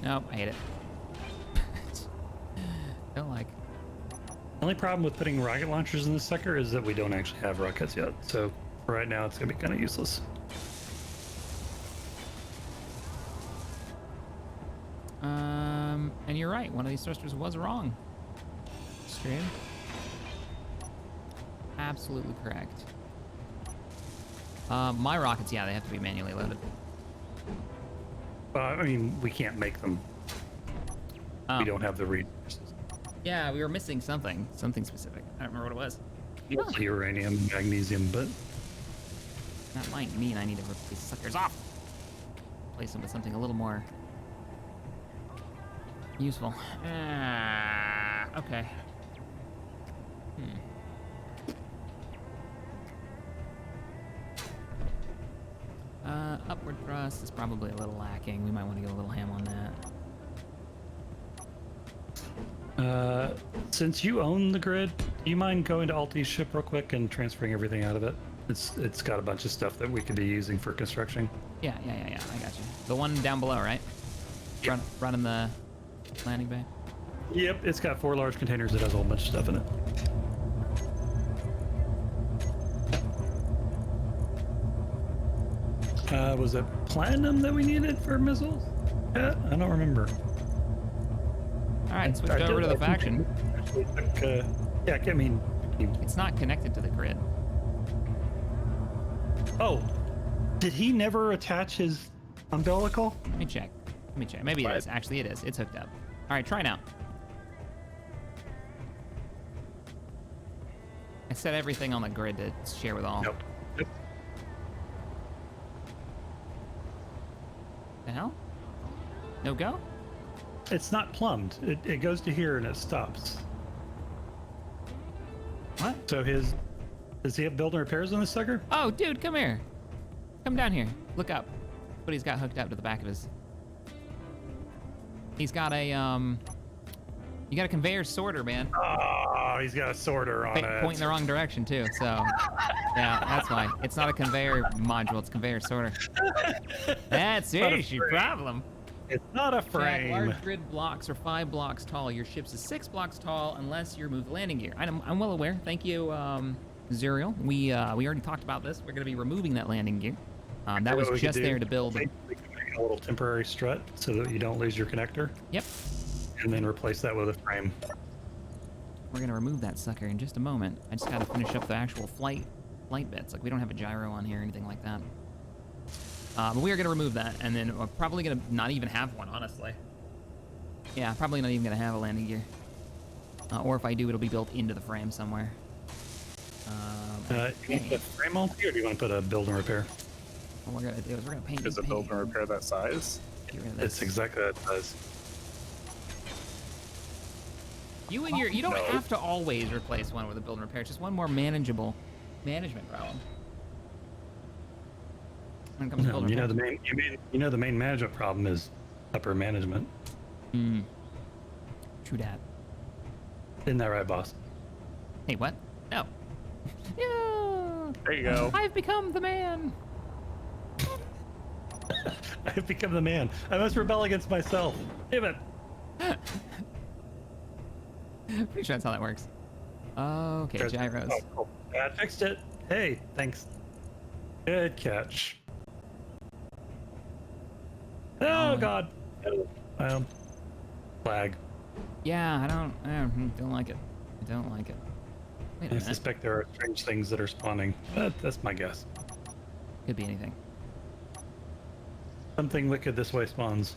Nope, I hate it. Don't like. The only problem with putting rocket launchers in this sucker is that we don't actually have rockets yet. So right now it's gonna be kind of useless. And you're right. One of these thrusters was wrong. Stream. Absolutely correct. My rockets, yeah, they have to be manually loaded. I mean, we can't make them. Oh. We don't have the resources. Yeah, we were missing something specific. I don't remember what it was. Mostly uranium, magnesium, but That might mean I need to rip these suckers off. Replace them with something a little more useful. Okay. Upward thrust is probably a little lacking. We might want to go a little ham on that. since you own the grid, do you mind going to Alti's ship real quick and transferring everything out of it? It's got a bunch of stuff that we could be using for construction. Yeah. I got you. The one down below, right? Yep. Running the landing bay. Yep, it's got 4 large containers that has a whole bunch of stuff in it. Was it platinum that we needed for missiles? Yeah, I don't remember. All right, switch over to the faction. Actually took, yeah, I mean, It's not connected to the grid. oh, did he never attach his umbilical? Let me check. Maybe it is. Actually, it is. It's hooked up. All right, try now. I set everything on the grid to share with all. Nope. Yep. The hell? No go? It's not plumbed. It goes to here and it stops. What? So does he have building repairs on this sucker? Oh, dude, come here. Come down here. Look up. What he's got hooked up to the back of his. He's got a You got a conveyor sorter, man. Oh, he's got a sorter on it. Pointing the wrong direction too. So, yeah, that's why. It's not a conveyor module. It's a conveyor sorter. That's your problem. It's not a Jack, frame. large grid blocks are 5 blocks tall. Your ship's is 6 blocks tall unless you remove the landing gear. I'm well aware. Thank you, Zuriel. We already talked about this. We're going to be removing that landing gear. That was just there to build. We can make a little temporary strut so that you don't lose your connector. Yep. And then replace that with a frame. We're going to remove that sucker in just a moment. I just got to finish up the actual flight bits. Like, we don't have a gyro on here or anything like that. But we are going to remove that, and then we're probably going to not even have one, honestly. Yeah, probably not even going to have a landing gear. Or if I do, it'll be built into the frame somewhere. You want the frame on here, or do you want to put a build and repair? What we're going to do is we're going to paint Is these a build and panes. repair that size? Get rid of this. It's exactly what it does. You don't have to always replace one with a build and repair. It's just one more manageable management problem. When it comes to build and repair. The main management problem is upper management. True dat. Isn't that right, boss? Hey, what? No. Yeah. There you go. I've become the man. I have become the man. I must rebel against myself. Damn it. Pretty sure that's how that works. Okay, gyros. Oh, cool. I fixed it. Hey, thanks. Good catch. Oh God. Flag. Yeah, I don't like it. I don't like it. Wait a I minute. suspect there are strange things that are spawning. That's my guess. Could be anything. Something wicked this way spawns.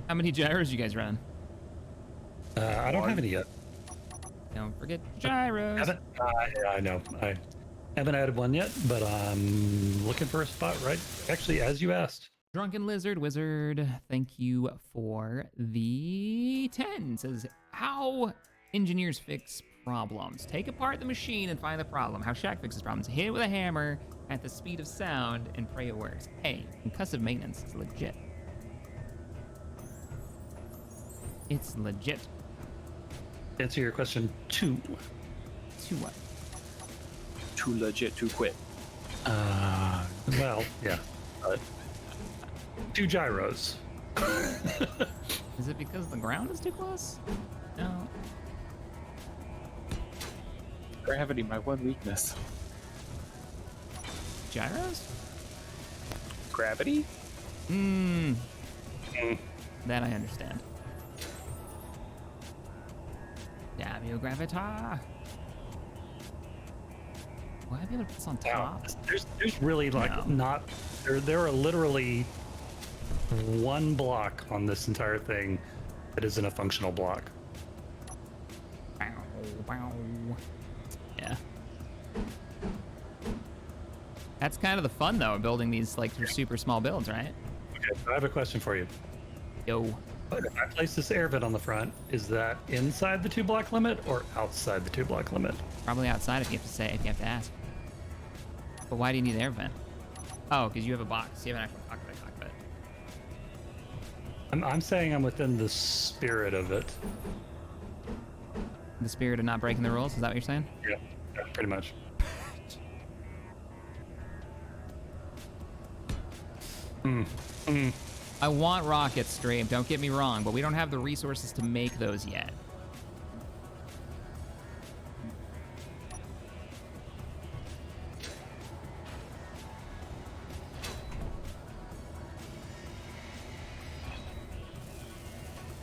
How many gyros you guys run? I don't have any yet. Don't forget gyros. Yeah, I know. I haven't added one yet, but I'm looking for a spot right. Actually, as you asked. Drunken Lizard Wizard, thank you for the 10. Says, how engineers fix problems. Take apart the machine and find the problem. How Shack fixes problems. Hit it with a hammer at the speed of sound and pray it works. Hey, concussive maintenance is legit. It's legit. Answer your question 2. To what? Too legit to quit. Well, yeah. 2 gyros. Is it because the ground is too close? No. Gravity, my one weakness. Gyros? Gravity? That I understand. W gravita. Will I be able to put this on top? There's really not. There are literally 1 block on this entire thing that isn't a functional block. Bow, bow. Yeah. That's kind of the fun though, building these like super small builds, right? Okay, so I have a question for you. Yo. If I place this air vent on the front, is that inside the 2 block limit or outside the 2 block limit? Probably outside if you have to ask. But why do you need an air vent? Oh, because you have a box. You have an actual cockpit. I'm saying I'm within the spirit of it. The spirit of not breaking the rules, is that what you're saying? Yeah, pretty much. I want rockets, Stream, don't get me wrong, but we don't have the resources to make those yet.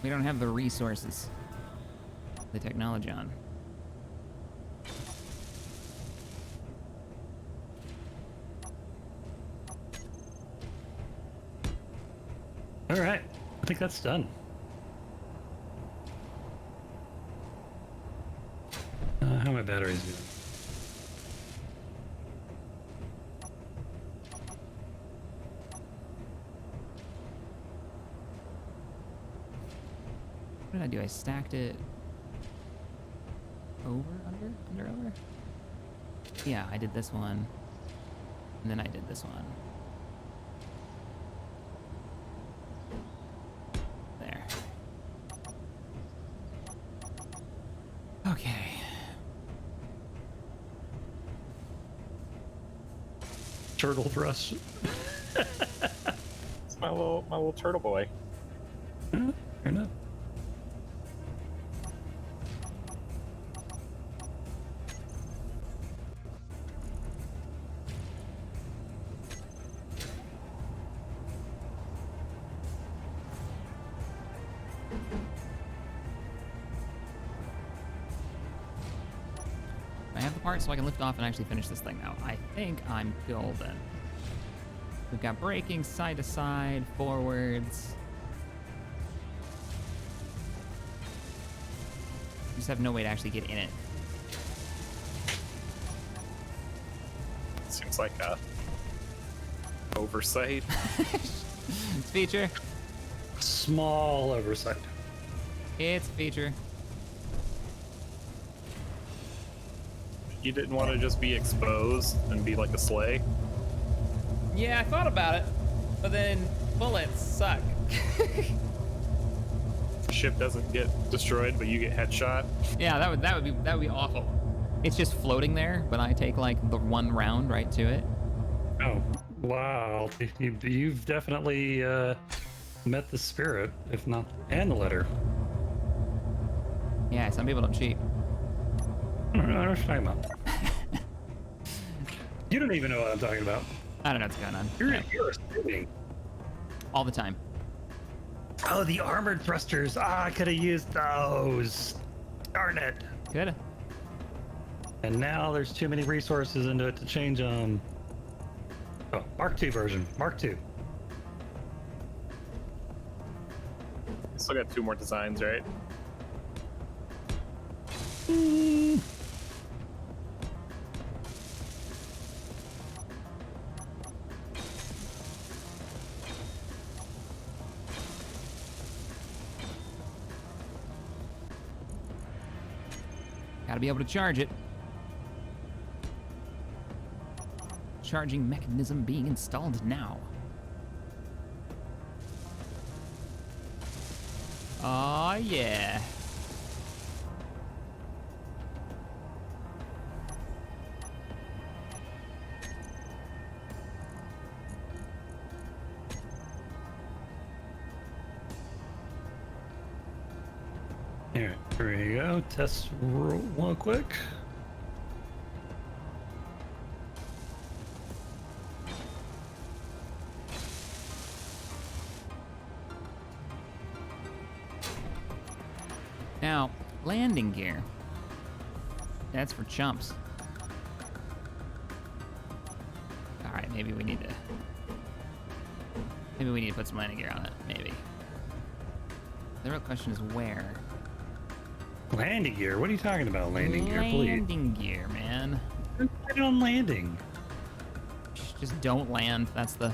We don't have the resources, the technology on. All right, I think that's done. How are my batteries doing? What did I do? I stacked it over, under, over? Yeah, I did this one, and then I did this one. There. Okay. Turtle brush. It's my little turtle boy. Fair enough. I have the part so I can lift off and actually finish this thing now. I think I'm golden. We've got braking, side to side, forwards. We just have no way to actually get in it. Seems like a oversight. It's a feature. Small oversight. It's a feature. You didn't want to just be exposed and be like a sleigh? Yeah, I thought about it, but then bullets suck. Ship doesn't get destroyed, but you get headshot. Yeah, that would be awful. It's just floating there, but I take like the one round right to it. Oh, wow. You've definitely met the spirit, if not, and the letter. Yeah, some people don't cheat. I don't know what you're talking about. You don't even know what I'm talking about. I don't know what's going on. You're assuming. All the time. Oh, the armored thrusters. Ah, I could have used those. Darn it. Coulda. And now there's too many resources into it to change them. Oh, Mark II version. Mark II. Still got 2 more designs, right? Gotta be able to charge it. Charging mechanism being installed now. Oh yeah. Here we go. Test real quick. Now, landing gear. That's for chumps. All right, maybe we need to put some landing gear on it. Maybe. The real question is where. Landing gear? What are you talking about, landing gear, please? Landing gear, man. I'm planning on landing. Just don't land. That's the...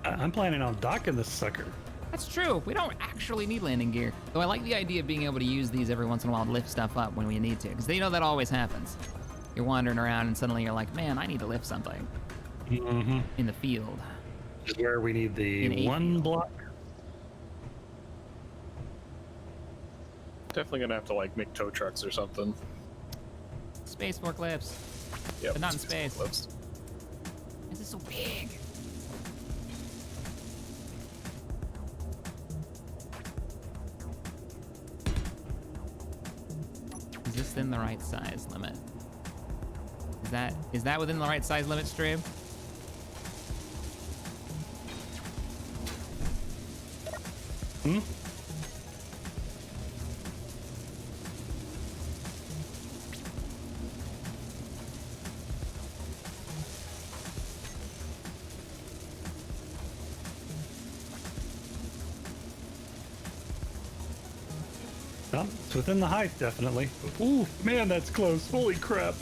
I'm planning on docking this sucker. That's true. We don't actually need landing gear. Though I like the idea of being able to use these every once in a while to lift stuff up when we need to. Because you know that always happens. You're wandering around and suddenly you're like, man, I need to lift something. In the field. This is where we need In the a one field. block. Definitely gonna have to like make tow trucks or something. Space forklifts. Yep. But not in space. Forklifts. This is so big. Is this in the right size limit? Is that within the right size limit, stream? Hmm? No, it's within the height, definitely. Ooh, man, that's close. Holy crap.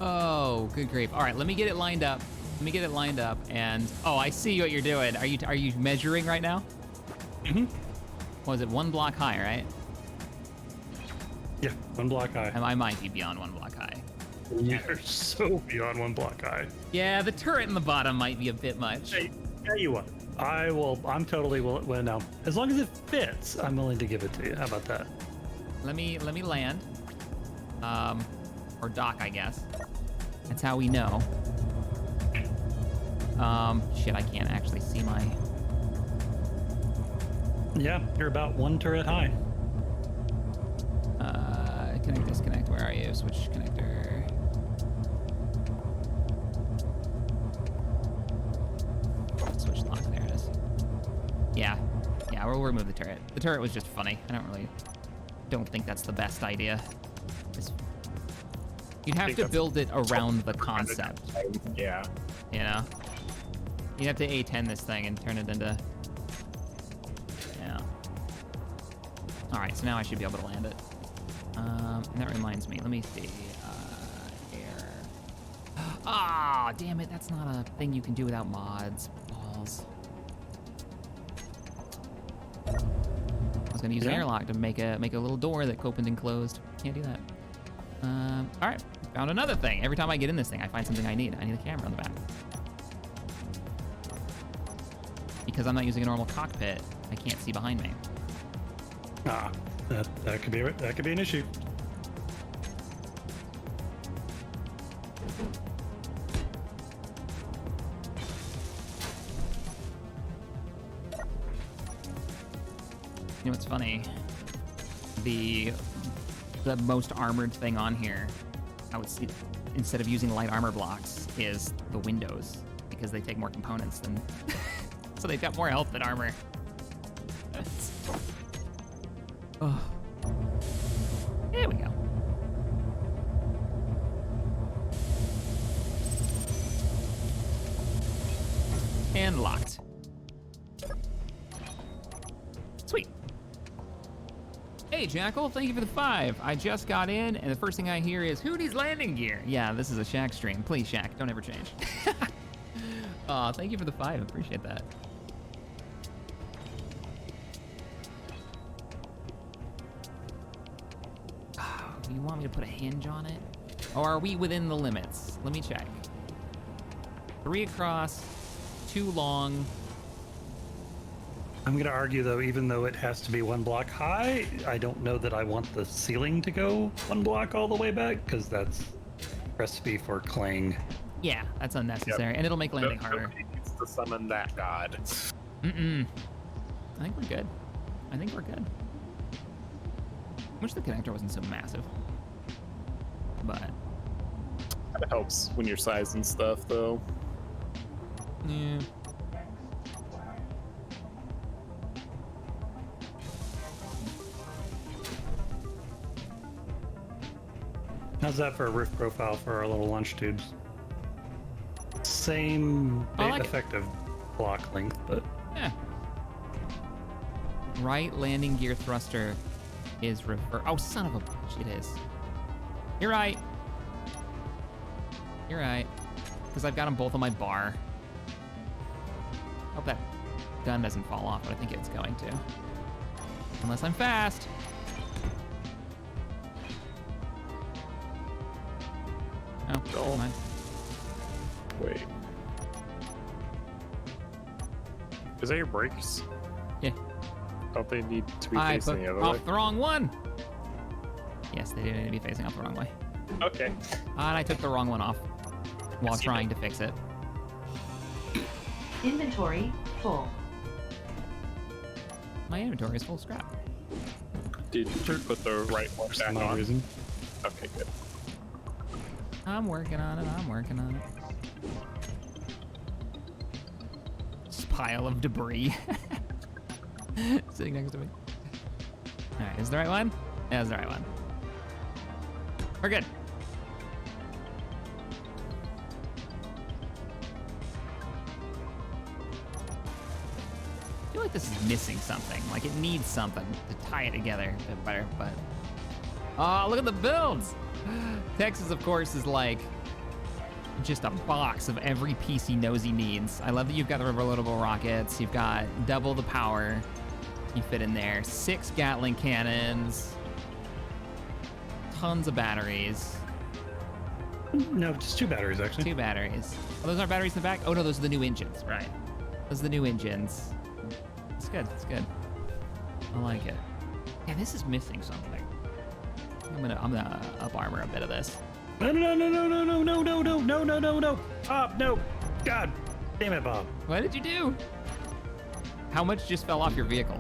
Oh, good grief. All right, let me get it lined up. And oh, I see what you're doing. Are you measuring right now? Mm-hmm. What was it, 1 block high, right? Yeah, 1 block high. I might be beyond 1 block high. You're so beyond 1 block high. Yeah, the turret in the bottom might be a bit much. Hey, tell you what, I'm totally willing, well, no, as long as it fits, I'm willing to give it to you. How about that? Let me land. Or dock, I guess. That's how we know. Shit, I can't actually see my... Yeah, you're about 1 turret high. Connect, disconnect, where are you? Switch connector. Switch lock, there it is. Yeah, we'll remove the turret. The turret was just funny. I don't think that's the best idea. You'd have to build it around the concept. Yeah. You know? You'd have to A10 this thing and turn it into... Yeah. Alright, so now I should be able to land it. And that reminds me, let me see. Air. Ah, damn it, that's not a thing you can do without mods. Balls. I was gonna use an airlock to make a little door that opened and closed. Can't do that. All right, found another thing. Every time I get in this thing, I find something I need. I need a camera on the back. Because I'm not using a normal cockpit, I can't see behind me. Ah, that could be an issue. You know what's funny? The most armored thing on here, I would see, instead of using light armor blocks, is the windows, because they take more components than... So they've got more health than armor. Oh. There we go. And locked. Sweet. Hey, Jackal, thank you for the 5. I just got in, and the first thing I hear is, who needs landing gear? Yeah, this is a Shack stream. Please, Shack, don't ever change. Thank you for the 5. Appreciate that. You want me to put a hinge on it? Or are we within the limits? Let me check. 3 across, 2 long. I'm going to argue, though, even though it has to be 1 block high, I don't know that I want the ceiling to go 1 block all the way back, because that's recipe for clang. Yeah, that's unnecessary, and it'll make landing harder. Nobody needs to summon that god. I think we're good. I wish the connector wasn't so massive. But... It helps when you're sizing stuff, though. Yeah. How's that for a roof profile for our little lunch tubes? Same I like effective. block length, but Yeah. Right landing gear thruster is reverse. Oh, son of a bitch, it is. You're right. You're right. Because I've got them both on my bar. Hope that gun doesn't fall off, but I think it's going to. Unless I'm fast. Oh, never mind. Wait. Is that your brakes? Yeah. Don't they need to be I facing put the other off way? the wrong one. Yes, they do need to be facing off the wrong way. Okay. And I took the wrong one off while trying to fix it. Inventory full. My inventory is full of scrap. Did you put the right one for back some odd on? reason. Okay, good. I'm working on it. I'm working on it. This pile of debris sitting next to me. All right, is the right one? Yeah, it's the right one. We're good. I feel like this is missing something. Like it needs something to tie it together a bit better, but... Oh, look at the builds! Texas, of course, is like just a box of every piece he knows he needs. I love that you've got the reloadable rockets. You've got double the power you fit in there. 6 Gatling cannons. Tons of batteries. No, just 2 batteries actually. 2 batteries. Oh, those aren't batteries in the back? Oh no, those are the new engines, right. Those are the new engines. It's good, it's good. I like it. Yeah, this is missing something. I'm gonna up armor a bit of this. No! Bob, no! God damn it, Bob. What did you do? How much just fell off your vehicle?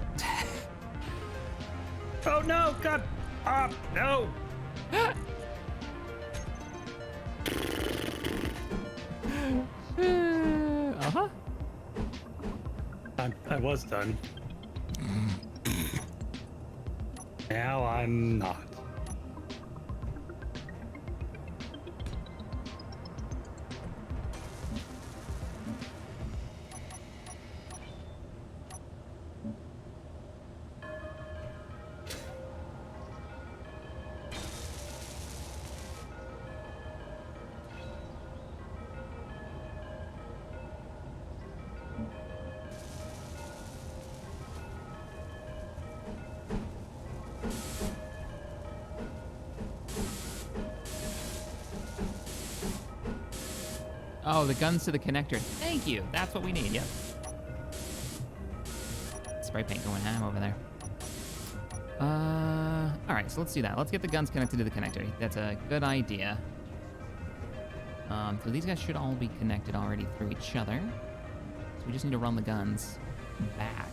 Oh no! God! Bob, no! Uh-huh. I was done. Now I'm not. Oh, the guns to the connector. Thank you. That's what we need. Yep. Spray paint going ham over there. All right, so let's do that. Let's get the guns connected to the connector. That's a good idea. So these guys should all be connected already through each other. So we just need to run the guns back.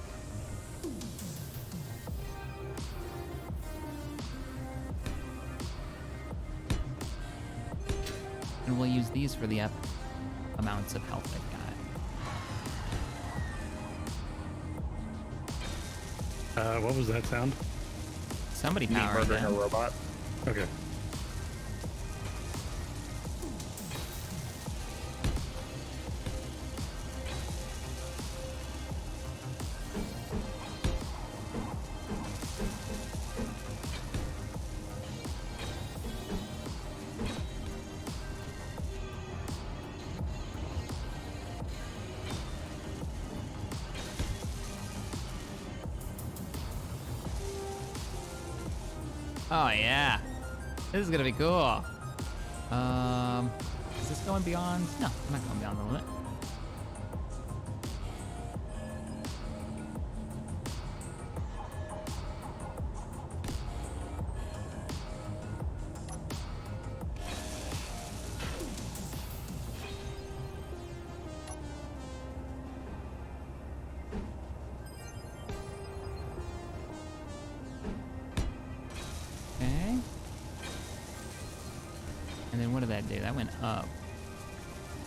And we'll use these for the up amounts of health they've got. What was that sound? Somebody Me powering murdering a them. robot. Okay. Oh yeah, this is gonna be cool. Is this going beyond? No, I'm not going beyond the limit. Okay. And then what did that do? That went up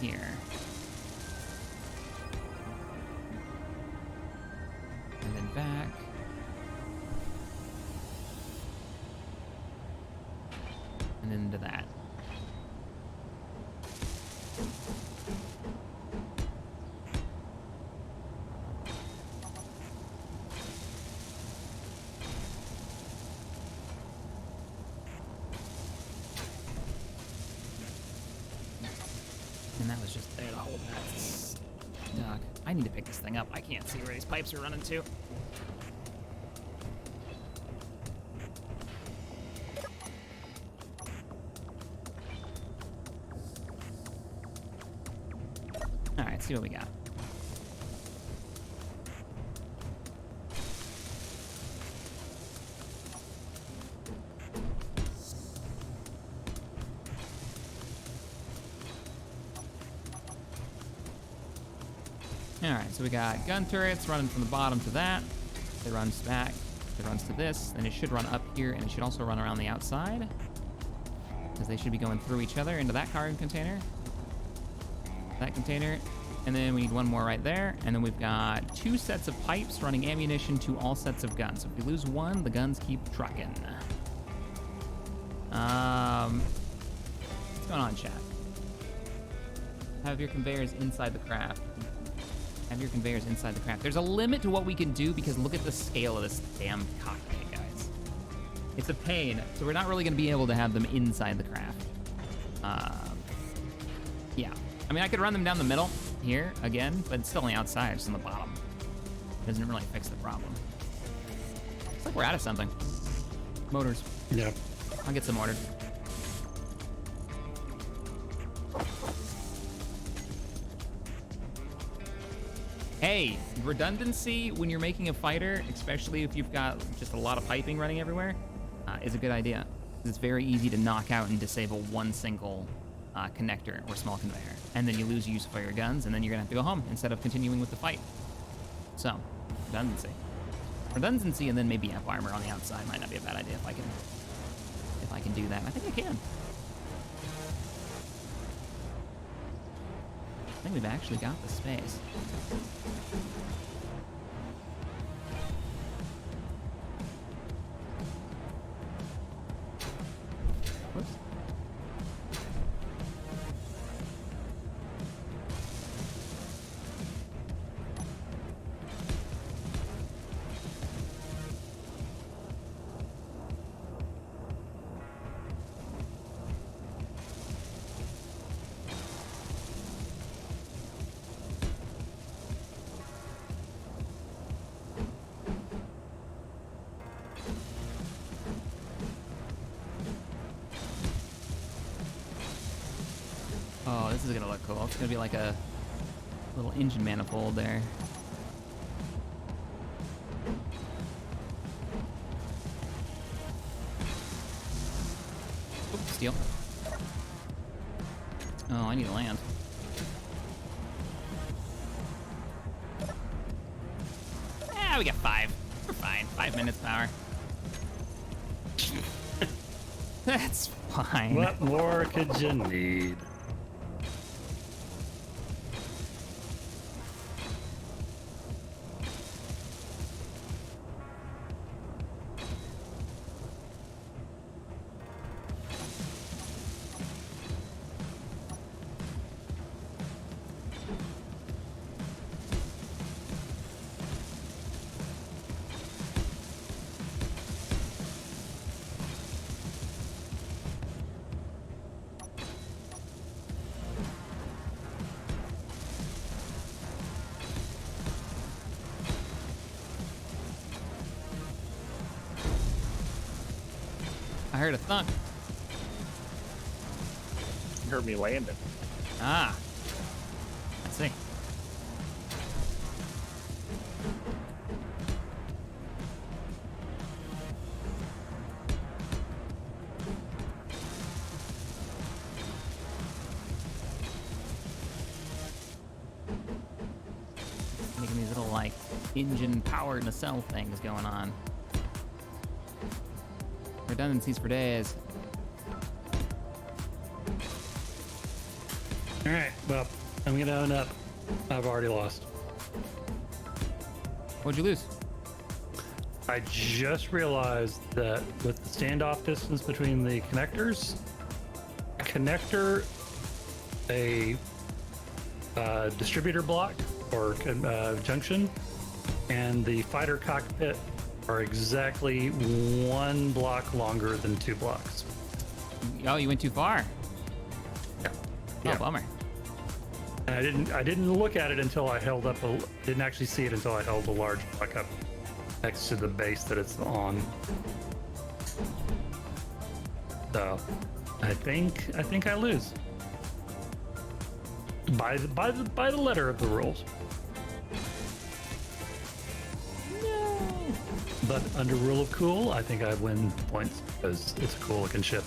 here. And then back. And then to that. just there to hold that stuck. I need to pick this thing up. I can't see where these pipes are running to. All right, see what we got. All right, so we got gun turrets running from the bottom to that. It runs back, it runs to this, then it should run up here, and it should also run around the outside, because they should be going through each other into that cargo container, that container, and then we need one more right there, and then we've got 2 sets of pipes running ammunition to all sets of guns. So if we lose one, the guns keep trucking. What's going on, chat? Have your conveyors inside the craft. Have your conveyors inside the craft. There's a limit to what we can do because look at the scale of this damn cockpit, guys. It's a pain, so we're not really gonna be able to have them inside the craft. Yeah. I mean, I could run them down the middle here again, but it's still on the outside, it's on the bottom. Doesn't really fix the problem. It's like we're out of something. Motors. Yeah. I'll get some ordered. Hey, redundancy when you're making a fighter, especially if you've got just a lot of piping running everywhere, is a good idea. It's very easy to knock out and disable one single connector or small conveyor. And then you lose use for your guns, and then you're gonna have to go home instead of continuing with the fight. So, redundancy. Redundancy and then maybe amp armor on the outside might not be a bad idea if I can do that. I think I can. I think we've actually got the space. Whoops. Oh, this is gonna look cool. It's gonna be like a little engine manifold there. Oops, steel. Oh, I need to land. Yeah, we got 5. We're fine. 5 minutes power. That's fine. What more could you need? I heard a thunk. You heard me landing. Ah. Let's see. Making these little, like, engine power nacelle things going on. Redundancies for days. All right, well, I'm gonna own up. I've already lost. What'd you lose? I just realized that with the standoff distance between the connectors, a distributor block or junction, and the fighter cockpit are exactly 1 block longer than 2 blocks. Oh, you went too far. Yeah. Oh, bummer. I didn't look at it until I held up didn't actually see it until I held a large block up next to the base that it's on. So I think I lose. By the letter of the rules. No. But under rule of cool, I think I win points because it's a cool looking ship.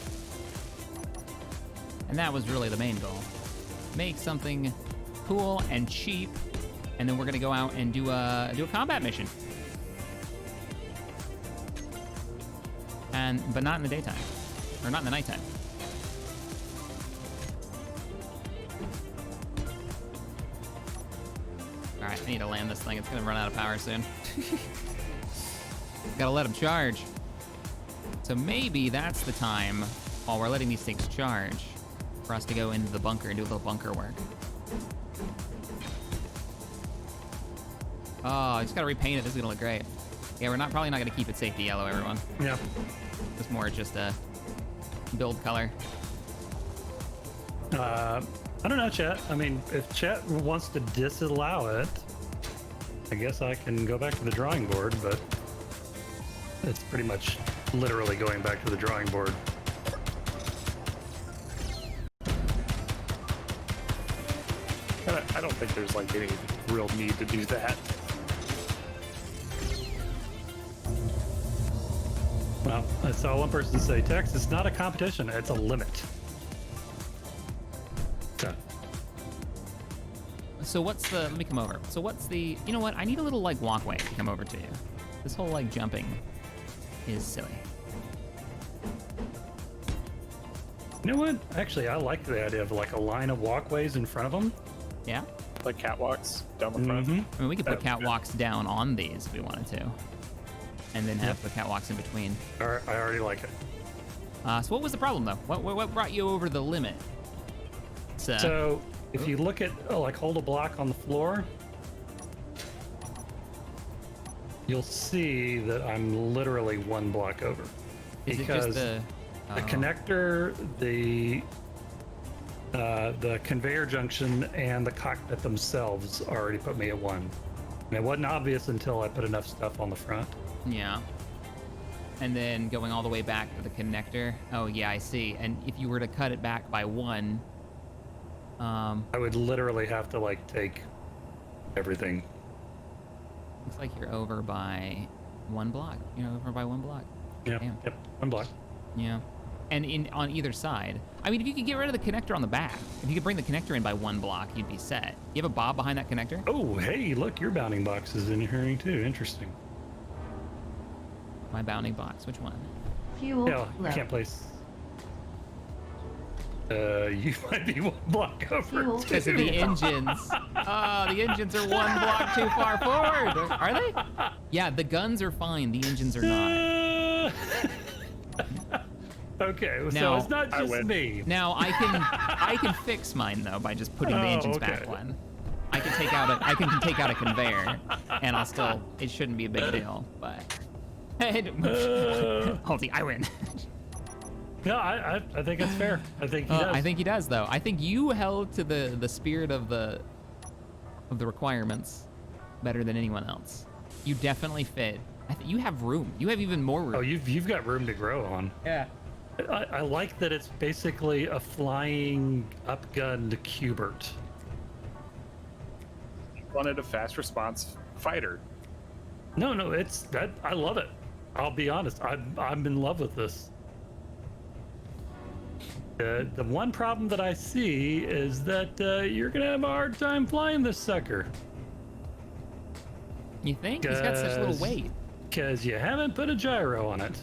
And that was really the main goal. Make something cool and cheap, and then we're gonna go out and do a combat mission. But not in the daytime, or not in the nighttime. All right, I need to land this thing. It's gonna run out of power soon. Gotta let them charge. So maybe that's the time, while we're letting these things charge, for us to go into the bunker and do a little bunker work. Oh, I just gotta repaint it. This is gonna look great. Yeah, we're probably not gonna keep it safety yellow, everyone. Yeah. It's more just a build color. I don't know, chat. I mean, if chat wants to disallow it, I guess I can go back to the drawing board, but it's pretty much literally going back to the drawing board. I don't think there's like any real need to do that. Well, I saw one person say, Tex, it's not a competition, it's a limit. So what's the, let me come over. So what's the, you know what? I need a little like walkway to come over to you. This whole like jumping is silly. You know what? Actually, I like the idea of like a line of walkways in front of them. Yeah? Like catwalks down the front. Mm-hmm. I mean, we could put catwalks down on these if we wanted to. And then have the catwalks in between. I already like it. So what was the problem though? What brought you over the limit? So if you look at, like hold a block on the floor, you'll see that I'm literally one block over. Is Because it just the connector, the conveyor junction, and the cockpit themselves already put me at one. And it wasn't obvious until I put enough stuff on the front. Yeah. And then going all the way back to the connector. Oh yeah, I see. And if you were to cut it back by one, I would literally have to like take everything. looks like you're over by one block. You're over by one block. Yeah. Damn. Yep. One block. Yeah. And on either side. I mean, if you could get rid of the connector on the back, if you could bring the connector in by one block, you'd be set. You have a bob behind that connector? Oh, hey, look, your bounding box is in here too. Interesting. My bounding box, which one? Fuel Yeah, you low. can't place. You might be one block over. Fuel. Because of the engines. Oh, the engines are one block too far forward. Are they? Yeah, the guns are fine. The engines are not. Okay, so Now- it's not just me. Now I can fix mine though by just putting the engines back okay. one. I can take out a conveyor, and I'll still. It shouldn't be a big deal, but. Halsey, I win. No, I think it's fair. I think he does. I think he does, though. I think you held to the spirit of the requirements better than anyone else. You definitely fit. You have room. You have even more room. Oh, you've got room to grow on. Yeah. I like that it's basically a flying upgunned Cubert. Wanted a fast response fighter. No, it's that. I love it. I'll be honest. I'm in love with this. The one problem that I see is that you're gonna have a hard time flying this sucker. You think? He's got such little weight. Because you haven't put a gyro on it.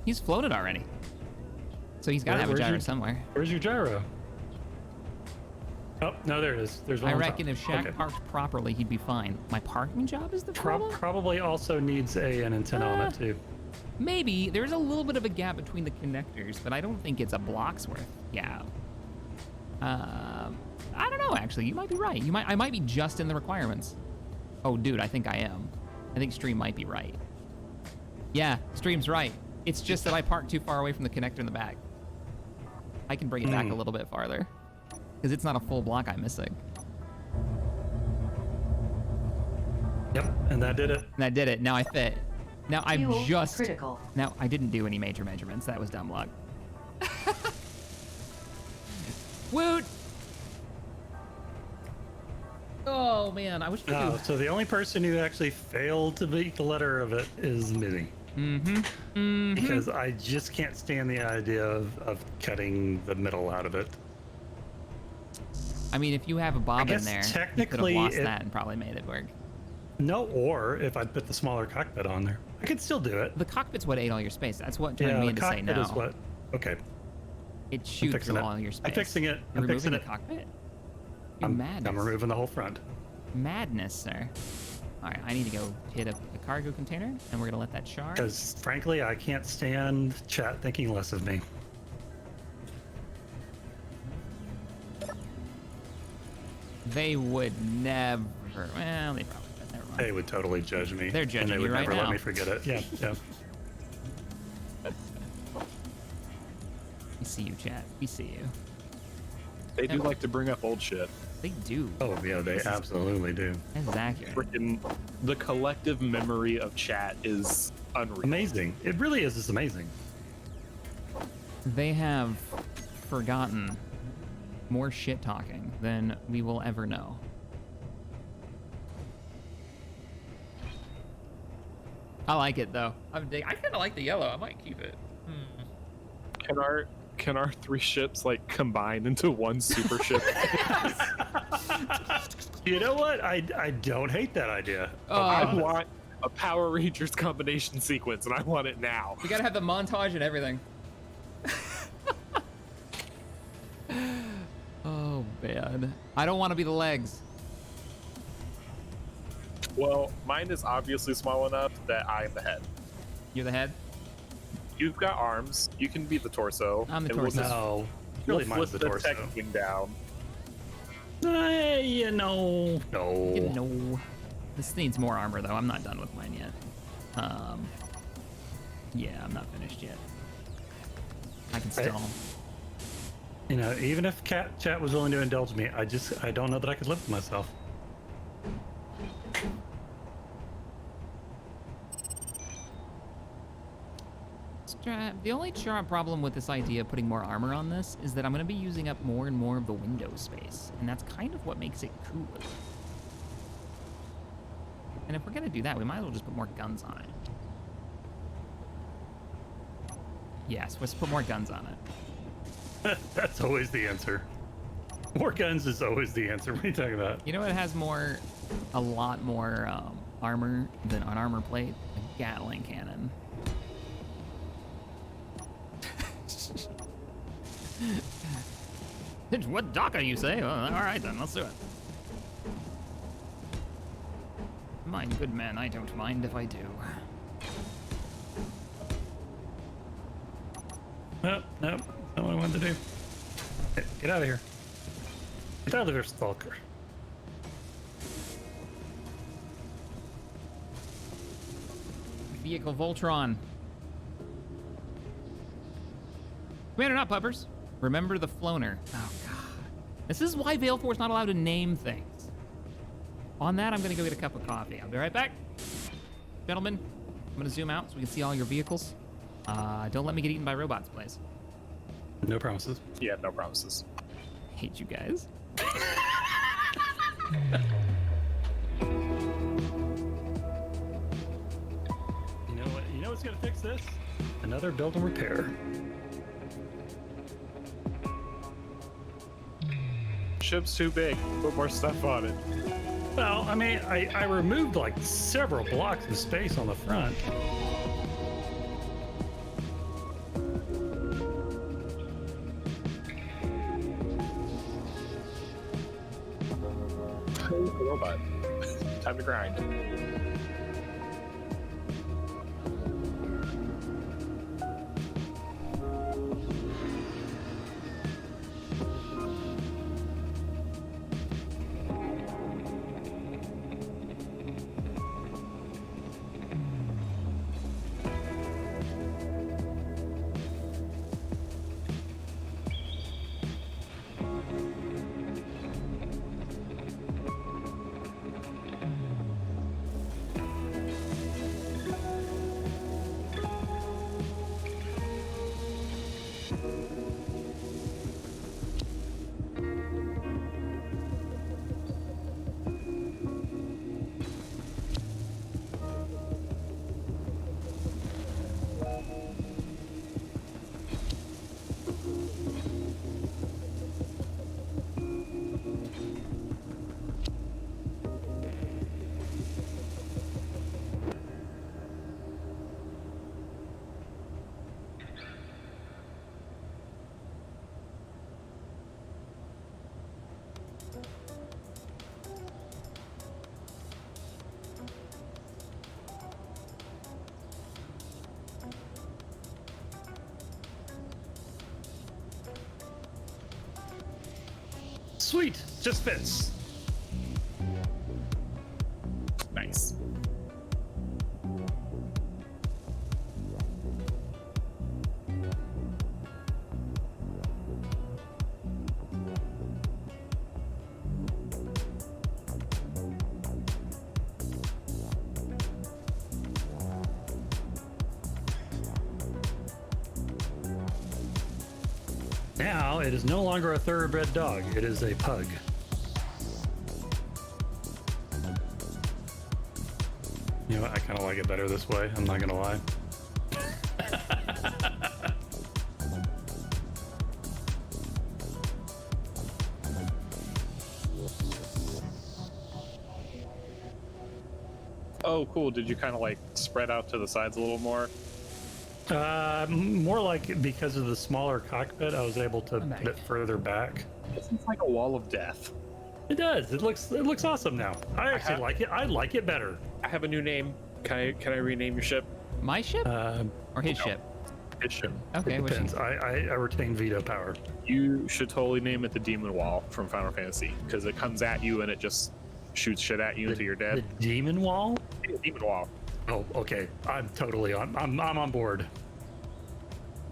He's floated already. So he's got to have a Where's gyro your- somewhere. Where's your gyro? Oh, no, there it is. There's one I on reckon top. if Shack Okay. parked properly, he'd be fine. My parking job is the problem? Probably also needs an antenna on it too. Maybe. There's a little bit of a gap between the connectors, but I don't think it's a block's worth. Yeah. I don't know, actually. You might be right. I might be just in the requirements. Oh, dude, I think I am. I think Stream might be right. Yeah, Stream's right. It's just that I parked too far away from the connector in the back. I can bring it back a little bit farther. Because it's not a full block I'm missing. Yep, and that did it. And I did it. Now I fit. Now I'm Fuel just... critical. Now, I didn't do any major measurements. That was dumb luck. Woot! Oh, man. I wish we Oh, could... so the only person who actually failed to meet the letter of it is Minnie. Because I just can't stand the idea of cutting the middle out of it. I mean, if you have a bob in guess there, technically you could have lost it- that and probably made it work. No, or if I put the smaller cockpit on there, I could still do it. The cockpit's what ate all your space. That's what turned Yeah, me the into say cockpit no. is what. Okay, It shoots fixing it. all your space. I'm fixing it. You're I'm removing fixing the it. cockpit? You're I'm madness. removing the whole front. Madness, sir. All right, I need to go hit a cargo container, and we're gonna let that char. Because frankly, I can't stand chat thinking less of me. They would never. Well, they probably would. Never mind. They would totally judge me. They're judging and they you would right never now. let me forget it. Yeah, yeah. We see you, chat. We see you. They do like to bring up old shit. They do. Oh yeah, they absolutely do. That is accurate. Freaking the collective memory of chat is unreal. Amazing. It really is. It's amazing. They have forgotten more shit talking than we will ever know. I like it though. I kind of like the yellow. I might keep it. Can our 3 ships like combine into one super ship? You know what? I don't hate that idea. I want a Power Rangers combination sequence, and I want it now. We gotta have the montage and everything. Oh man, I don't want to be the legs. Well, mine is obviously small enough that I am the head. You're the head. You've got arms. You can be the torso. I'm the and we'll torso. just- No, We'll really, mine's the flip torso. tech wing down. You know, no. No. This needs more armor though. I'm not done with mine yet. Yeah, I'm not finished yet. I can still. You know, even if chat was willing to indulge me, I don't know that I could live with myself. The only problem with this idea of putting more armor on this is that I'm going to be using up more and more of the window space, and that's kind of what makes it cool. And if we're going to do that, we might as well just put more guns on it. Yes, let's put more guns on it. That's always the answer. More guns is always the answer. What are you talking about? You know what has a lot more armor than an armor plate? A Gatling cannon. What Daka you say? Well, all right then, let's do it. Mine, good man, I don't mind if I do. Nope, nope, not what I wanted to do. Get out of here. Get out of here, stalker. Vehicle Voltron. Commander, not puppers. Remember the Floaner. Oh, God. This is why Vale 4 is not allowed to name things. On that, I'm going to go get a cup of coffee. I'll be right back. Gentlemen, I'm going to zoom out so we can see all your vehicles. Don't let me get eaten by robots, please. No promises. Yeah, no promises. I hate you guys. You know what? You know what's gonna fix this? Another build and repair. Ship's too big. Put more stuff on it. Well, I mean, I removed like several blocks of space on the front. Robot. Time to grind. Sweet, just fits. Nice. Now it is no longer a thoroughbred dog, it is a pug. You know what, I kind of like it better this way, I'm not gonna lie. Oh, cool. Did you kind of like spread out to the sides a little more? More like because of the smaller cockpit, I was able to put it further back. It seems like a wall of death. It does. It looks awesome now. I actually like it. I like it better. I have a new name. Can I rename your ship? My ship? Or his no. ship? His ship. Okay, It which depends. is- I retain veto power. You should totally name it the Demon Wall from Final Fantasy because it comes at you and it just shoots shit at you until you're dead. The demon wall? Demon Wall. Oh, okay. I'm totally on. I'm on board.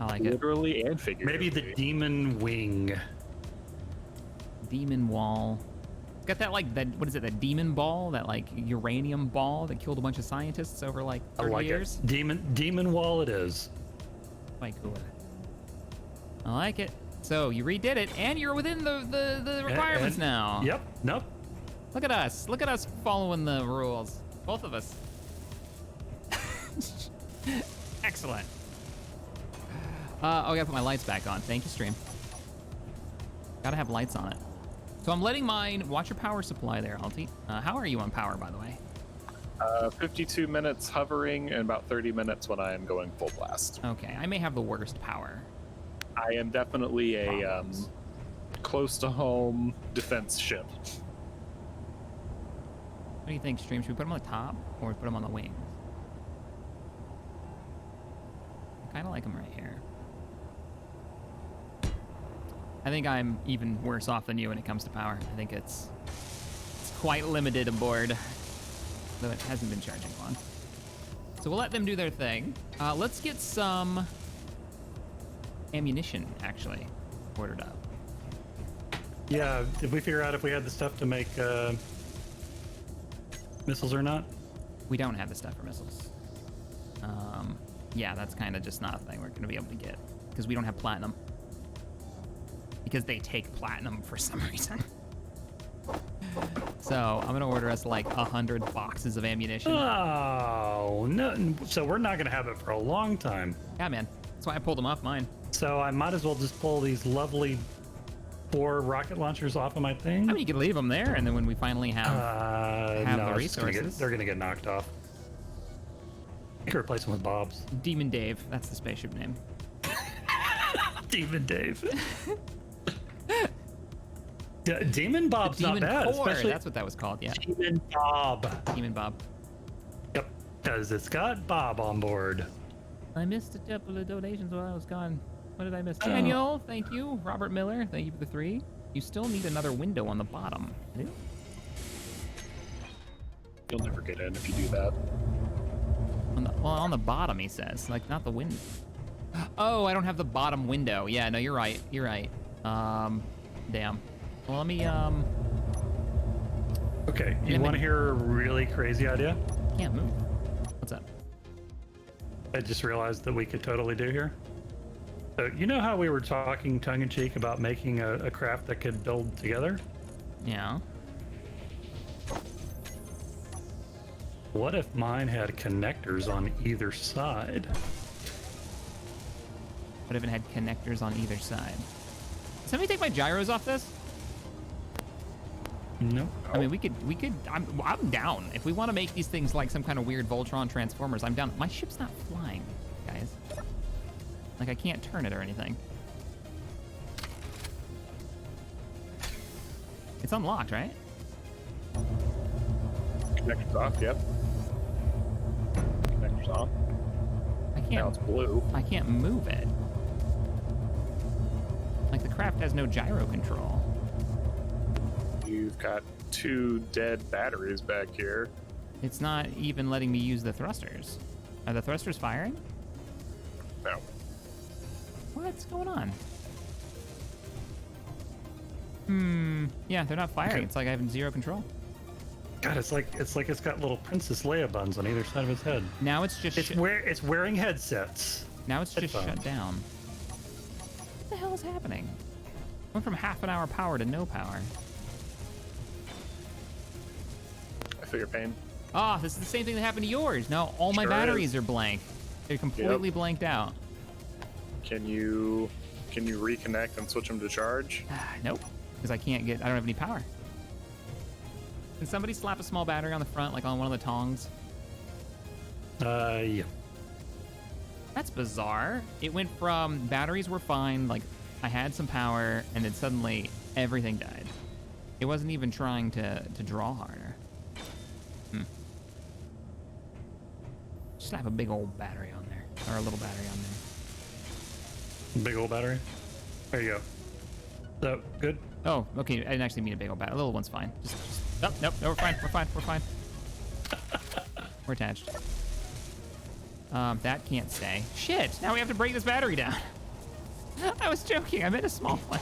I like it. Literally and figuratively. Maybe the demon wing. Demon wall. It's got that like that. What is it? That demon ball? That like uranium ball that killed a bunch of scientists over like 30 I like years. it. Demon wall. It is. Quite cool. I like it. So you redid it, and you're within the requirements And- now. Yep. Nope. Look at us. Look at us following the rules. Both of us. Excellent. Oh, I gotta put my lights back on. Thank you, stream. Gotta have lights on it. So I'm letting mine watch your power supply there, Alti. How are you on power, by the way? 52 minutes hovering and about 30 minutes when I am going full blast. Okay, I may have the worst power. I am definitely a close to home defense ship. What do you think, stream? Should we put them on the top or put them on the wings? I kind of like them right here. I think I'm even worse off than you when it comes to power. I think it's quite limited aboard, though it hasn't been charging long. So we'll let them do their thing. Let's get some ammunition, actually, ordered up. Yeah. Did we figure out if we had the stuff to make missiles or not? We don't have the stuff for missiles. Yeah, that's kind of just not a thing we're going to be able to get because we don't have platinum. Because they take platinum for some reason. So I'm going to order us like 100 boxes of ammunition. Oh, no. So we're not going to have it for a long time. Yeah, man. That's why I pulled them off mine. So I might as well just pull these lovely 4 rocket launchers off of my thing. I mean, you could leave them there, and then when we finally have no, the it's just gonna resources. they're going to get knocked off. You can replace them with Bob's. Demon Dave, that's the spaceship name. Demon Dave. Demon Bob's Demon not bad, Core, especially that's what that was called, yeah. Demon Bob. Demon Bob. Yep, because it's got Bob on board. I missed a couple of donations while I was gone. What did I miss? Daniel, thank you. Robert Miller, thank you for the 3. You still need another window on the bottom. You'll never get in if you do that. On the bottom, he says. Like, not the window. Oh, I don't have the bottom window. Yeah, no, you're right. You're right. Damn. Well, let me, Okay, you want to hear a really crazy idea? Can't move. What's up? I just realized that we could totally do here. So you know how we were talking tongue-in-cheek about making a craft that could build together? Yeah. What if mine had connectors on either side? What if it had connectors on either side? Somebody take my gyros off this? No. I mean, we could. I'm down. If we want to make these things like some kind of weird Voltron Transformers, I'm down. My ship's not flying, guys. Like, I can't turn it or anything. It's unlocked, right? Connectors off, yep. Connectors on. I Now can't. it's blue. I can't move it. Like, the craft has no gyro control. You've got 2 dead batteries back here. It's not even letting me use the thrusters. Are the thrusters firing? No. What's going on? Yeah, they're not firing. Okay. It's like I have 0 control. God, it's like it's got little Princess Leia buns on either side of its head. Now it's just It's wearing headsets. now it's just headphones. shut down. What the hell is happening? Went from half an hour power to no power. I feel your pain. Oh, this is the same thing that happened to yours. Now all my Sure batteries are blank. They're completely blanked out. Can you reconnect and switch them to charge? Nope, because I don't have any power. Can somebody slap a small battery on the front, like on one of the tongs? Yeah. That's bizarre. It went from batteries were fine, like I had some power, and then suddenly everything died. It wasn't even trying to draw harder. Slap a big old battery on there, or a little battery on there. Big old battery. There you go. So good. Oh, okay. I didn't actually mean a big old battery. A little one's fine. Nope, no, we're fine. We're fine. We're attached. That can't stay. Shit! Now we have to break this battery down. I was joking. I meant a small one.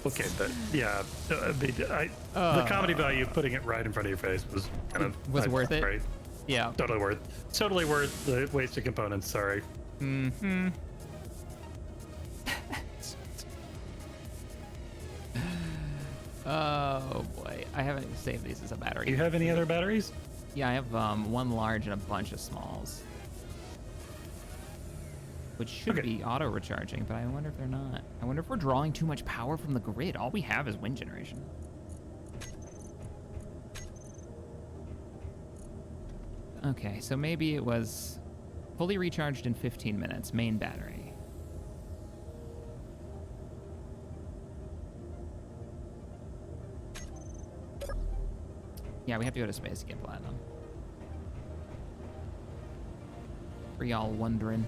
Okay, but yeah, the comedy value of putting it right in front of your face was kind of worth it. Right. Yeah. Totally worth the wasted components. Sorry. Mm-hmm. Oh boy, I haven't saved these as a battery. Do you have any other batteries? Yeah, I have one large and a bunch of smalls, which should be auto recharging, but I wonder if they're not. I wonder if we're drawing too much power from the grid. All we have is wind generation. Okay, so maybe it was fully recharged in 15 minutes, main battery. Yeah, we have to go to space to get platinum. For y'all wondering.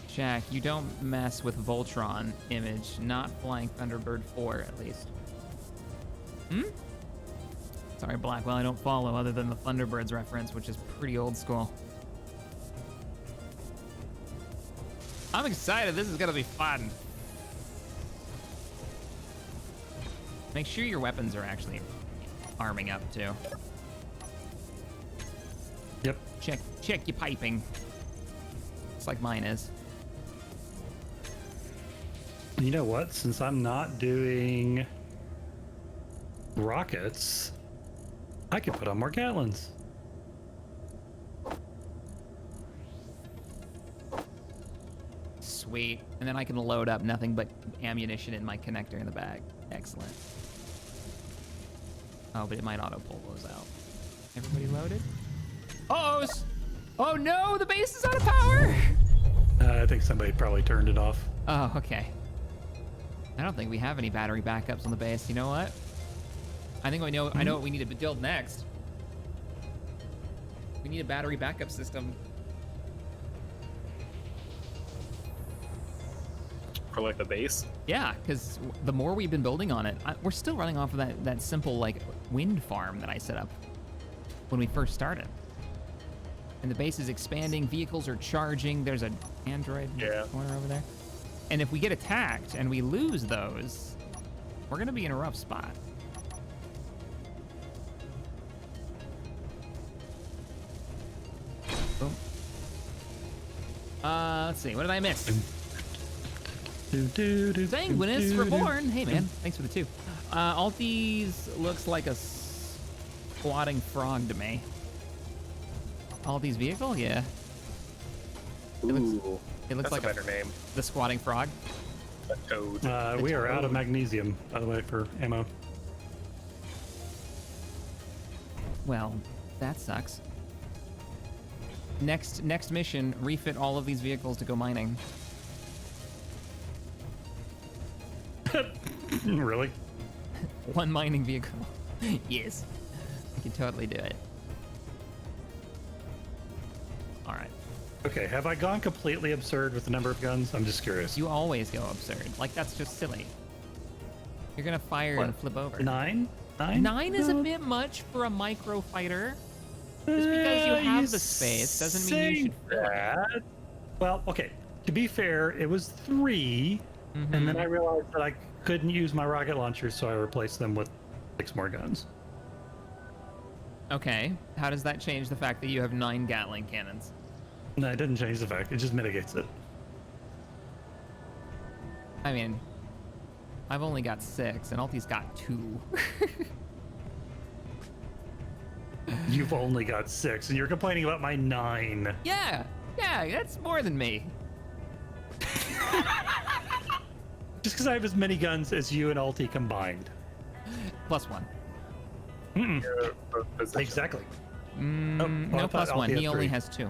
Jack, you don't mess with Voltron image, not flying Thunderbird 4 at least. Sorry, Blackwell, I don't follow other than the Thunderbirds reference, which is pretty old school. I'm excited, this is gonna be fun. Make sure your weapons are actually arming up too. Yep. Check your piping. It's like mine is. You know what? Since I'm not doing rockets, I can put on more Gatlins. Sweet. And then I can load up nothing but ammunition in my connector in the bag. Excellent. Oh, but it might auto pull those out. Everybody loaded? Oh no, the base is out of power! I think somebody probably turned it off. Oh, okay. I don't think we have any battery backups on the base. You know what? I think I know what we need to build next. We need a battery backup system. For like the base? Yeah, because the more we've been building on it, we're still running off of that simple like wind farm that I set up when we first started. And the base is expanding, vehicles are charging, there's an android in the corner over there. And if we get attacked and we lose those, we're gonna be in a rough spot. Boom. Let's see, what did I miss? Sanguinus Reborn. Hey man, thanks for the 2. Alties looks like a squatting frog to me. Alties vehicle, yeah. Ooh, it looks that's like a better name. The squatting frog. A toad. We are out of magnesium, by the way, for ammo. Well, that sucks. Next mission, refit all of these vehicles to go mining. Really? 1 mining vehicle. Yes. We can totally do it. All right. Okay, have I gone completely absurd with the number of guns? I'm just curious. You always go absurd. Like, that's just silly. You're gonna fire and flip over. 9? 9 is a bit much for a micro fighter. Just because you have the space doesn't mean you should fill it. Well, okay. To be fair, it was 3, and then I realized that I couldn't use my rocket launchers, so I replaced them with 6 more guns. Okay. How does that change the fact that you have 9 Gatling cannons? No, it didn't change the fact. It just mitigates it. I mean, I've only got 6, and Alti's got 2. You've only got 6, and you're complaining about my 9. Yeah, that's more than me. Just because I have as many guns as you and Alti combined. +1. Exactly. No, +1. He only has 2.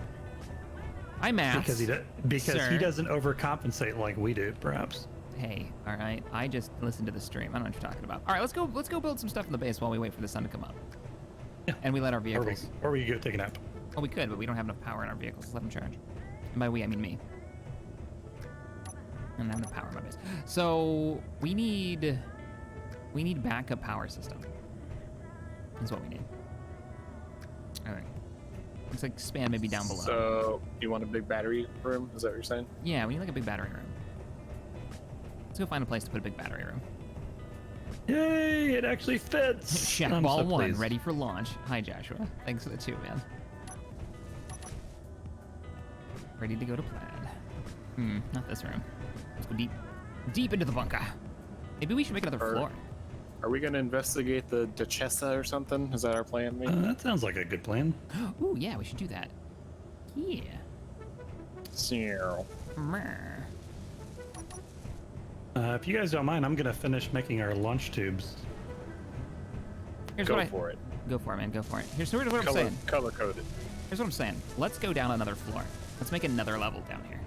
I maths. Because he doesn't overcompensate like we do, perhaps. Hey, all right. I just listened to the stream. I don't know what you're talking about. All right, let's go build some stuff in the base while we wait for the sun to come up. Yeah. And we let our vehicles. Or we could go take a nap. Oh, we could, but we don't have enough power in our vehicles. Let them charge. And by we, I mean me. I don't have enough power in my base. So we need backup power system. Is what we need. All right. Looks like expand maybe down below. So you want a big battery room? Is that what you're saying? Yeah, we need like a big battery room. Let's go find a place to put a big battery room. Yay! It actually fits. Shack Ball 1 ready for launch. Hi Joshua. Thanks for the 2, man. Ready to go to plan. Not this room. Let's go deep into the bunker. Maybe we should make another floor. Are we gonna investigate the Duchessa or something? Is that our plan? Maybe? That sounds like a good plan. Ooh, yeah, we should do that. Yeah. So. If you guys don't mind, I'm gonna finish making our launch tubes. Go for it. Go for it, man. Go for it. Here's what I'm saying. Color coded. Here's what I'm saying. Let's go down another floor. Let's make another level down here.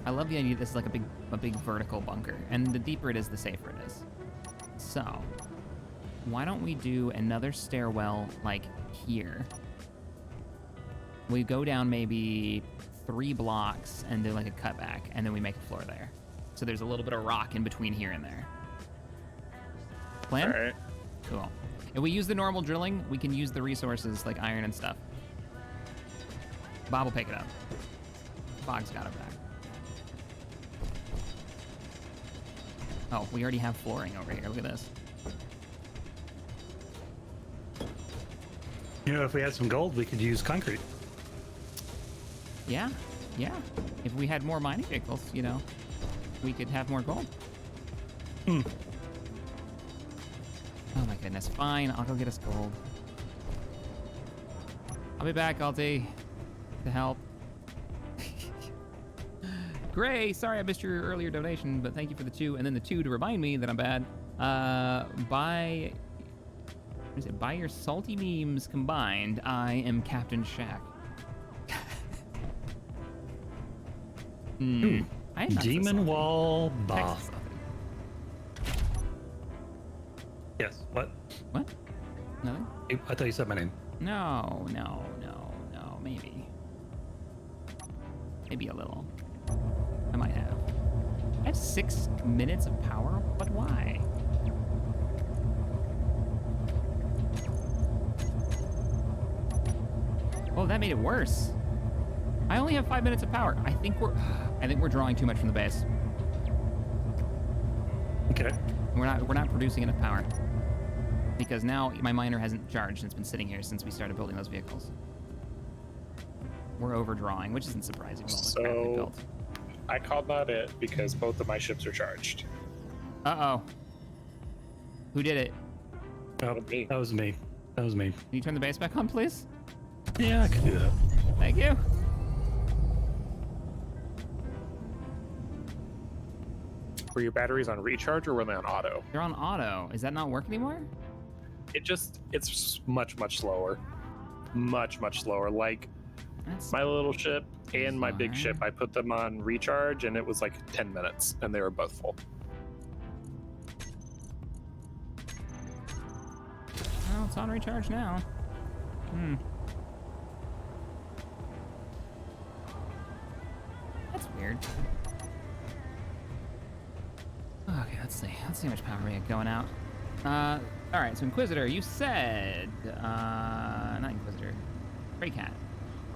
I love the idea this is like a big vertical bunker, and the deeper it is, the safer it is. So, why don't we do another stairwell like here? We go down maybe 3 blocks and do like a cutback, and then we make a floor there. So there's a little bit of rock in between here and there. Plan? All right. Cool. If we use the normal drilling, we can use the resources like iron and stuff. Bob will pick it up. Fog's got it back. Oh, we already have flooring over here. Look at this. You know, if we had some gold, we could use concrete. Yeah. If we had more mining vehicles, you know, we could have more gold. Oh my goodness. Fine, I'll go get us gold. I'll be back, Alti, to help. Gray, sorry I missed your earlier donation, but thank you for the 2, and then the 2 to remind me that I'm bad. By your salty memes combined, I am CaptainShack. Demon Wall Bah. Yes, what? What? Nothing? I thought you said my name. No, maybe. Maybe a little. I might have. I have 6 minutes of power, but why? Oh, that made it worse. I only have 5 minutes of power. I think we're drawing too much from the base. Okay. We're not producing enough power. Because now my miner hasn't charged and it's been sitting here since we started building those vehicles. We're overdrawing, which isn't surprising with all the crap we built. I called that it because both of my ships are charged. Uh-oh. Who did it? Oh, me. That was me. Can you turn the base back on, please? Yeah, I could do that. Thank you. Were your batteries on recharge or were they on auto? They're on auto. Is that not work anymore? It's much slower. Much slower. Like That's my little ship and my big bizarre. ship, I put them on recharge and it was like 10 minutes and they were both full. Oh, it's on recharge now. weird. Okay, let's see. Let's see how much power we have going out. All right, so Inquisitor, you said, not Inquisitor, Grey Cat.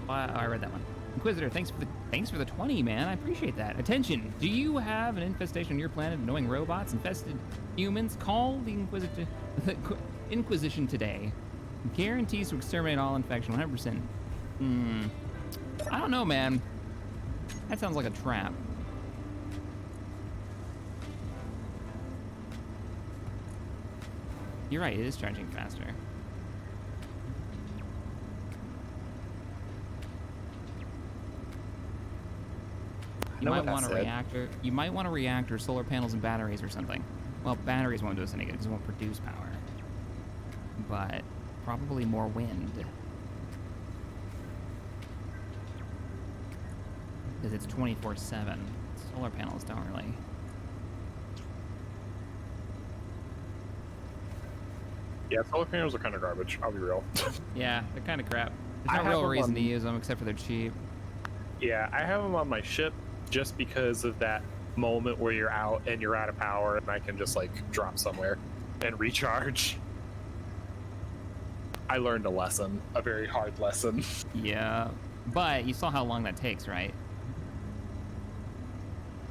Oh, I read that one. Inquisitor, thanks for the 20, man. I appreciate that. Attention, do you have an infestation on your planet of annoying robots infested humans? Call the Inquisition today. Guarantees to exterminate all infection 100%. I don't know, man. That sounds like a trap. You're right, it is charging faster. You might want a reactor. You might want a reactor, solar panels, and batteries or something. Well, batteries won't do us any good because it won't produce power. But probably more wind. Because it's 24/7. Solar panels don't really. Yeah, solar panels are kind of garbage. I'll be real. Yeah, they're kind of crap. There's no real reason to use them except for they're cheap. Yeah, I have them on my ship just because of that moment where you're out and you're out of power and I can just like drop somewhere and recharge. I learned a lesson, a very hard lesson. Yeah, but you saw how long that takes, right?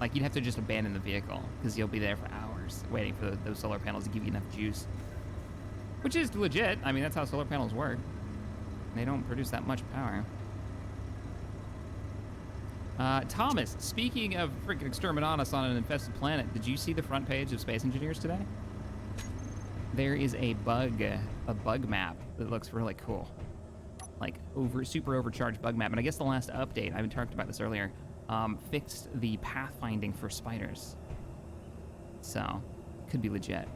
Like, you'd have to just abandon the vehicle because you'll be there for hours waiting for those solar panels to give you enough juice. Which is legit. I mean, that's how solar panels work. They don't produce that much power. Thomas, speaking of freaking exterminatus on an infested planet, did you see the front page of Space Engineers today? There is a bug map that looks really cool. Like, super overcharged bug map. And I guess the last update, I talked about this earlier, fixed the pathfinding for spiders. So, could be legit.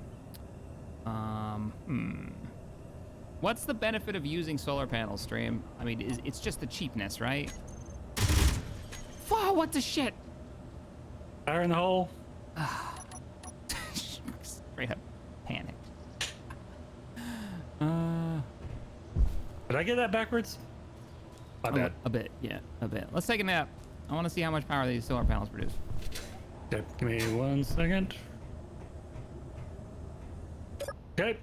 What's the benefit of using solar panels, Stream? I mean, it's just the cheapness, right? Whoa, what the shit? Fire in the hole. Straight up panicked. Did I get that backwards? My bad. A bit, yeah, a bit. Let's take a nap. I want to see how much power these solar panels produce. Okay, give me 1 second. Okay.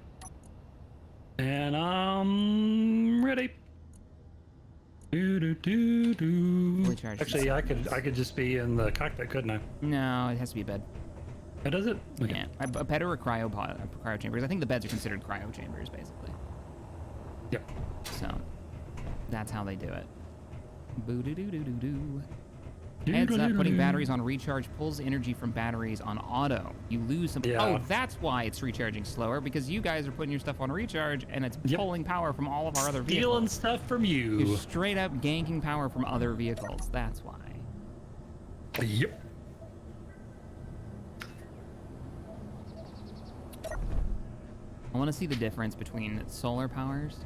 And I'm ready. Fully charged. Actually, I could just be in the cockpit, couldn't I? No, it has to be a bed. Oh, does it? Okay. Yeah, a bed or a cryo chambers. I think the beds are considered cryo chambers, basically. Yep. So, that's how they do it. Boo-doo-doo-doo-doo-doo. Heads up, putting batteries on recharge pulls energy from batteries on auto. You lose some. Yeah. Oh, that's why it's recharging slower, because you guys are putting your stuff on recharge and it's pulling power from all of our other vehicles. Stealing stuff from you. You're straight up ganking power from other vehicles. That's why. Yep. I want to see the difference between solar panels,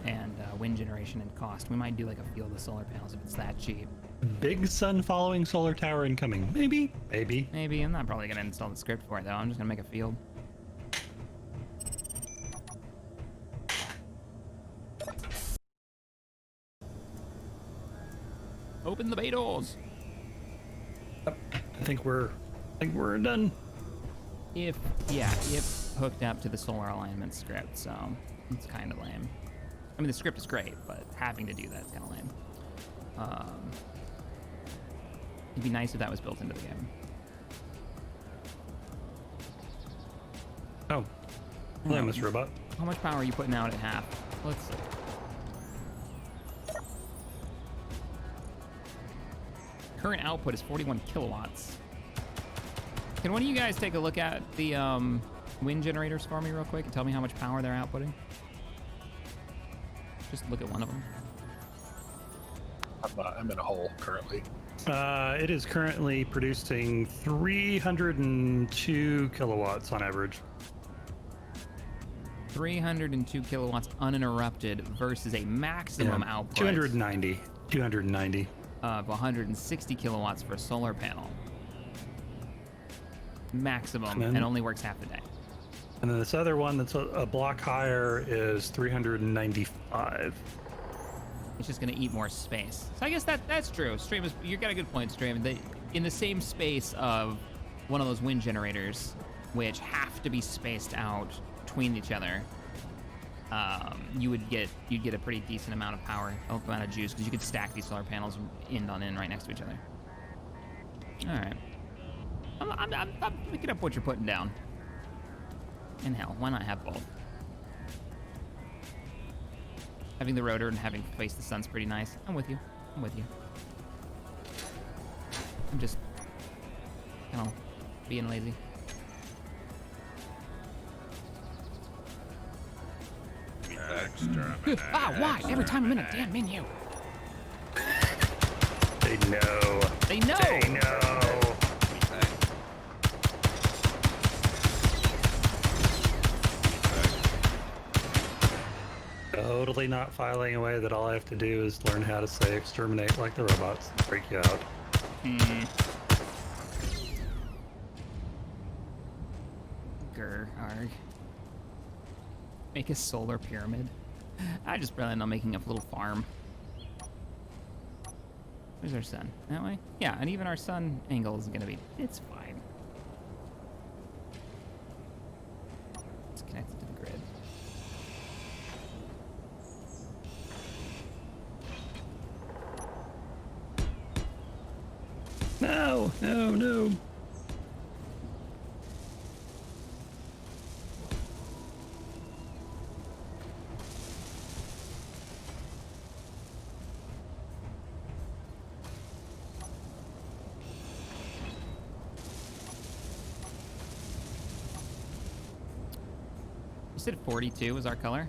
and wind generation and cost. We might do like a field of solar panels if it's that cheap. Big sun following solar tower incoming. Maybe. Maybe. I'm not probably going to install the script for it, though. I'm just going to make a field. Open the bay doors. I think we're done. If hooked up to the solar alignment script, so it's kind of lame. I mean, the script is great, but having to do that is kind of lame. It'd be nice if that was built into the game. Oh, hello, Mr. Robot. How much power are you putting out at half? Let's see. Current output is 41 kilowatts. Can one of you guys take a look at the wind generators for me real quick and tell me how much power they're outputting? Just look at one of them. I'm in a hole currently. It is currently producing 302 kilowatts on average. 302 kilowatts uninterrupted versus a maximum output 290 of 160 kilowatts for a solar panel. Maximum, and only works half the day. And then this other one that's a block higher is 395. it's just gonna eat more space. So I guess that's true. Stream is, you got a good point, Stream. In the same space of one of those wind generators, which have to be spaced out between each other, you'd get a pretty decent amount of power, amount of juice, because you could stack these solar panels end on end right next to each other. All right, I'm picking up what you're putting down. And hell, why not have both? Having the rotor and having to face the sun's pretty nice. I'm with you. I'm with you. I'm just, being lazy. Why? Every time I'm in a damn menu. They know. They know. They know. Totally not filing away that all I have to do is learn how to say exterminate like the robots and freak you out. Grr, arg. Make a solar pyramid. I just plan on making a little farm. Where's our sun? That way? Yeah, and even our sun angle is gonna be, it's fine. It's connected to the grid. No, no, no. You said 42 was our color?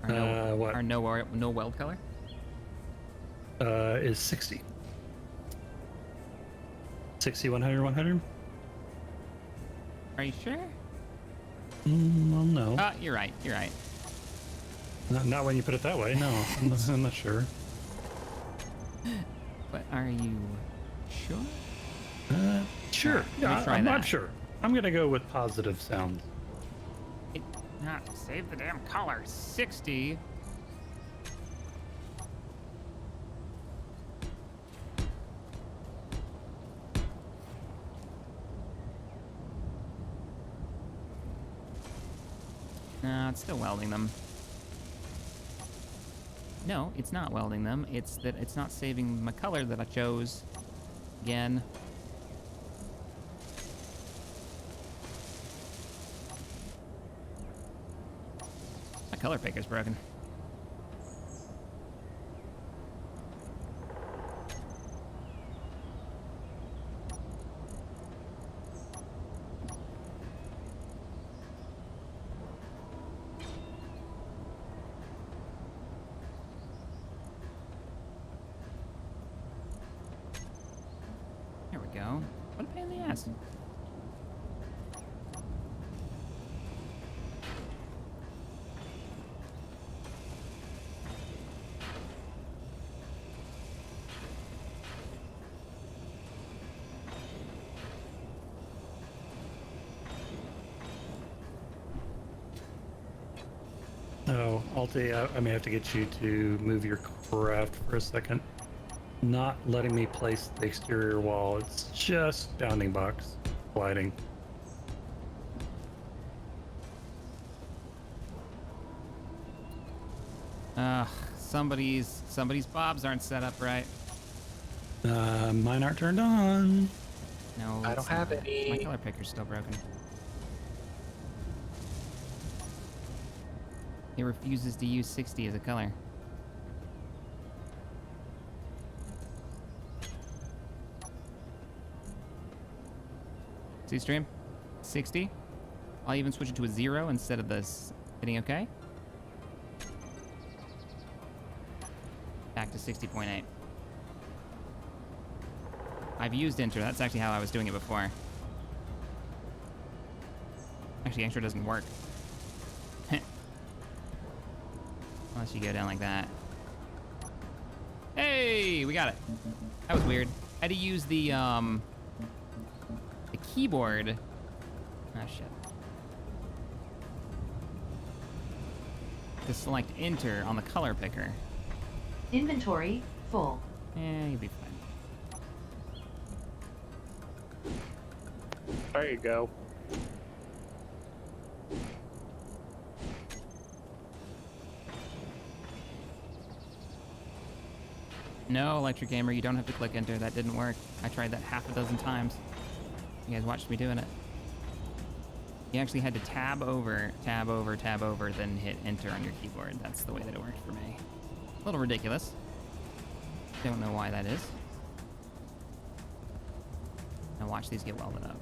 Our What? Our no weld color? Is 60. 60, 100, 100? Are you sure? Well, no. You're right. You're right. Not when you put it that way. No, I'm not sure. But are you sure? Sure. Let me Yeah, try I'm that. not sure. I'm gonna go with positive sound. Save the damn color. 60. No, it's still welding them. No, it's not welding them. It's that it's not saving my color that I chose. Again. My color picker's broken. There we go. What a pain in the ass. Oh, Alti, I may have to get you to move your craft for a second. Not letting me place the exterior wall. It's just bounding box gliding. Somebody's bobs aren't set up right. Mine aren't turned on. No, I don't have any. My color picker's still broken. It refuses to use 60 as a color. See, stream? 60. I'll even switch it to a 0 instead of this hitting OK. Back to 60.8. I've used enter. That's actually how I was doing it before. Actually, enter doesn't work. Unless you go down like that. Hey, we got it. That was weird. I had to use the keyboard. Oh shit. to select enter on the color picker. Inventory full. You'll be fine. There you go. No, Electric Gamer, you don't have to click enter. That didn't work. I tried that half a dozen times. You guys watched me doing it. You actually had to tab over, then hit enter on your keyboard. That's the way that it worked for me. A little ridiculous. Don't know why that is. Now watch these get welded up.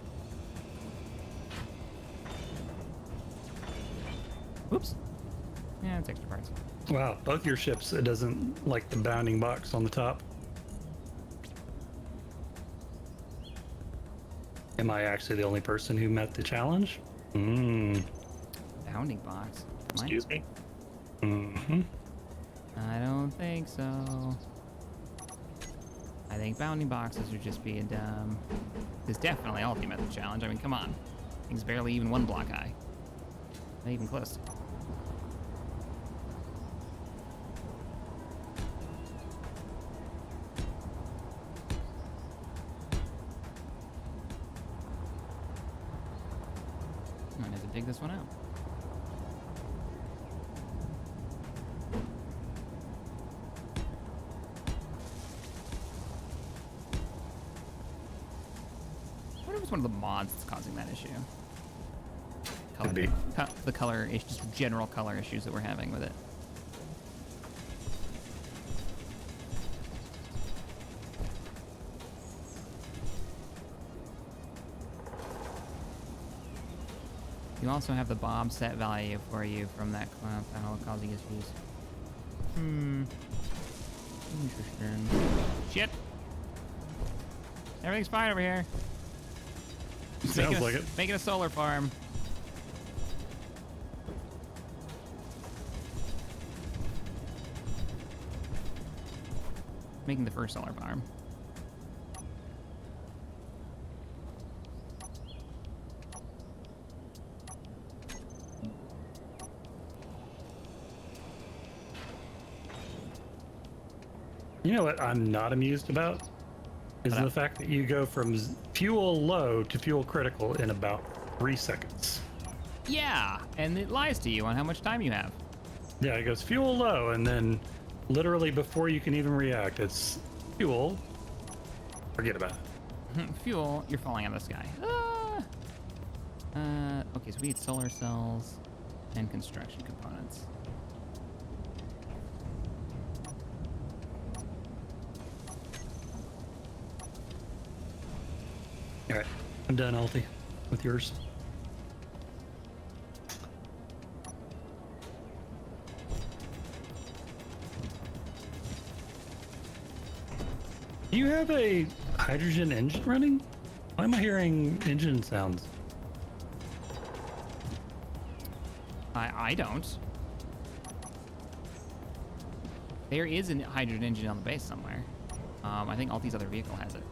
Whoops. Yeah, it's extra parts. Wow, both your ships, it doesn't like the bounding box on the top. Am I actually the only person who met the challenge? Bounding box. Excuse me? Mm-hmm. I don't think so. I think bounding boxes are just being dumb. There's definitely ultimate the challenge. I mean, come on. Thing's barely even 1 block high. Not even close. I might have to dig this one out. I wonder if it's one of the mods that's causing that issue. Could be. The color issues, just general color issues that we're having with it. You also have the bomb set value for you from that panel causing issues. Interesting. Shit! Everything's fine over here. Sounds like it. Making a solar farm. Making the first solar farm. You know what I'm not amused about? Is the fact that you go from fuel low to fuel critical in about 3 seconds. Yeah, and it lies to you on how much time you have. Yeah, it goes fuel low, and then literally before you can even react, it's fuel. Forget about it. Fuel, you're falling out of the sky. Okay, so we need solar cells and construction components. All right, I'm done, Alti, with yours. Do you have a hydrogen engine running? Why am I hearing engine sounds? I don't. There is a hydrogen engine on the base somewhere. I think Alti's other vehicle has it.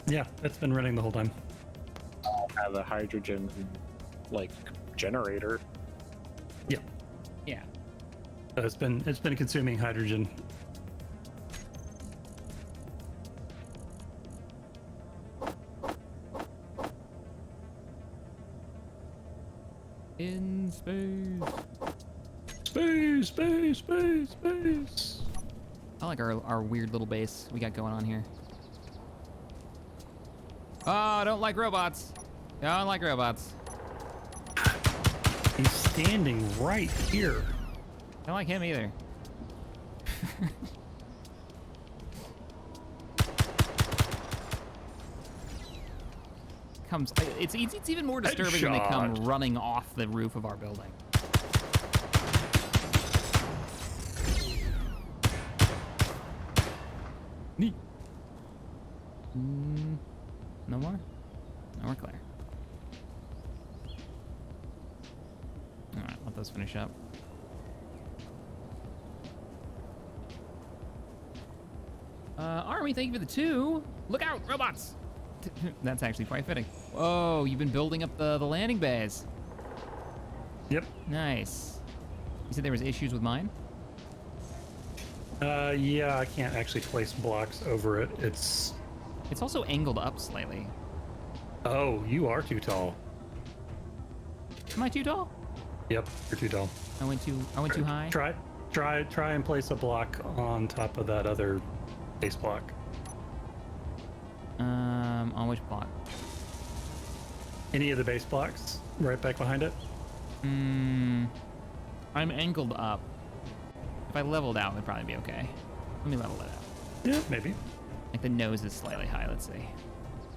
Yeah, that's been running the whole time. I have a hydrogen, like, generator. Yeah, Yeah. it's been consuming hydrogen. In space. Space, space, space, space. I like our weird little base we got going on here. Oh, I don't like robots. I don't like robots. He's standing right here. I don't like him either. It's even more disturbing when they come Headshot. running off the roof of our building. Neat. No more? No, we're clear. Alright, let those finish up. Army, thank you for the 2. Look out, robots! That's actually quite fitting. Whoa, you've been building up the landing bays. Yep. Nice. You said there was issues with mine? Yeah, I can't actually place blocks over it. It's... It's also angled up slightly. Oh, you are too tall. Am I too tall? Yep, you're too tall. I went too high. Try and place a block on top of that other base block. On which block? Any of the base blocks right back behind it. I'm angled up. If I leveled out, it'd probably be okay. Let me level it out. Yeah, maybe. Like the nose is slightly high, let's see.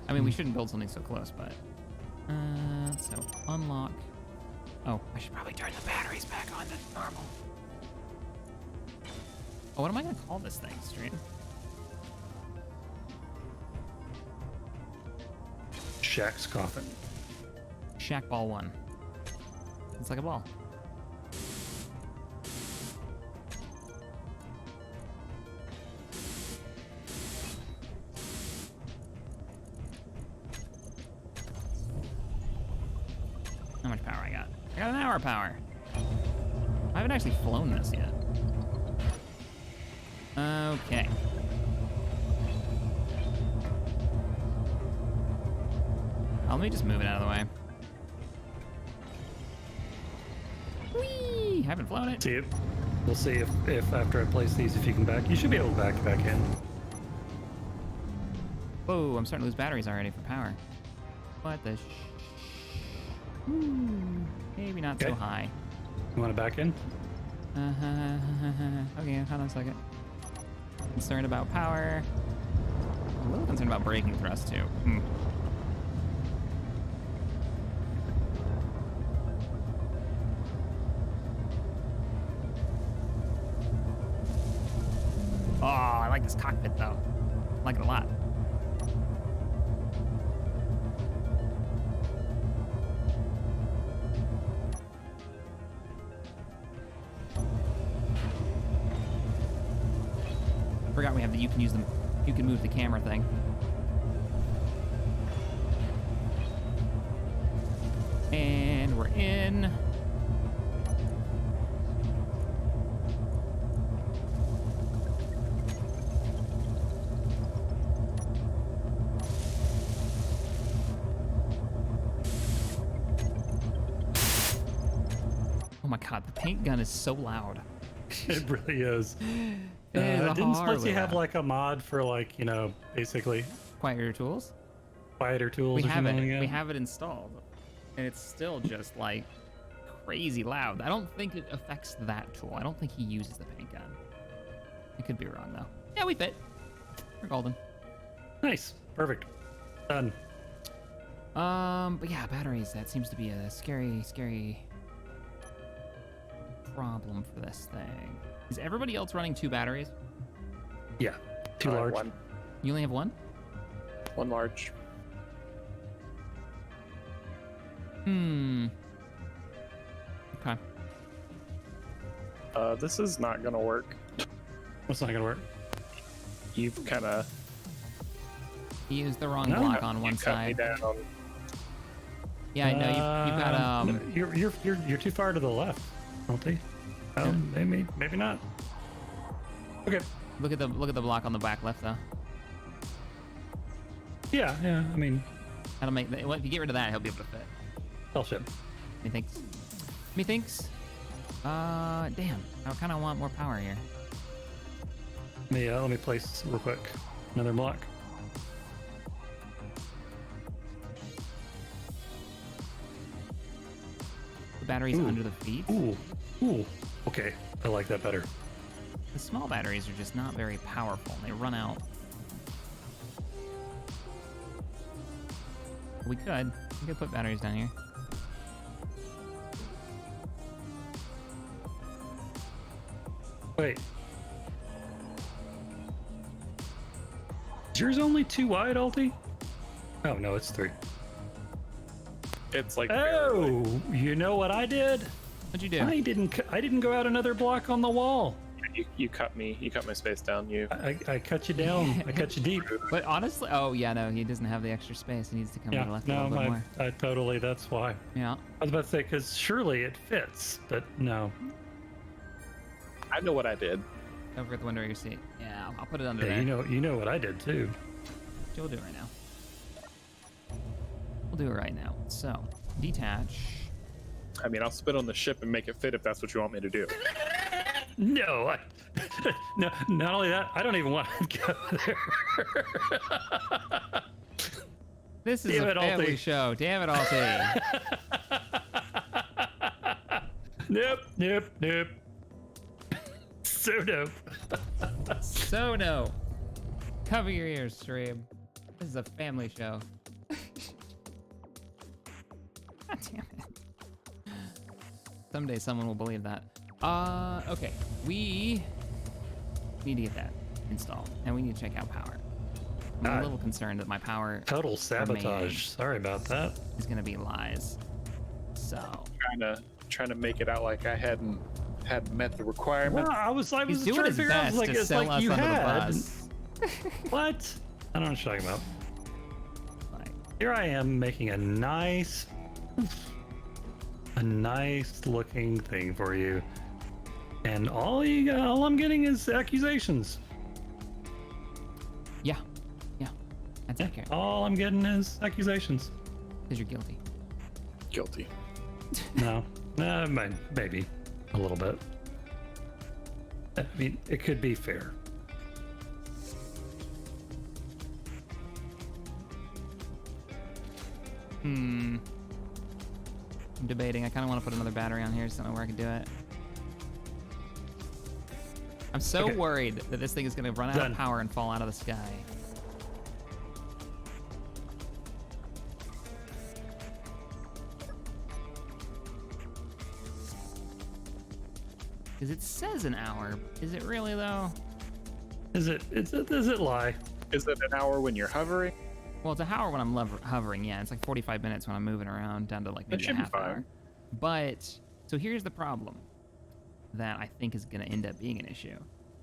I mean, we shouldn't build something so close, but... so unlock... Oh, I should probably turn the batteries back on to normal. Oh, what am I gonna call this thing, stream? Shack's coffin. Shack Ball 1. It's like a ball. How much power I got? I got an hour power. I haven't actually flown this yet. Okay. Let me just move it out of the way. Whee! Haven't flown it. See it. We'll see if after I place these, if you can back. You should be able to back in. Whoa, I'm starting to lose batteries already for power. What the maybe not so Okay. high. You want to back in? Okay, hold on a second. Concerned about power. I'm a little concerned about braking thrust too. Oh, I like this cockpit though. I like it a lot. Forgot we have the you can move the camera thing. And we're in. Oh my god, the paint gun is so loud. It really is. It is Didn't horribly Splitsy have loud. like a mod for like, you know, basically Quieter tools? quieter tools We or have something it. like that? We have it installed, and it's still just like crazy loud. I don't think it affects that tool. I don't think he uses the paint gun. I could be wrong though. Yeah, we fit. We're golden. Nice. Perfect. Done. But yeah, batteries. That seems to be a scary problem for this thing. Is everybody else running 2 batteries? Yeah. Too large. One You only have 1? large. Okay. This is not gonna work. What's not gonna work? You've kind of He used the wrong No, block on one cut me side. down. Yeah, I know. You've got You're too far to the left, Multi. Oh, maybe not. Okay. look at the block on the back left though. Yeah. I mean, That'll make if you get rid of that, he'll be able to fit. tell ship. Methinks. Damn. I kind of want more power here. Let me place real quick another block. The batteries Ooh. under the feet. Ooh. Okay. I like that better. The small batteries are just not very powerful. They run out. We could put batteries down here. Wait. Is yours only 2 wide, Alti? Oh no, it's 3. It's like Oh, you know what I did? What'd you do? I didn't go out another block on the wall. you cut me. You cut my space down. I cut you down. I cut you deep. But honestly, oh yeah, no, he doesn't have the extra space. He needs to come to the left a little bit more. I totally. That's why. Yeah. I was about to say because surely it fits, but no. I know what I did. Don't forget the window of your seat. Yeah, I'll put it under Yeah, there. you know what I did too. We'll do it right now. We'll do it right now. So, detach. I mean, I'll spit on the ship and make it fit if that's what you want me to do. No, no. Not only that, I don't even want to go there. This is Damn a it, family Alti. show. Damn it, Alti. Nope. So dope. So no. Cover your ears, stream. This is a family show. God damn it. Someday someone will believe that. Okay. We need to get that installed, and we need to check out power. I'm a little concerned that my power Total sabotage. remaining Sorry about that. is gonna be lies. So Trying to make it out like I hadn't met the requirement. Well, I was he's doing trying to his figure out. best to It's sell like us you under the had. bus. What? I don't know what you're talking about. Like, Here I am making a nice looking thing for you, and all I'm getting is accusations. yeah. I take care. All I'm getting is accusations. Because you're guilty. Guilty. No, maybe a little bit. I mean, it could be fair. I'm debating. I kind of want to put another battery on here, somewhere where I can do it. I'm so Okay. worried that this thing is going to run out Done. of power and fall out of the sky. Because it says an hour. Is it really, though? Does it lie? Is it an hour when you're hovering? Well, it's an hour when I'm hovering, yeah. It's like 45 minutes when I'm moving around down to like That maybe a should be half fine. hour. But, so here's the problem that I think is going to end up being an issue.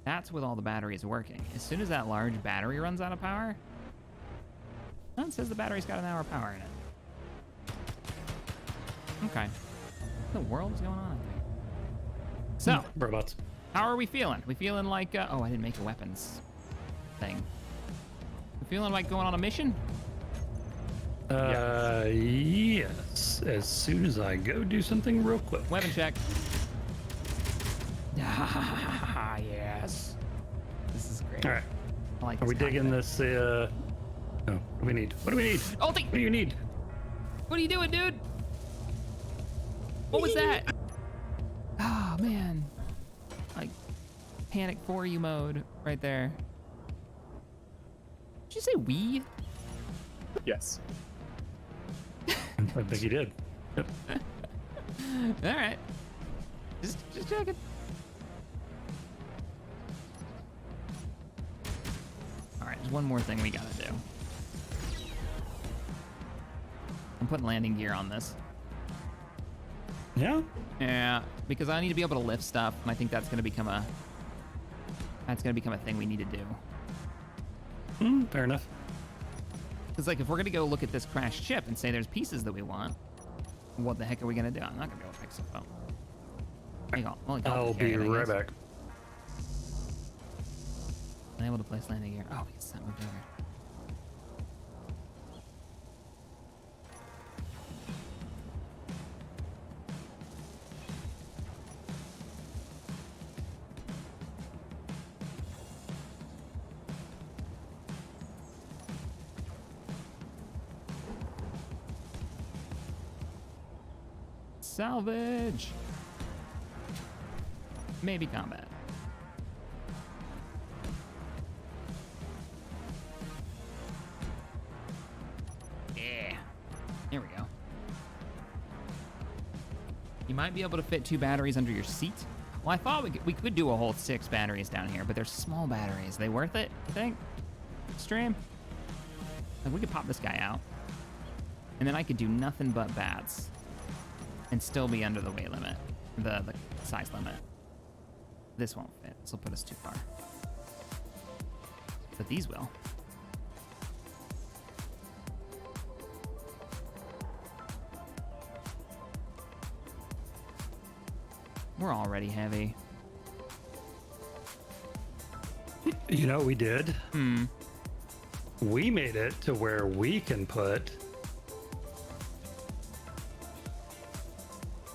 That's with all the batteries working. As soon as that large battery runs out of power, well, it says the battery's got an hour of power in it. Okay. What the world is going on? So, Robots. how are we feeling? We feeling like, oh, I didn't make a weapons thing. We feeling like going on a mission? Yes. As soon as I go do something real quick. Weapon check. Ah, yes. This is great. All right. I like Are we this digging cockpit. this? No. What do we need? What do we need? Alti! What do you need? What are you doing, dude? What was that? Oh, man. Like, panic for you mode right there. Did you say we? Yes. I think he did. Yep. All right. Just checking. All right, there's one more thing we gotta do. I'm putting landing gear on this. Yeah. Yeah, because I need to be able to lift stuff, and I think that's gonna become a thing we need to do. Fair enough. Because like if we're gonna go look at this crashed ship and say there's pieces that we want, what the heck are we gonna do? I'm not gonna be able to fix it though. Hang on, well, I'll be right back. Unable to place landing gear. Oh, because that moved over. Salvage. Maybe combat. Yeah. There we go. You might be able to fit 2 batteries under your seat. Well, I thought we could do a whole 6 batteries down here, but they're small batteries. They worth it, you think? Stream? Like, we could pop this guy out. And then I could do nothing but bats. And still be under the weight limit. The size limit. This won't fit. This will put us too far. But these will. We're already heavy. You know what we did? Hmm. We made it to where we can put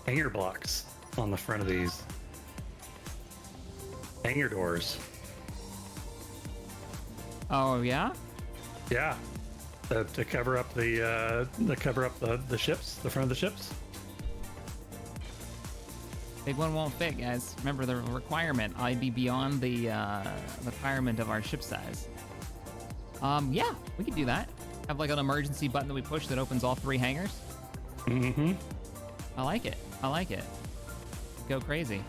hanger blocks on the front of these. Hanger doors. Oh, yeah? Yeah. To cover up the ships, the front of the ships. Big one won't fit, guys. Remember the requirement. I'd be beyond the requirement of our ship size. Yeah, we could do that. Have like an emergency button that we push that opens all 3 hangars. Mm-hmm. I like it. I like it. Go crazy.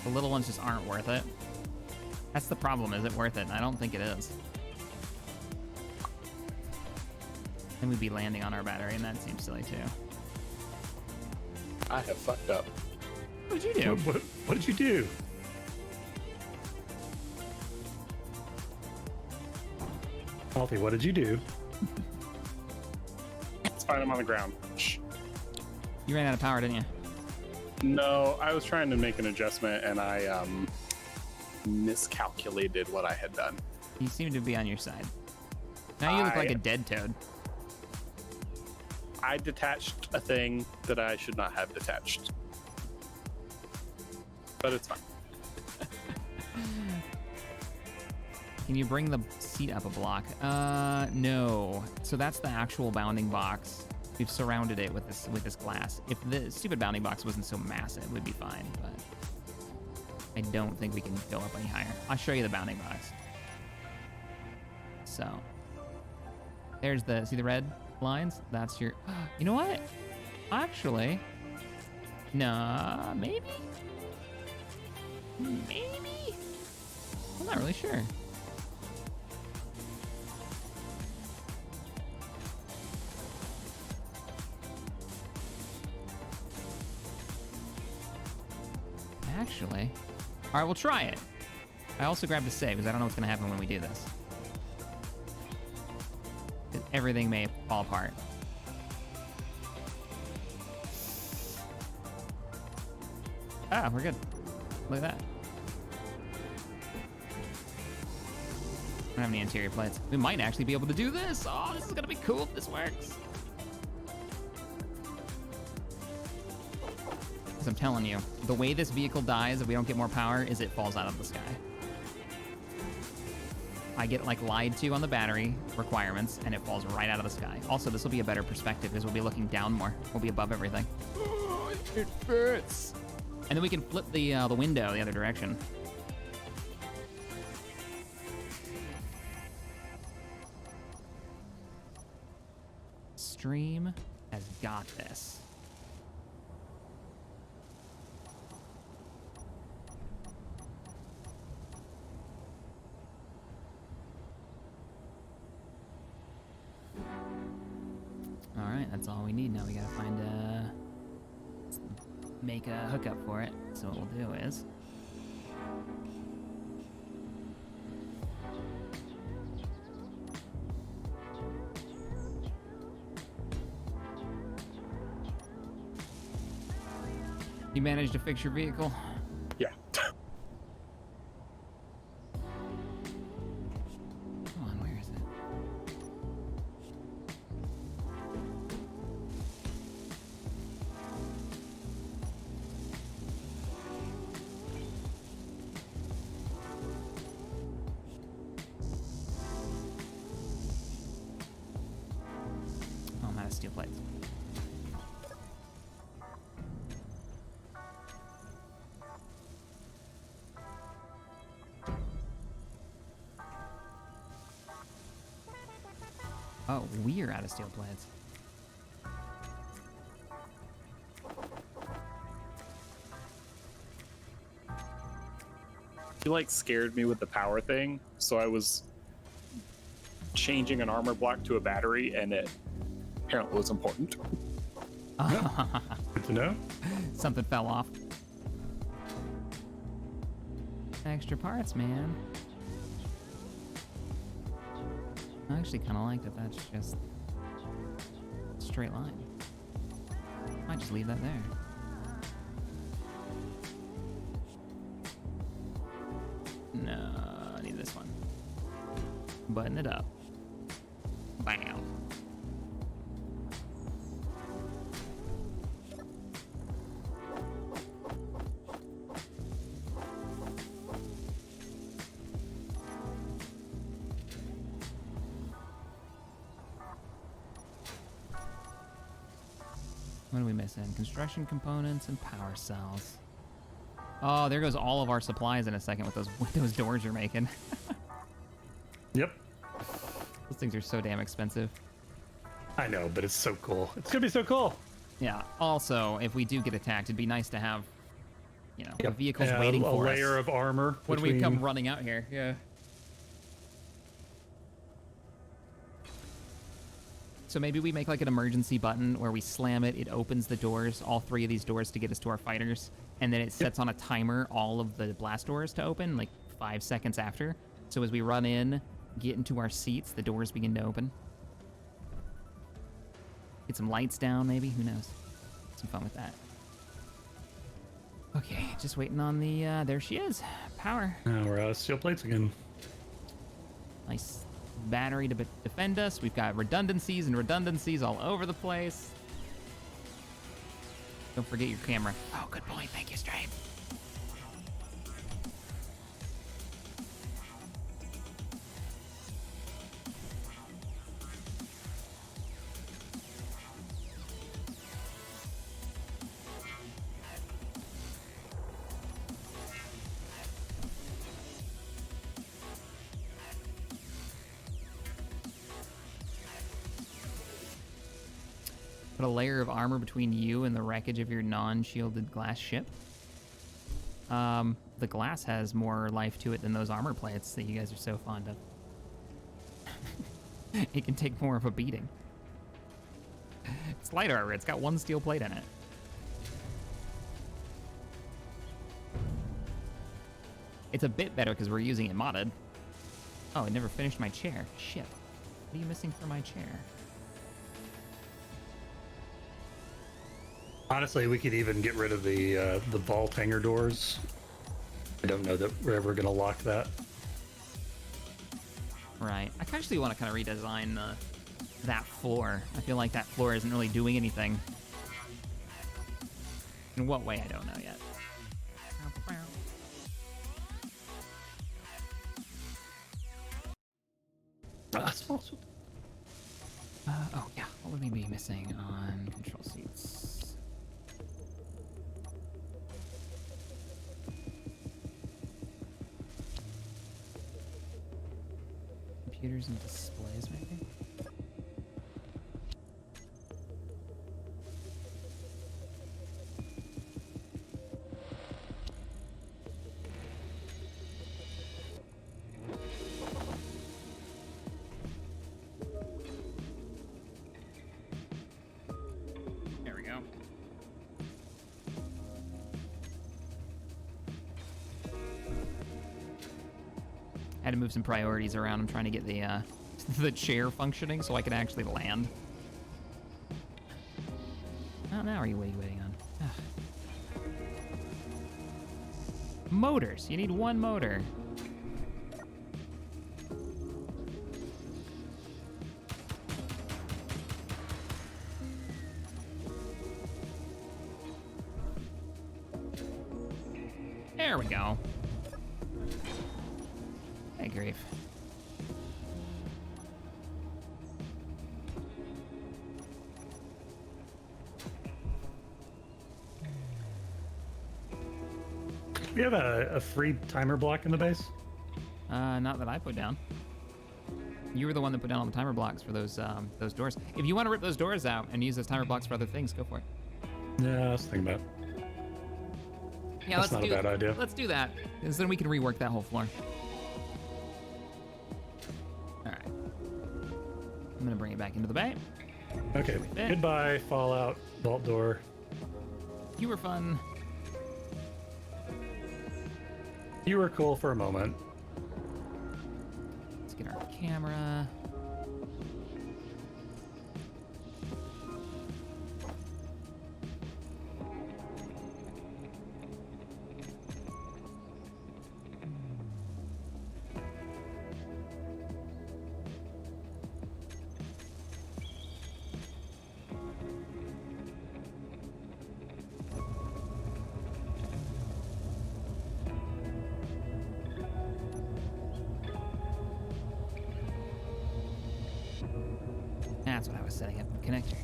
The little ones just aren't worth it. That's the problem. Is it worth it? And I don't think it is. And we'd be landing on our battery, and that seems silly too. I have fucked up. What did you do? What did you do? Alfie, what did you do? It's fine, I'm on the ground. Shh. You ran out of power, didn't you? No, I was trying to make an adjustment and I miscalculated what I had done. You seem to be on your side. Now you look like a dead toad. I detached a thing that I should not have detached. But it's fine. Can you bring the seat up a block? No. So that's the actual bounding box. We've surrounded it with this glass. If the stupid bounding box wasn't so massive, we'd be fine, but I don't think we can go up any higher. I'll show you the bounding box. So there's see the red lines? That's your, you know what? Actually, nah, maybe? Maybe? I'm not really sure. Actually, all right, we'll try it. I also grabbed a save because I don't know what's gonna happen when we do this. Everything may fall apart. Ah, we're good. Look at that. We don't have any interior plates. We might actually be able to do this. Oh, this is gonna be cool if this works. Because I'm telling you, the way this vehicle dies if we don't get more power is it falls out of the sky. I get like lied to on the battery requirements and it falls right out of the sky. Also, this will be a better perspective because we'll be looking down more. We'll be above everything. Oh, it fits. And then we can flip the window the other direction. Stream has got this. All right, that's all we need now. We gotta find make a hookup for it. So what we'll do is you managed to fix your vehicle? Yeah. Come on, where is it? Oh, I'm out of steel plates. Oh, we're out of steel plates. He like scared me with the power thing, so I was changing an armor block to a battery, and it apparently was important. Good to know. Something fell off. Extra parts, man. I actually kind of like that that's just a straight line. Might just leave that there. this one. Button it up. Bam. What are we missing? Construction components and power cells. Oh, there goes all of our supplies in a second with those doors you're making. Yep. Those things are so damn expensive. I know, but it's so cool. It's gonna be so cool. Yeah. Also, if we do get attacked, it'd be nice to have, you know, Yep. vehicles Yeah, waiting a for us layer of armor when we come running out here. Yeah. So maybe we make like an emergency button where we slam it, it opens the doors, all 3 of these doors to get us to our fighters, and then it sets on a timer all of the blast doors to open, like 5 seconds after. So as we run in, get into our seats, the doors begin to open. Get some lights down, maybe, who knows? Some fun with that. Okay, just waiting on the, there she is, power. We're out of steel plates again. Nice battery to defend us. We've got redundancies and redundancies all over the place. Don't forget your camera. Oh, good point. Thank you, Stripe. Put a layer of armor between you and the wreckage of your non-shielded glass ship. The glass has more life to it than those armor plates that you guys are so fond of. It can take more of a beating. It's light armor. It's got 1 steel plate in it. It's a bit better because we're using it modded. Oh, I never finished my chair. Shit. What are you missing from my chair? Honestly, we could even get rid of the vault hanger doors. I don't know that we're ever gonna lock that. Right. I actually want to kind of redesign that floor. I feel like that floor isn't really doing anything. In what way, I don't know yet. Oh, yeah. What would we be missing on control seats? Computers and displays, maybe? There we go. Had to move some priorities around. I'm trying to get the the chair functioning so I can actually land. Oh, now are you waiting on? Ugh. Motors. You need 1 motor. There we go. Hey, grief. We have a free timer block in the base. Not that I put down. You were the one that put down all the timer blocks for those doors. If you want to rip those doors out and use those timer blocks for other things, go for it. Yeah, I was thinking about. Yeah, That's not a bad idea. Let's do that, because then we can rework that whole floor. All right. I'm gonna bring it back into the bay. Okay. Goodbye, Fallout vault door. You were fun. You were cool for a moment. Let's get our camera. That's what I was setting up the connector.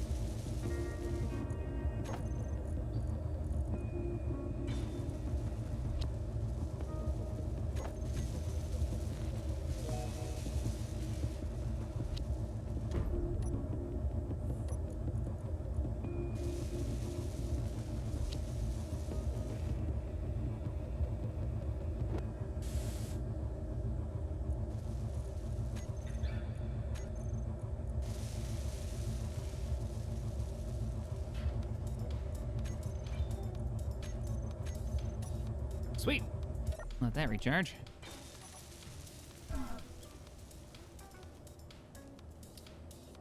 Sweet. Let that recharge.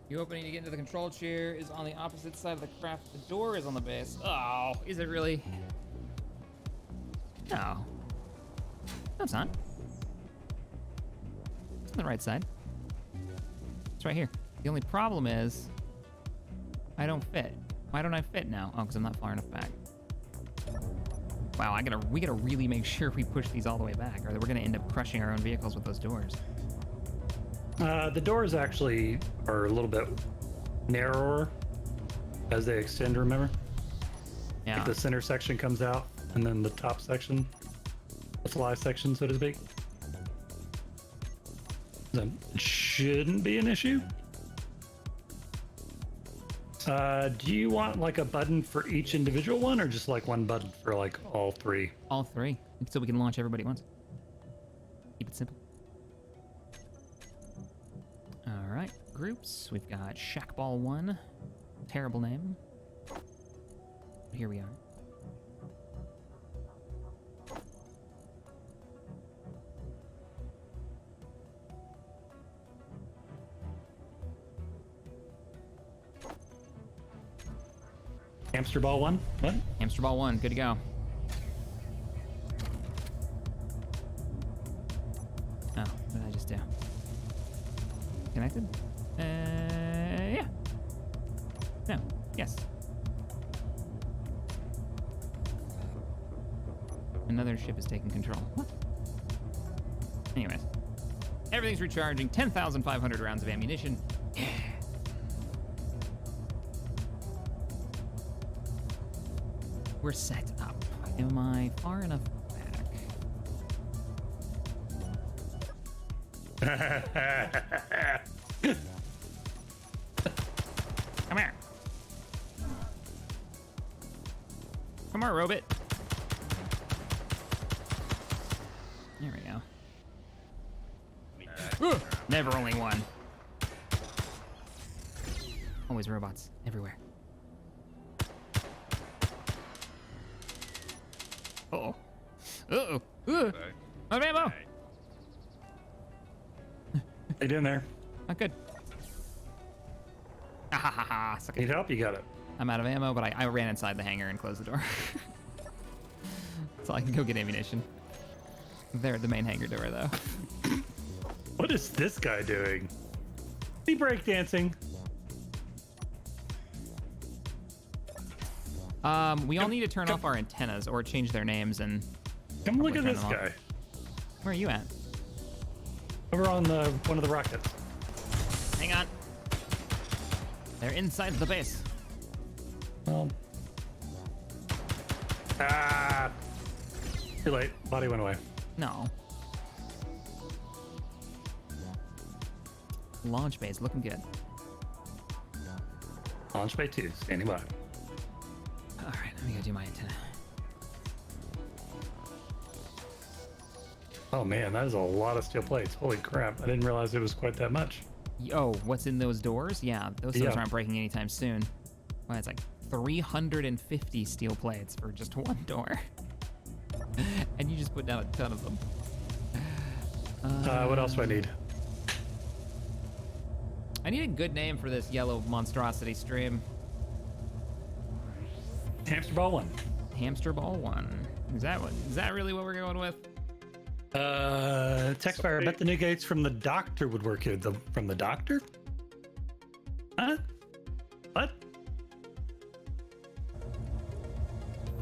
The opening to get into the control chair is on the opposite side of the craft. The door is on the base. Oh, is it really? No. No, it's not. It's on the right side. It's right here. The only problem is I don't fit. Why don't I fit now? Oh, because I'm not far enough back. Wow, we gotta really make sure we push these all the way back, or we're gonna end up crushing our own vehicles with those doors. The doors actually are a little bit narrower as they extend, remember? Yeah. Like the center section comes out, and then the top section, the fly section, so to speak. That shouldn't be an issue. Do you want like a button for each individual one, or just like one button for like all three? All three, so we can launch everybody at once. Keep it simple. All right, groups. We've got Shackball 1. Terrible name. Here we are. Hamster ball 1? What? Hamster Ball 1, good to go. Oh, what did I just do? Connected? Yeah. No, yes. Another ship is taking control. What? Anyways. Everything's recharging. 10,500 rounds of ammunition. Yeah. We're set up. Am I far enough back? Come here. Come on, robot. There we go. Ooh, never only one. Always robots everywhere. Uh-oh. Uh-oh. My ammo! How you doing there? Not good. Ah, ha, ha, ha. Suck it. Need help? You got it. I'm out of ammo, but I ran inside the hangar and closed the door. So I can go get ammunition. They're at the main hangar door, though. What is this guy doing? Is he breakdancing? We all need to turn off our antennas or change their names and... Come look at turn this them off. guy. Where are you at? Over on one of the rockets. Hang on. They're inside the base. Too late. Body went away. No. Launch base looking good. Launch bay 2, standing by. All right, let me go do my antenna. Oh man, that is a lot of steel plates. Holy crap, I didn't realize it was quite that much. Oh, what's in those doors? Yeah, those doors Yeah. aren't breaking anytime soon. Well, it's like 350 steel plates for just one door. And you just put down a ton of them. What else do I need? I need a good name for this yellow monstrosity stream. Hamster ball 1. Hamster Ball 1. Is that really what we're going with? Textfire, I bet the new gates from the doctor would work here. From the doctor? Huh? What?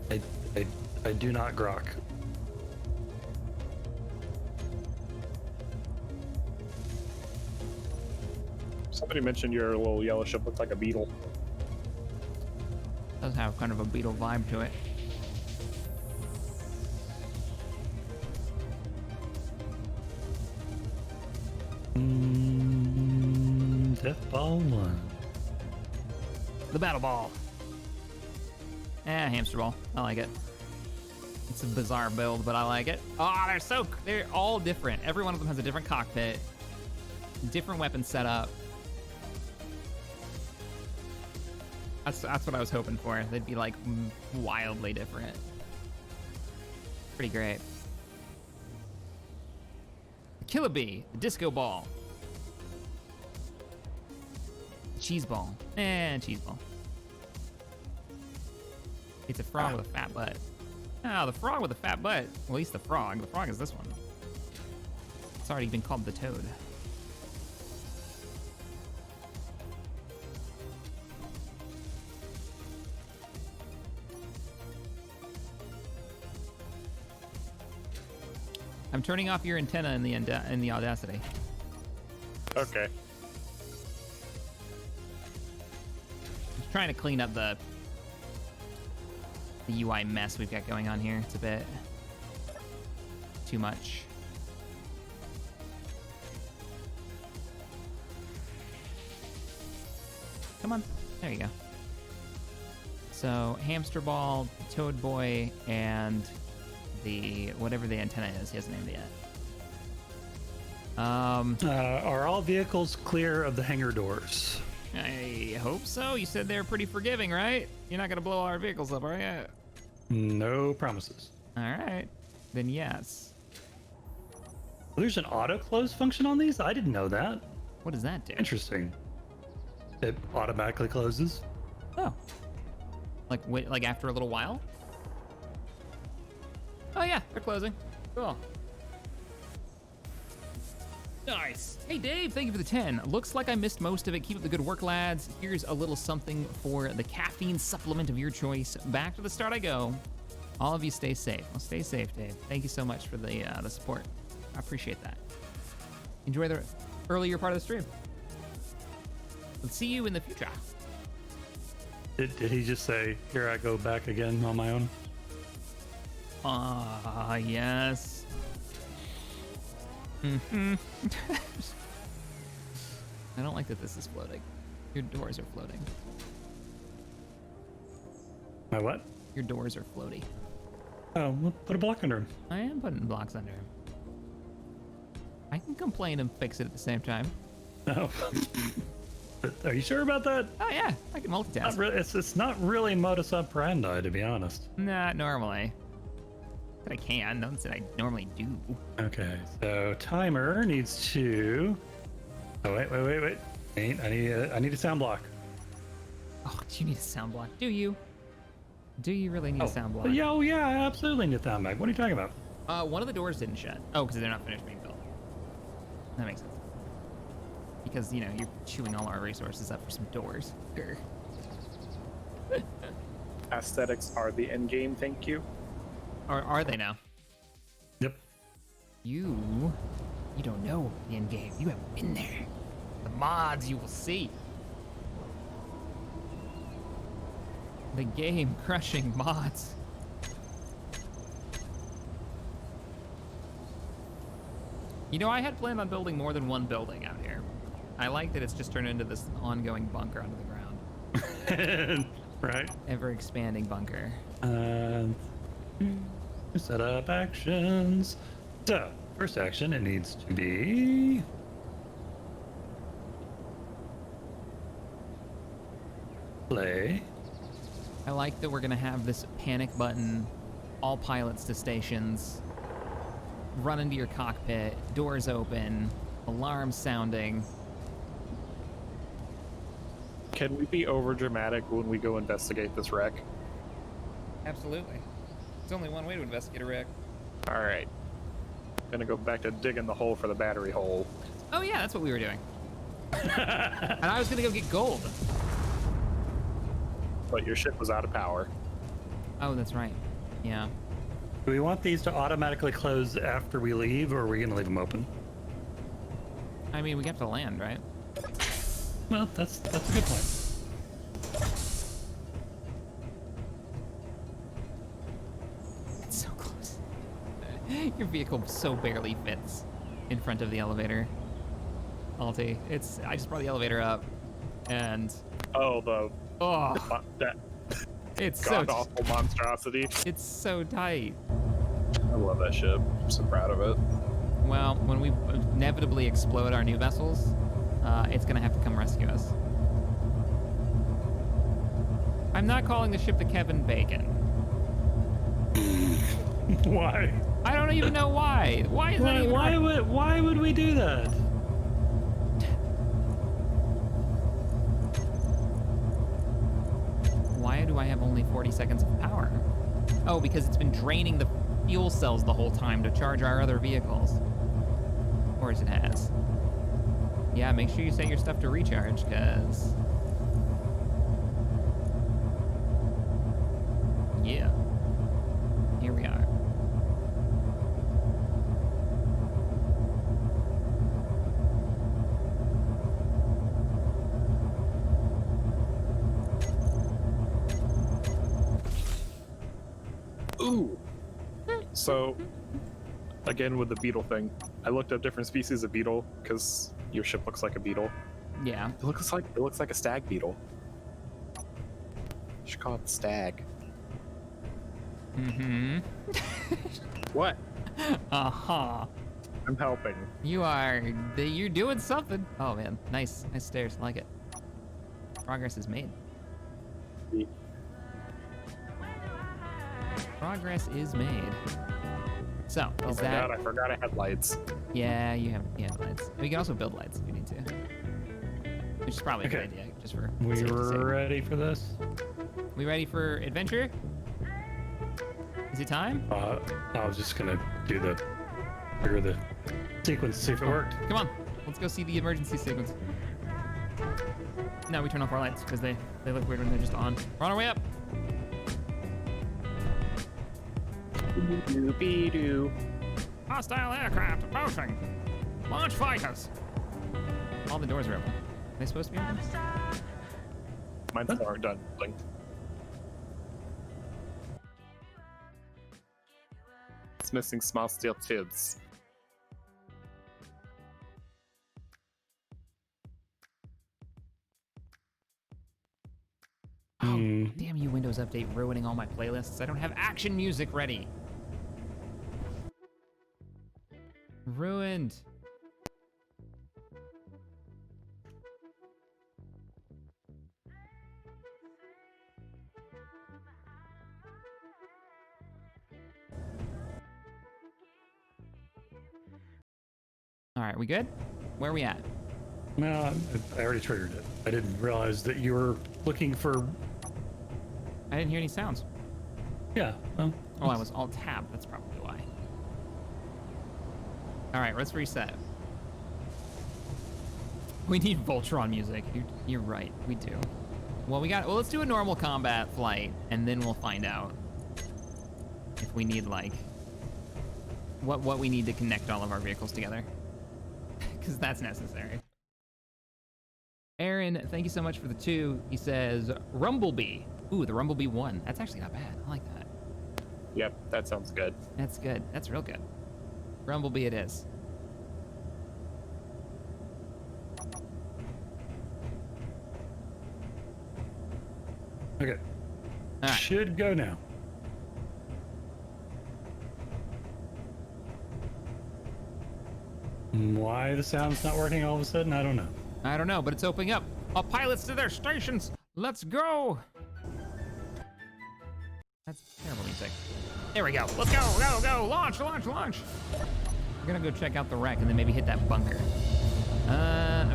I do not grok. Somebody mentioned your little yellow ship looked like a beetle. Does have kind of a beetle vibe to it. Death Ball 1. The battle ball. Hamster ball. I like it. It's a bizarre build, but I like it. Oh, they're all different. Every one of them has a different cockpit, different weapon setup. That's what I was hoping for. They'd be like wildly different. Pretty great. The Killer Bee, the disco ball. Cheese ball. Cheese ball. It's a frog with a fat butt. Oh, the frog with a fat butt. Well, at least the frog. The frog is this one. It's already been called the toad. I'm turning off your antenna in the Audacity. Okay. I'm trying to clean up the UI mess we've got going on here. It's a bit too much. Come on. There you go. So, hamster ball, toad boy, and the whatever the antenna is. He hasn't named it yet. Are all vehicles clear of the hangar doors? I hope so. You said they're pretty forgiving, right? You're not gonna blow all our vehicles up, are you? No promises. All right, then yes. There's an auto close function on these? I didn't know that. What does that do? Interesting. It automatically closes. Oh, like after a little while? Oh yeah, they're closing. Cool. Nice. Hey Dave, thank you for the 10. Looks like I missed most of it. Keep up the good work, lads. Here's a little something for the caffeine supplement of your choice. Back to the start I go. All of you stay safe. Well, stay safe, Dave. Thank you so much for the support. I appreciate that. Enjoy the earlier part of the stream. Let's see you in the future. Did he just say, here I go back again on my own? Yes. Mm-hmm. I don't like that this is floating. Your doors are floating. My what? Your doors are floaty. Oh, we'll put a block under him. I am putting blocks under him. I can complain and fix it at the same time. Oh. Are you sure about that? Oh yeah, I can multitask. It's not really modus operandi, to be honest. Not normally. But I can. No one said I normally do. Okay, so timer needs to. Oh wait. I need a sound block. Oh, do you need a sound block? Do you? Do you really need a sound block? Yeah, I absolutely need a sound block. What are you talking about? One of the doors didn't shut. Oh, because they're not finished being built. That makes sense. Because, you know, you're chewing all our resources up for some doors. Sure. Aesthetics are the end game, thank you. Are they now? Yep. You don't know the end game. You haven't been there. The mods you will see. The game crushing mods. You know, I had planned on building more than one building out here. I like that it's just turned into this ongoing bunker under the ground. Right. Ever expanding bunker. Set up actions. So, first action, it needs to be play. I like that we're gonna have this panic button, all pilots to stations, run into your cockpit, doors open, alarm sounding. Can we be over dramatic when we go investigate this wreck? Absolutely. There's only one way to investigate a wreck. All right. Gonna go back to digging the hole for the battery hole. Oh yeah, that's what we were doing. And I was gonna go get gold. But your ship was out of power. Oh, that's right. Yeah. Do we want these to automatically close after we leave, or are we going to leave them open? I mean, we have to land, right? Well, that's a good point. It's so close. Your vehicle so barely fits in front of the elevator. Alti, I just brought the elevator up, and Oh, that it's so god awful monstrosity. it's so tight. I love that ship. I'm so proud of it. Well, when we inevitably explode our new vessels, it's gonna have to come rescue us. I'm not calling the ship the Kevin Bacon. Why? I don't even know why. Why is that even? Why would we do that? Why do I have only 40 seconds of power? Oh, because it's been draining the fuel cells the whole time to charge our other vehicles. Of course it has. Yeah, make sure you set your stuff to recharge, because... yeah. Here we are. Ooh. So, again with the beetle thing, I looked up different species of beetle because your ship looks like a beetle. Yeah. It looks like a stag beetle. You should call it stag. Mm-hmm. What? Uh-huh. I'm helping. You're doing something. Oh man, nice stairs, I like it. Progress is made. Progress is made. So, Oh is my that... god, I forgot I had lights. Yeah, you have lights. We can also build lights if you need to. Which is probably a good idea, just for We safety's were sake. ready for this. We ready for adventure? Is it time? I was just gonna trigger the sequence, see if it worked. Come on, let's go see the emergency sequence. No, we turn off our lights because they look weird when they're just on. We're on our way up. Doobie-doo. Hostile aircraft approaching. Launch fighters. All the doors are open. Are they supposed to be open? Mine's aren't done. Like, it's missing small steel tubes. Oh, damn you, Windows Update ruining all my playlists. I don't have action music ready. Ruined. All right, we good? Where are we at? No, I already triggered it. I didn't realize that you were looking for... I didn't hear any sounds. Yeah, well... Oh, I was alt-tab. That's probably why. All right, let's reset. We need Voltron music. You're right, we do. Well, let's do a normal combat flight, and then we'll find out if we need, like, what we need to connect all of our vehicles together. Because that's necessary. Aaron, thank you so much for the 2. He says, Rumblebee. Ooh, the Rumblebee 1. That's actually not bad. I like that. Yep, that sounds good. That's good. That's real good. Rumblebee it is. Okay. All right. Should go now. Why the sound's not working all of a sudden, I don't know. I don't know, but it's opening up. All pilots to their stations. Let's go. That's terrible music. There we go. Let's go. Launch. We're gonna go check out the wreck and then maybe hit that bunker.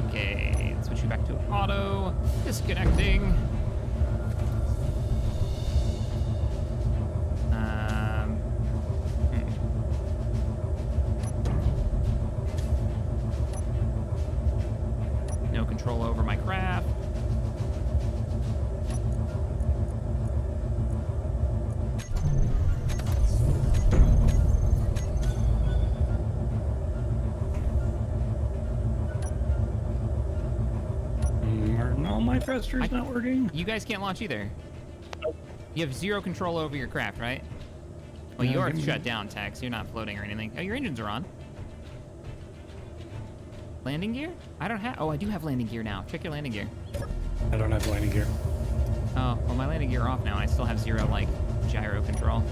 Okay. Let's switch you back to auto. Disconnecting. No control over my craft. my thruster's not working? You guys can't launch either. You have 0 control over your craft, right? Well, you are shut down, Tex. You're not floating or anything. Oh, your engines are on. Landing gear? I don't have... Oh, I do have landing gear now. Check your landing gear. I don't have landing gear. Oh, well, my landing gear are off now, and I still have 0, like, gyro control.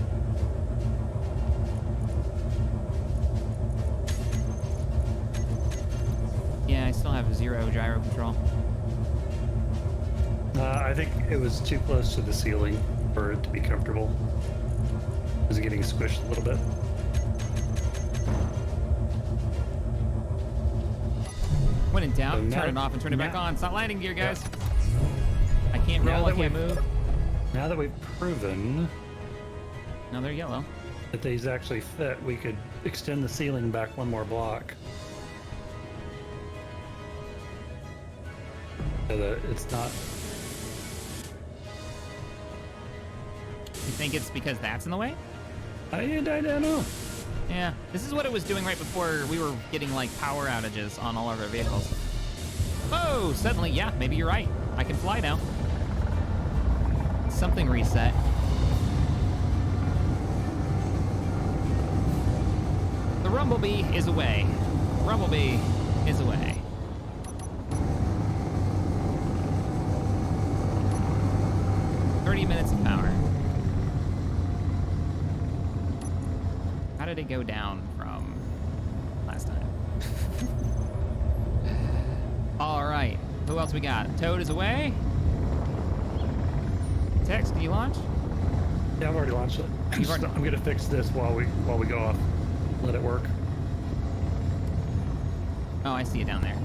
Yeah, I still have 0 gyro control. I think it was too close to the ceiling for it to be comfortable. Is it getting squished a little bit? When in doubt, So now- turn it off and turn it back now- on. It's not landing gear, guys. Yeah. I can't Now roll, I that can't we've- move. Now that we've proven No, they're yellow. that these actually fit, we could extend the ceiling back one more block. So that it's not... You think it's because that's in the way? I don't know. Yeah, this is what it was doing right before we were getting like power outages on all of our vehicles. Oh, suddenly, yeah, maybe you're right. I can fly now. Something reset. The Rumblebee is away. Rumblebee is away. Minutes of power. How did it go down from last time? All right, who else we got? Toad is away. Tex, can you launch? Yeah, I've already launched it. I'm gonna fix this while we go off. Let it work. Oh, I see it down there.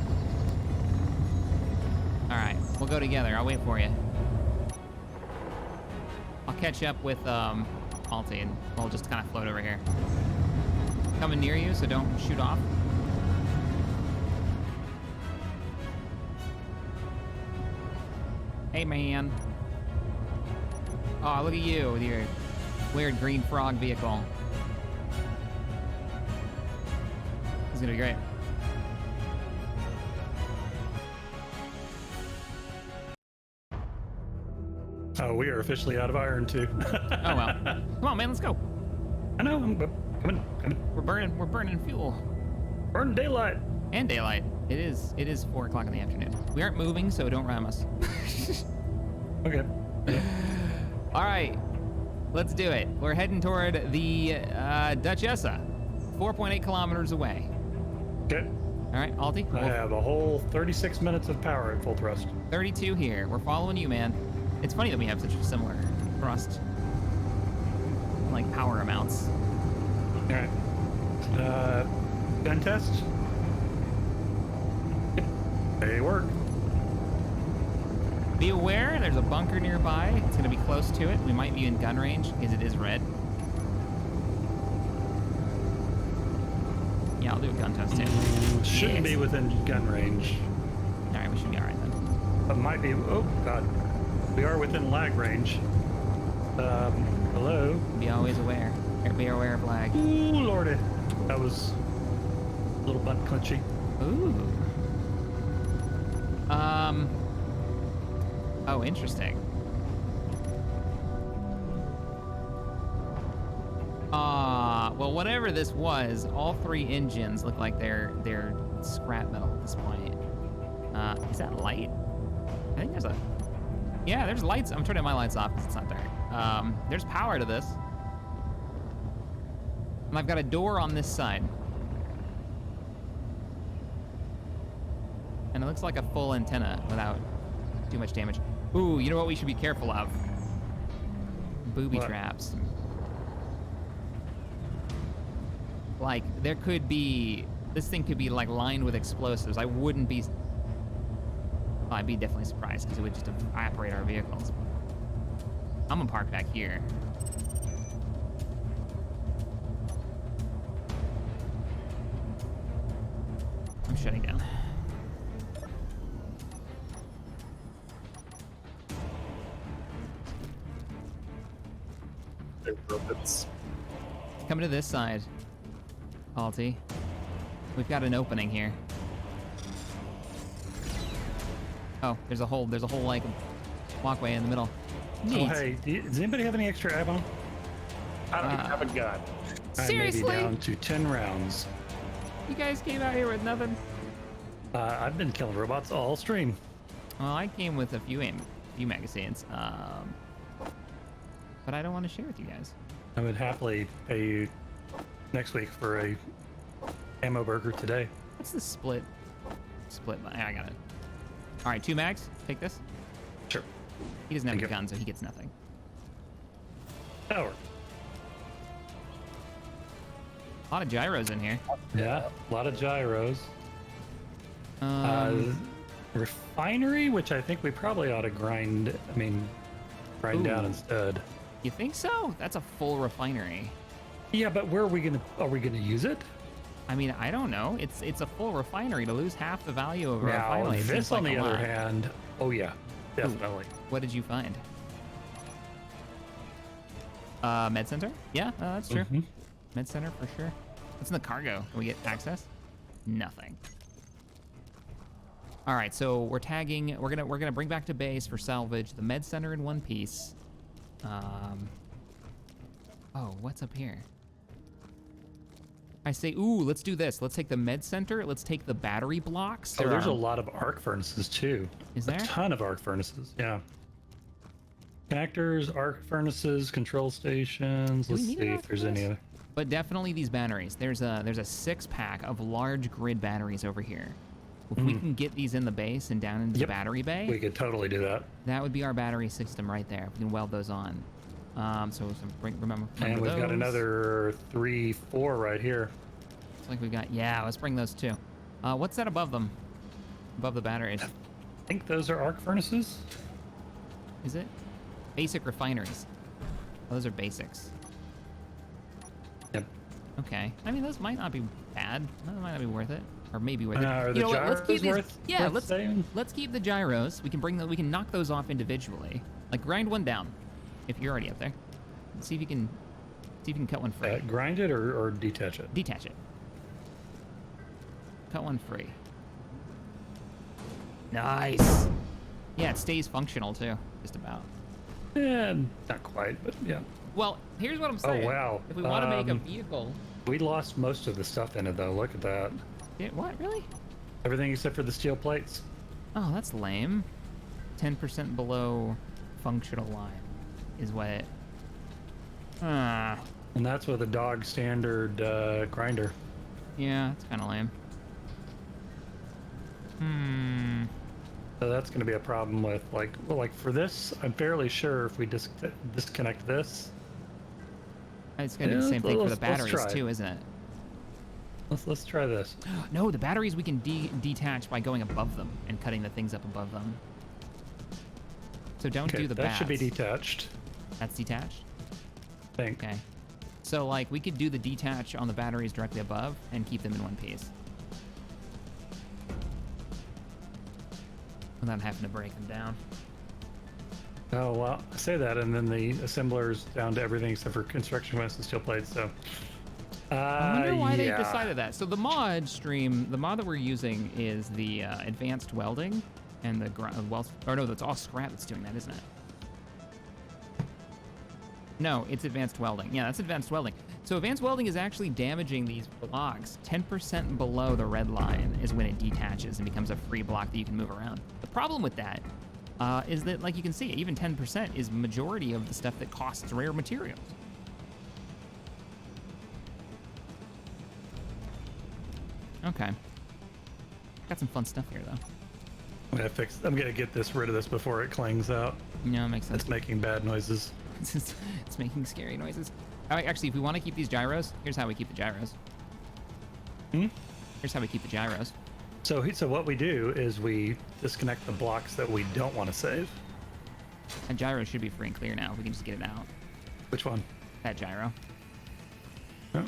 All right, we'll go together. I'll wait for you. I'll catch up with Alti and we'll just kind of float over here. Coming near you, so don't shoot off. Hey, man. Oh, look at you with your weird green frog vehicle. This is gonna be great. Oh, we are officially out of iron too. Oh well. Come on, man, let's go. I know. I'm coming. We're burning fuel. Burn daylight. And daylight. It is 4 o'clock in the afternoon. We aren't moving, so don't ram us. Okay. All right, let's do it. We're heading toward the Duchessa, 4.8 kilometers away. Okay. All right, Alti. I have a whole 36 minutes of power at full thrust. 32 here. We're following you, man. It's funny that we have such a similar thrust, like power amounts. All right. Gun test. They work. Be aware, there's a bunker nearby. It's gonna be close to it. We might be in gun range because it is red. Yeah, I'll do a gun test too. Shouldn't Yes. be within gun range. All right, we should be all right then. But might be. Oh God. We are within lag range. Hello. Be always aware. Be aware of lag. Ooh, lordy. That was a little butt clenchy. Ooh. Oh, interesting. Well, whatever this was, all 3 engines look like they're scrap metal at this point. Is that light? I think there's a... Yeah, there's lights. I'm turning my lights off because it's not dark. There's power to this. And I've got a door on this side. And it looks like a full antenna without too much damage. Ooh, you know what we should be careful of? Booby What? traps. Like, there could be... This thing could be, like, lined with explosives. I wouldn't be... Well, I'd be definitely surprised because it would just evaporate our vehicles. I'm gonna park back here. I'm shutting down. They're robots. Coming to this side, Alti. We've got an opening here. Oh, there's a whole like walkway in the middle. Neat. Oh, hey, does anybody have any extra ammo? I don't even have a gun. Seriously? I may be down to 10 rounds. You guys came out here with nothing? I've been killing robots all stream. Well, I came with a few magazines, but I don't want to share with you guys. I would happily pay you next week for a ammo burger today. What's the split? I got it. All right, 2 mags. Take this. Sure. He doesn't have Thank a you. gun, so he gets nothing. Power. A lot of gyros in here. Yeah, a lot of gyros. Refinery, which I think we probably ought to grind down Ooh. instead. You think so? That's a full refinery. Yeah, but where are we gonna use it? I mean, I don't know. It's a full refinery. To lose half the value of a Now, refinery. this seems on like the a other lot. hand, oh yeah, definitely. What did you find? Med center? Yeah, that's true. Mhm. Med center for sure. What's in the cargo? Can we get access? Nothing. All right, so we're tagging. We're gonna bring back to base for salvage the med center in one piece. Oh, what's up here? I say, ooh, let's do this. Let's take the med center. Let's take the battery blocks. Oh, there's a lot of arc furnaces too. Is A there? ton of arc furnaces. Yeah. Connectors, arc furnaces, control stations. Do we Let's need see an if arc there's any furnace? other. But definitely these batteries. There's a 6-pack of large grid batteries over here. If we can get these in the base and down into the Yep. battery bay, We could totally do that. that would be our battery system right there. We can weld those on. Remember And we've got those. another 3, 4 right here. Looks like we got. Yeah, let's bring those too. What's that above them? Above the batteries? I think those are arc furnaces. Is it? Basic refineries. Oh, those are basics. Yep. Okay. I mean, those might not be bad. Those might not be worth it, or maybe worth it. Are You the know what? Let's gyros keep these. worth Yeah, let's saving? let's keep the gyros. We can bring them. We can knock those off individually. Like grind one down, if you're already up there. Let's see if you can. See if you can cut one free. Grind it or detach it? Detach it. Cut one free. Nice. Yeah, it stays functional too, just about. Not quite, but yeah. Well, here's what I'm saying. wow. If we want to make a vehicle. We lost most of the stuff in it though. Look at that. What, really? Everything except for the steel plates. Oh, that's lame. 10% below functional line is what it. And that's with a dog standard grinder. Yeah, it's kind of lame. So that's going to be a problem with like for this, I'm fairly sure if we disconnect this. It's gonna be the Yeah, same thing for the let's batteries try. too, isn't it? Let's try this. No, the batteries we can detach by going above them and cutting the things up above them. So don't Okay, do the that bats. should be detached. That's detached? I think. Okay. So like we could do the detach on the batteries directly above and keep them in one piece. Without having to break them down. Oh well, I say that, and then the assemblers down to everything except for construction west and steel plates. So. I wonder why they yeah. decided that. So the mod that we're using is the advanced welding and the no, that's AwwScrap that's doing that, isn't it? No, it's advanced welding. Yeah, that's advanced welding. So advanced welding is actually damaging these blocks. 10% below the red line is when it detaches and becomes a free block that you can move around. The problem with that is that, like you can see, even 10% is majority of the stuff that costs rare materials. Okay. Got some fun stuff here, though. I'm gonna get rid of this before it clings out. No, it makes sense. It's making bad noises. It's making scary noises. All right, actually, if we want to keep these gyros, here's how we keep the gyros. Here's how we keep the gyros. So what we do is we disconnect the blocks that we don't want to save. That gyro should be free and clear now. We can just get it out. Which one? That gyro. Oh.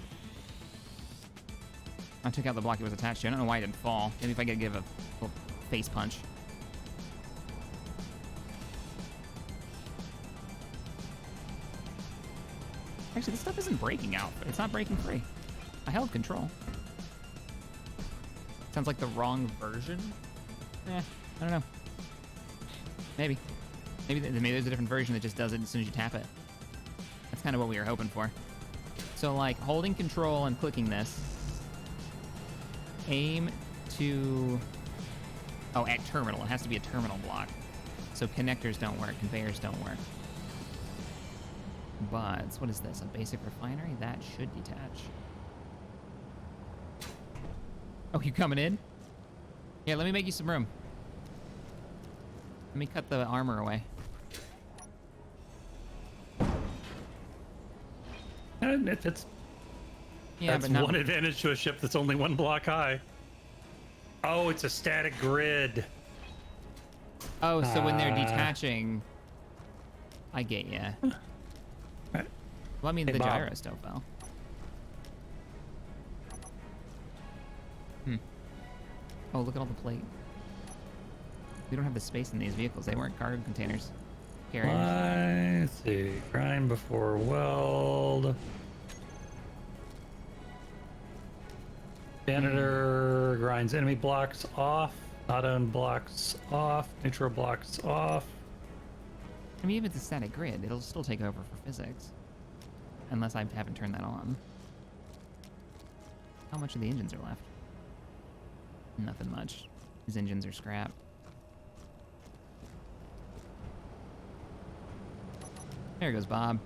I took out the block it was attached to. I don't know why it didn't fall. Maybe if I could give a little face punch. Actually, this stuff isn't breaking out. It's not breaking free. I held control. Sounds like the wrong version. I don't know. Maybe. Maybe there's a different version that just does it as soon as you tap it. That's kind of what we were hoping for. So, like, holding control and clicking this. Aim to... Oh, at terminal. It has to be a terminal block. So connectors don't work. Conveyors don't work. Buds. What is this? A basic refinery? That should detach. Oh, you coming in? Yeah, let me make you some room. Let me cut the armor away. And it's Yeah, that's but not... one advantage to a ship that's only one block high. Oh, it's a static grid. Oh, so when they're detaching... I get ya. Right. Well, I mean, Hey, the Bob. gyro still fell. Oh, look at all the plate. We don't have the space in these vehicles. They weren't cargo containers. Carriers. Let's see. Grind before weld. Janitor grinds enemy blocks off. Not owned blocks off. Neutral blocks off. I mean, even if it's a static grid, it'll still take over for physics. Unless I haven't turned that on. How much of the engines are left? Nothing much. These engines are scrap. There goes Bob.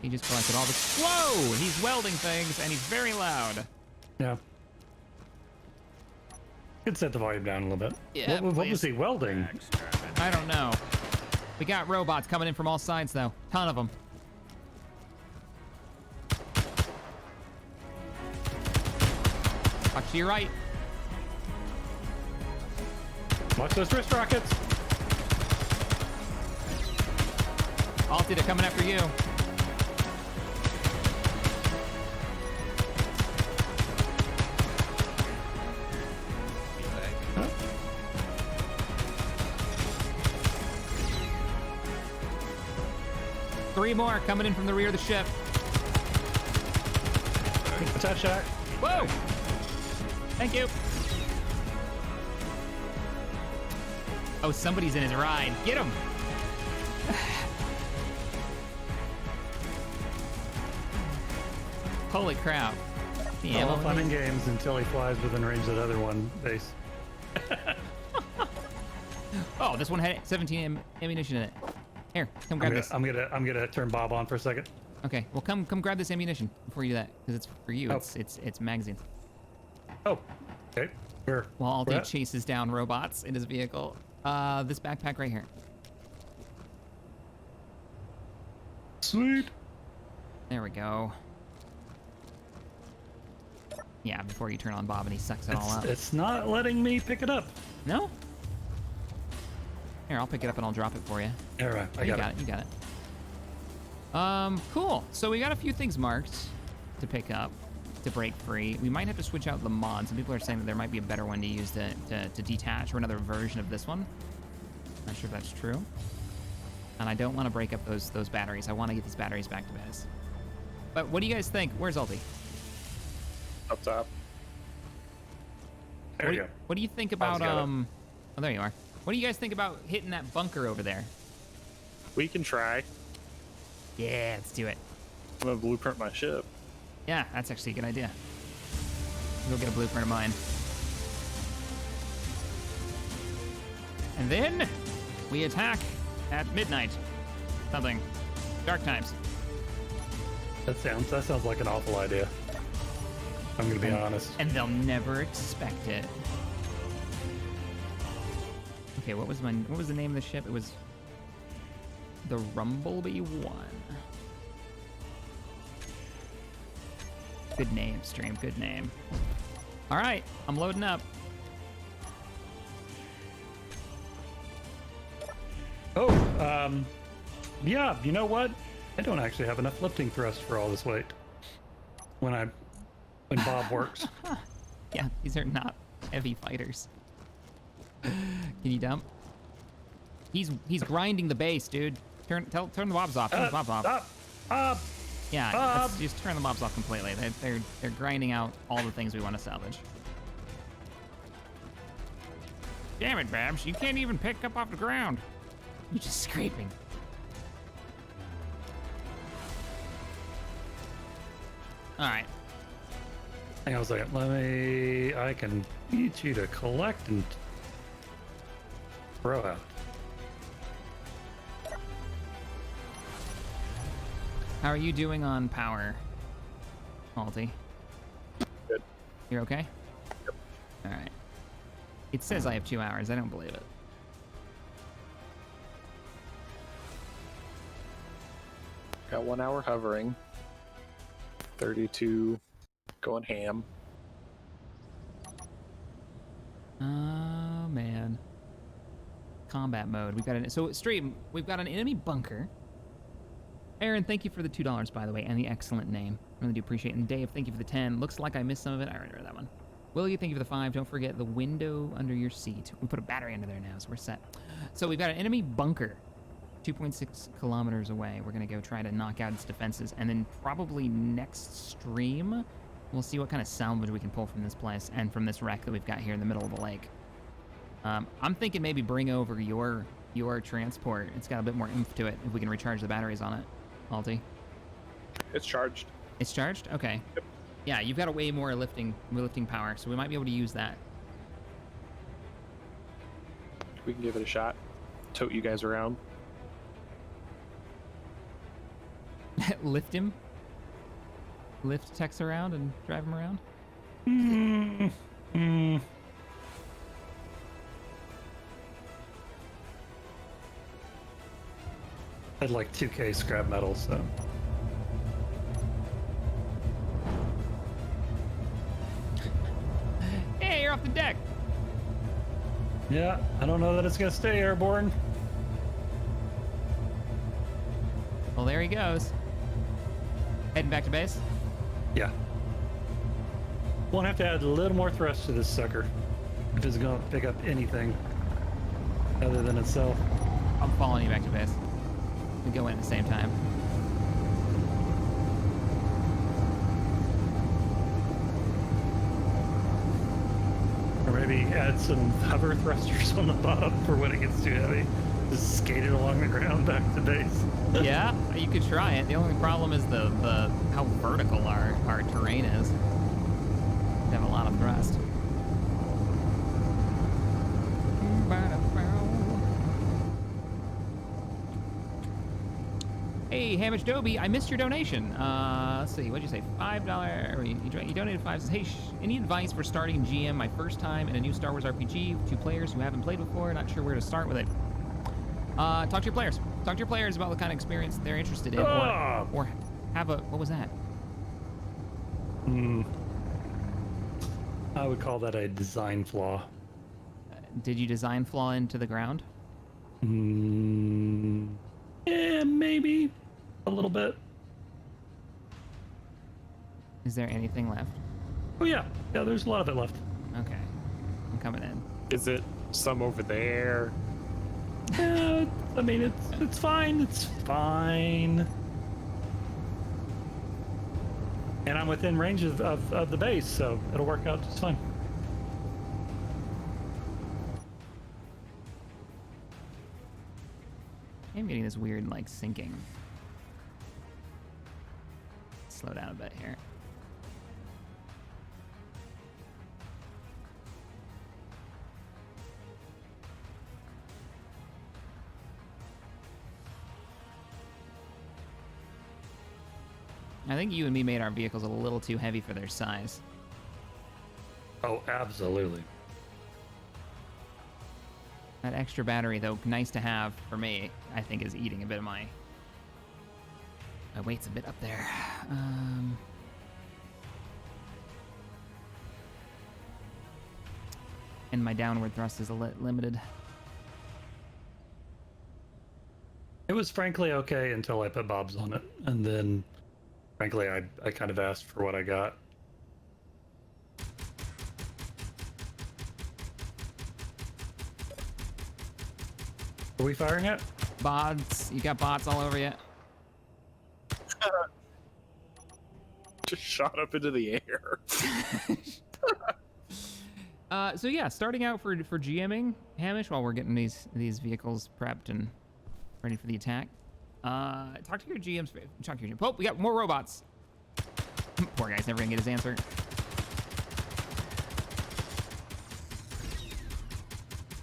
He just collected all the... Whoa! He's welding things, and he's very loud. Yeah. Could set the volume down a little bit. Yeah, What was please. he welding? I don't know. We got robots coming in from all sides, though. Ton of them. Watch to your right. Watch those wrist rockets. Alted are coming after you. Three more coming in from the rear of the ship. Attack shack. Whoa! Thank you. Oh, somebody's in his ride. Get him! Holy crap. Yeah, All fun and games until he flies within range of that other one base. Oh, this one had 17 ammunition in it. Here, come grab this. I'm gonna turn Bob on for a second. Okay, well come grab this ammunition before you do that, because it's for you. Oh. It's magazines. Oh, okay. Where? While where Aldi at? chases down robots in his vehicle. This backpack right here. Sweet. There we go. Yeah, before you turn on Bob and he sucks it all up. It's not letting me pick it up. No? Here, I'll pick it up and I'll drop it for you. All right, I got it. You got it. Cool. So we got a few things marked to pick up to break free. We might have to switch out the mod. Some people are saying that there might be a better one to use to detach, or another version of this one. Not sure if that's true. And I don't want to break up those batteries. I want to get these batteries back to base. But what do you guys think? Where's Aldi? Up top. There you go. What do you think about got it. Oh, there you are. What do you guys think about hitting that bunker over there? We can try. Yeah, let's do it. I'm gonna blueprint my ship. Yeah, that's actually a good idea. Go get a blueprint of mine. And then we attack at midnight. Something. Dark times. That sounds like an awful idea. I'm gonna be honest. And they'll never expect it. Okay, what was the name of the ship? It was the Rumblebee 1. Good name, stream. Good name. All right, I'm loading up. Oh, yeah. You know what? I don't actually have enough lifting thrust for all this weight. When Bob works. Yeah, these are not heavy fighters. Can you dump? He's grinding the base, dude. Turn the mobs off. Turn the mobs off. Yeah, let's just turn the mobs off completely. They're grinding out all the things we want to salvage. Damn it, Babs! You can't even pick up off the ground. You're just scraping. All right. Hang on a second. I can get you to collect and throw out. How are you doing on power, Malty? Good. You're okay? Yep. All right. It says I have 2 hours. I don't believe it. Got 1 hour hovering. 32 going ham. Oh man. Combat mode. We've got stream. We've got an enemy bunker. Aaron, thank you for the $2, by the way, and the excellent name. Really do appreciate it. And Dave, thank you for the 10. Looks like I missed some of it. I already read that one. Willie, thank you for the 5. Don't forget the window under your seat. We put a battery under there now, so we're set. So we've got an enemy bunker 2.6 kilometers away. We're going to go try to knock out its defenses, and then probably next stream, we'll see what kind of salvage we can pull from this place and from this wreck that we've got here in the middle of the lake. I'm thinking maybe bring over your transport. It's got a bit more oomph to it if we can recharge the batteries on it. Malty? It's charged. It's charged? Okay. Yep. Yeah, you've got a way more lifting power, so we might be able to use that. We can give it a shot. Tote you guys around. Lift him? Lift Tex around and drive him around? I'd like 2K scrap metal, so. Hey, you're off the deck! Yeah, I don't know that it's gonna stay airborne. Well, there he goes. Heading back to base? Yeah. Won't have to add a little more thrust to this sucker if it's gonna pick up anything other than itself. I'm following you back to base. We go in at the same time. Or maybe add some hover thrusters on the bottom for when it gets too heavy. Just skate it along the ground back to base. Yeah, you could try it. The only problem is the how vertical our terrain is. We have a lot of thrust. Hey, Hamish Doby, I missed your donation. Let's see, what'd you say? $5. Or you donated 5. Says, hey, any advice for starting GM my first time in a new Star Wars RPG with 2 players who haven't played before? Not sure where to start with it. Talk to your players. Talk to your players about the kind of experience they're interested in, or have a. What was that? I would call that a design flaw. Did you design flaw into the ground? Yeah, maybe a little bit. Is there anything left? Oh yeah, there's a lot of it left. Okay, I'm coming in. Is it some over there? Yeah, I mean it's fine. It's fine. And I'm within range of the base, so it'll work out just fine. I'm getting this weird, like, sinking. Slow down a bit here. I think you and me made our vehicles a little too heavy for their size. Oh, absolutely. That extra battery, though, nice to have for me, I think is eating a bit of my weight's a bit up there. And my downward thrust is a limited. It was frankly okay until I put bobs on it, and then frankly I kind of asked for what I got. Are we firing it? Bots, you got bots all over you. Just shot up into the air. So yeah, starting out for GMing, Hamish, while we're getting these vehicles prepped and Ready for the attack. Talk to your GMs. Talk to your GM. Oh, we got more robots. Poor guy's never gonna get his answer.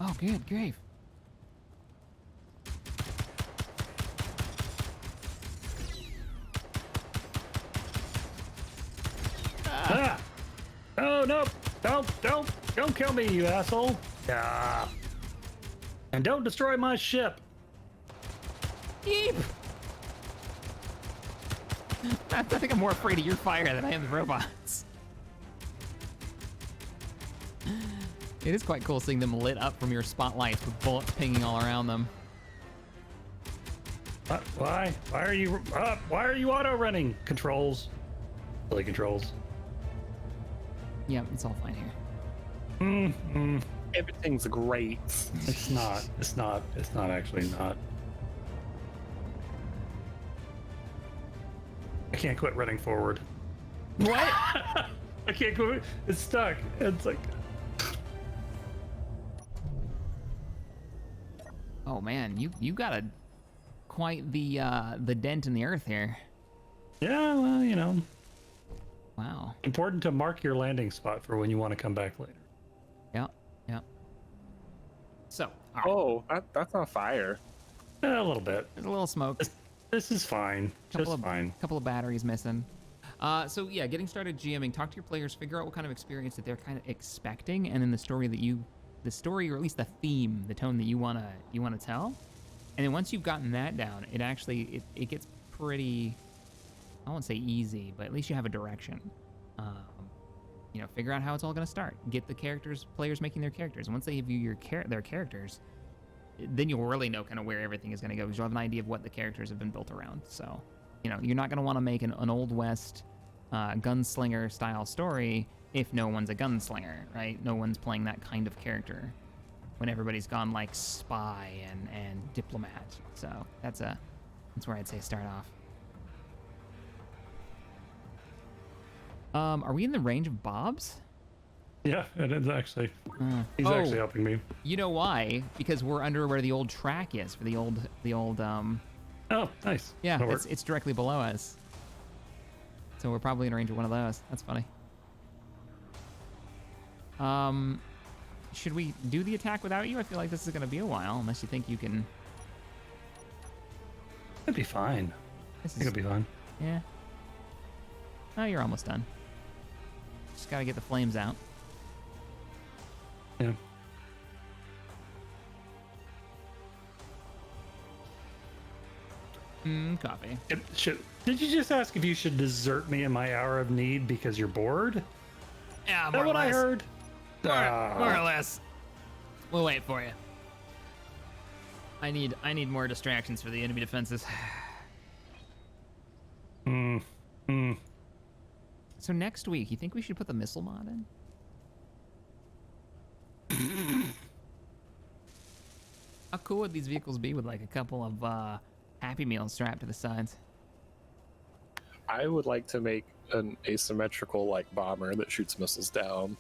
Oh, good, grave. Ah! Oh no! Don't kill me, you asshole! Ah! And don't destroy my ship. Eep. I think I'm more afraid of your fire than I am the robots. It is quite cool seeing them lit up from your spotlights with bullets pinging all around them. Why? Why are you auto running? Controls. Silly controls. Yeah, it's all fine here. Everything's great. It's not. It's not actually not. I can't quit running forward. What? I can't quit. It's stuck. It's like. Oh man, you got quite the dent in the earth here. Yeah, well, you know. Wow. Important to mark your landing spot for when you want to come back later. Yeah. So, all right. Oh, that's not fire. A little bit. There's a little smoke. This is fine. Just fine. Couple of batteries missing. So yeah, getting started GMing. Talk to your players. Figure out what kind of experience that they're kind of expecting, and then the story or at least the theme, the tone that you wanna tell. And then once you've gotten that down, it actually it gets pretty. I won't say easy, but at least you have a direction. Figure out how it's all gonna start. Get the players making their characters. And once they give you their characters, then you'll really know kind of where everything is gonna go, because you'll have an idea of what the characters have been built around. So, you're not gonna want to make an Old West gunslinger style story if no one's a gunslinger, right? No one's playing that kind of character when everybody's gone like spy and diplomat. So that's where I'd say start off. Are we in the range of Bob's? Yeah, it is actually. He's actually helping me. You know why? Because we're under where the old track is for the old. Oh, nice. Yeah, it's directly below us. So we're probably in range of one of those. That's funny. Should we do the attack without you? I feel like this is going to be a while, unless you think you can. It'd be fine. I think it'll be fine. Yeah. Oh, you're almost done. Just got to get the flames out. Yeah. Coffee. Did you just ask if you should desert me in my hour of need because you're bored? Yeah, Is that what I heard? More or less. We'll wait for you. I need more distractions for the enemy defenses. So next week, you think we should put the missile mod in? How cool would these vehicles be with like a couple of Happy Meals strapped to the sides? I would like to make an asymmetrical like bomber that shoots missiles down.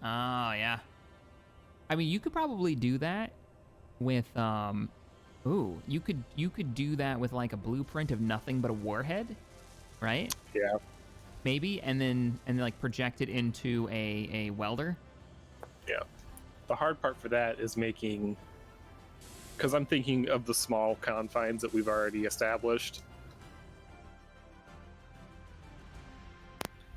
Oh yeah. I mean, you could probably do that with you could do that with like a blueprint of nothing but a warhead, right? Yeah. Maybe, and then like project it into a welder. Yeah. The hard part for that is making, because I'm thinking of the small confines that we've already established.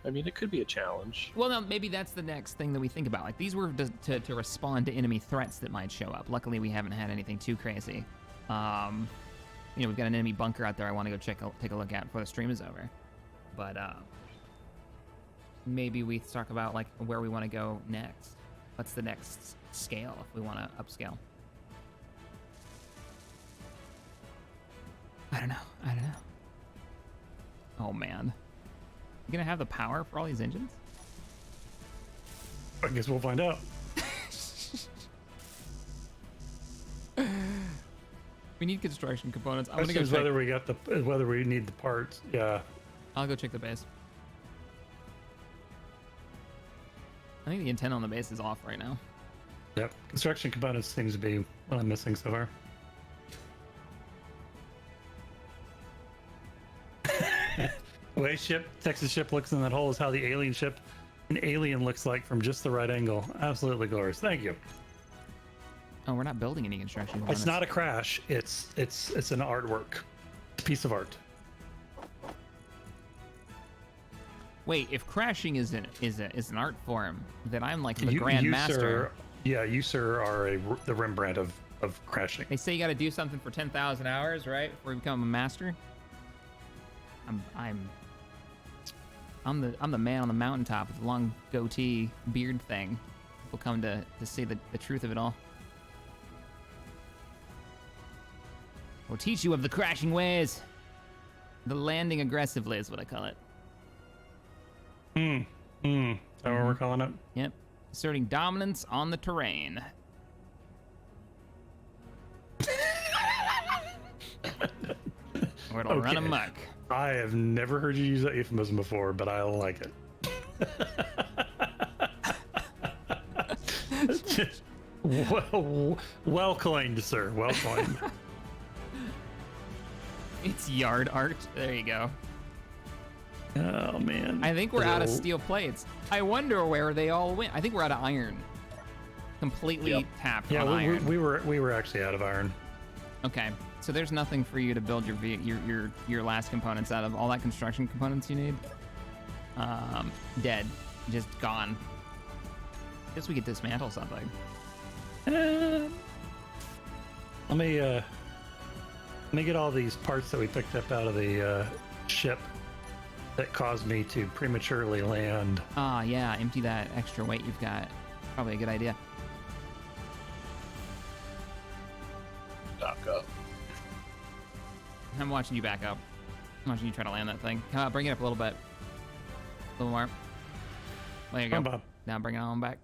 I mean, it could be a challenge. Well, no, maybe that's the next thing that we think about. Like, these were to respond to enemy threats that might show up. Luckily, we haven't had anything too crazy. We've got an enemy bunker out there I want to go take a look at before the stream is over. But maybe we talk about like where we want to go next. What's the next scale if we want to upscale? I don't know. Oh man. You gonna have the power for all these engines? I guess we'll find out. We need construction components. I'm That's gonna go check. whether we need the parts. Yeah. I'll go check the base. I think the antenna on the base is off right now. Yep. Construction components seems to be what I'm missing so far. The way Texas ship looks in that hole is how the alien ship an alien looks like from just the right angle. Absolutely glorious. Thank you. Oh, we're not building any construction. It's not a crash. It's an artwork. It's a piece of art. Wait, if crashing is an art form, then I'm like the grand master. You sir are the Rembrandt of crashing. They say you got to do something for 10,000 hours, right, before you become a master. I'm the man on the mountaintop with the long goatee beard thing. People come to see the truth of it all. We'll teach you of the crashing ways. The landing aggressively is what I call it. Is that what we're calling it? Yep. Asserting dominance on the terrain. Or it'll run amok. I have never heard you use that euphemism before, but I like it. Well coined, sir. Well coined. It's yard art. There you go. Oh man. I think we're out of steel plates. I wonder where they all went. I think we're out of iron. Completely tapped on iron. we were actually out of iron. Okay, so there's nothing for you to build your last components out of. All that construction components you need, dead, just gone. Guess we could dismantle something. Let me get all these parts that we picked up out of the ship that caused me to prematurely land. Ah, yeah, empty that extra weight you've got. Probably a good idea. Back up. I'm watching you back up. I'm watching you try to land that thing. Come on, bring it up a little bit. A little more. There you go. Bob. Now bring it on back.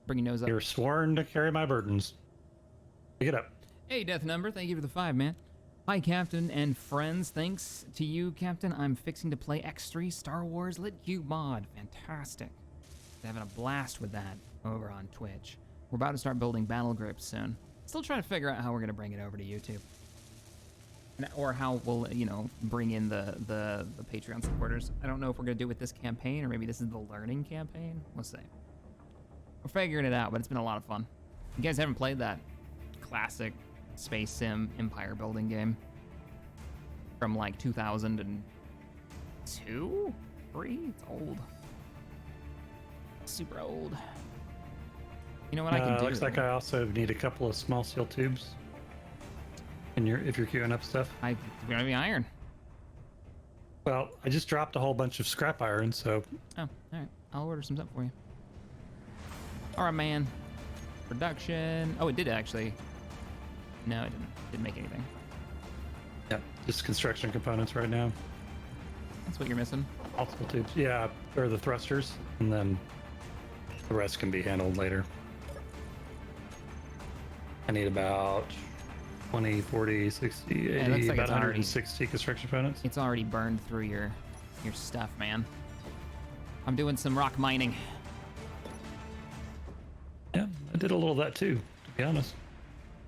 Bring your nose up. You're sworn to carry my burdens. Pick it up. Hey, Death Number, thank you for the 5, man. Hi, Captain and friends. Thanks to you, Captain. I'm fixing to play X3 Star Wars Lit You mod. Fantastic. Having a blast with that over on Twitch. We're about to start building battle groups soon. Still trying to figure out how we're going to bring it over to YouTube. Or how we'll, bring in the Patreon supporters. I don't know if we're going to do it with this campaign, or maybe this is the learning campaign. We'll see. We're figuring it out, but it's been a lot of fun. You guys haven't played that classic space sim empire building game from like 2002, 3? It's old. Super old. You know what I can do? Looks like I also need a couple of small steel tubes. And if you're queuing up stuff. We're gonna be iron. Well, I just dropped a whole bunch of scrap iron, so. Oh, all right. I'll order some stuff for you. All right, man. Production. Oh, it did actually. No, it didn't. Didn't make anything. Yeah, just construction components right now. That's what you're missing. Multiple tubes. Yeah, or the thrusters, and then the rest can be handled later. I need about 20, 40, 60, 80, Yeah, it looks like about it's already- 160 construction components. It's already burned through your stuff, man. I'm doing some rock mining. Yeah, I did a little of that too, to be honest.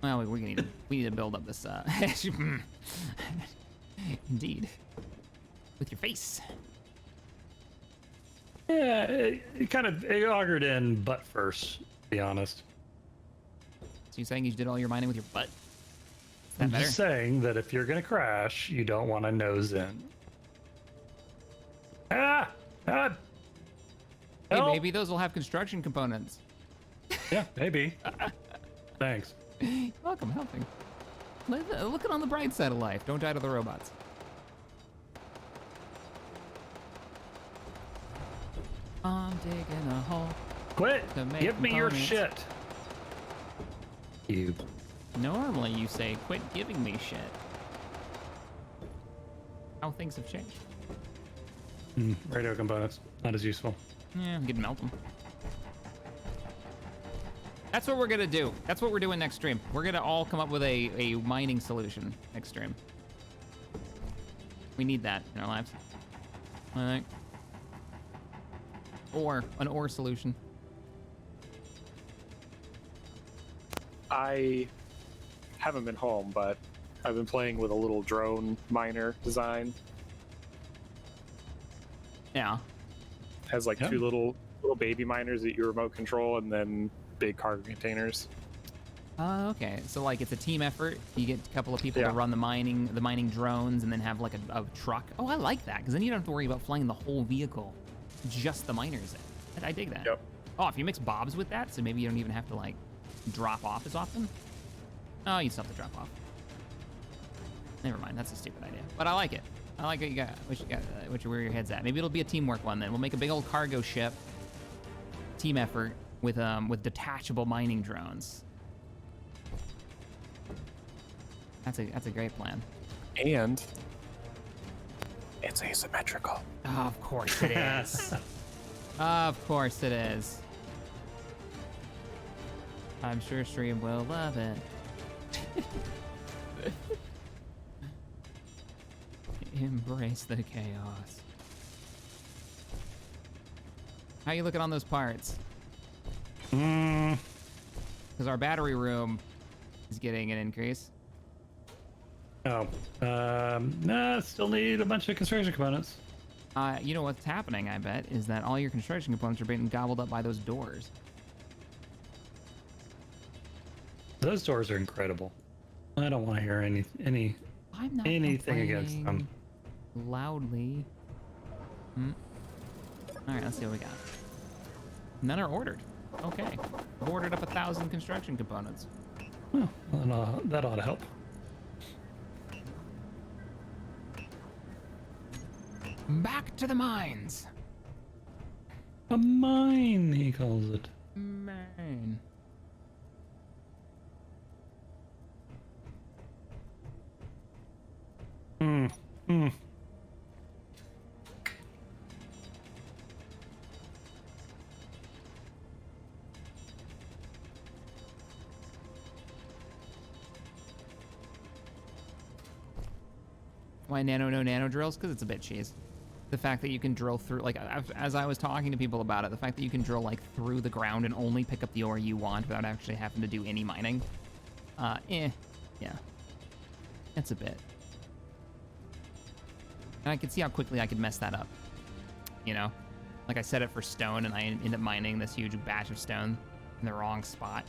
Well, we need to build up this. Indeed, with your face. Yeah, it kind of augured in butt first, to be honest. So you're saying you did all your mining with your butt? Is that I'm better? just saying that if you're going to crash, you don't want to nose in. Ah! God! Hey, Help! maybe those will have construction components. Yeah, maybe. Thanks. You're welcome, helping. Look it on the bright side of life. Don't die to the robots. I'm digging a hole. Quit! To make Give me your components. shit! You. Normally you say, quit giving me shit. How things have changed. Radio components, not as useful. Yeah, we can melt them. That's what we're gonna do. That's what we're doing next stream. We're gonna all come up with a mining solution next stream. We need that in our lives. All right. Or an ore solution. I haven't been home, but I've been playing with a little drone miner design. Yeah. Has like Yeah. two little baby miners that you remote control, and then big cargo containers. Okay. So like it's a team effort. You get a couple of people to Yeah. run the mining drones, and then have like a truck. Oh, I like that because then you don't have to worry about flying the whole vehicle, just the miners in. I dig that. Yep. Oh, if you mix bobs with that, so maybe you don't even have to like drop off as often. Oh, you still have to drop off. Never mind. That's a stupid idea, but I like it. I like what you got. Where your head's at. Maybe it'll be a teamwork one then. We'll make a big old cargo ship. Team effort with detachable mining drones. That's a great plan. And it's asymmetrical. Oh, of course it is. Of course it is. I'm sure Stream will love it. Embrace the chaos. How you looking on those parts? Because our battery room is getting an increase. Oh, nah, still need a bunch of construction components. You know what's happening, I bet, is that all your construction components are being gobbled up by those doors. Those doors are incredible. I don't want to hear any I'm not anything against them. complaining loudly. All right, let's see what we got. None are ordered. Okay, I've ordered up 1,000 construction components. Oh, well, that ought to help. Back to the mines. A mine, he calls it. Mine. Why nano drills? Because it's a bit cheese. The fact that you can drill through, like, as I was talking to people about it, the fact that you can drill, like, through the ground and only pick up the ore you want without actually having to do any mining. Yeah. It's a bit. And I could see how quickly I could mess that up. You know? Like, I set it for stone, and I end up mining this huge batch of stone in the wrong spot.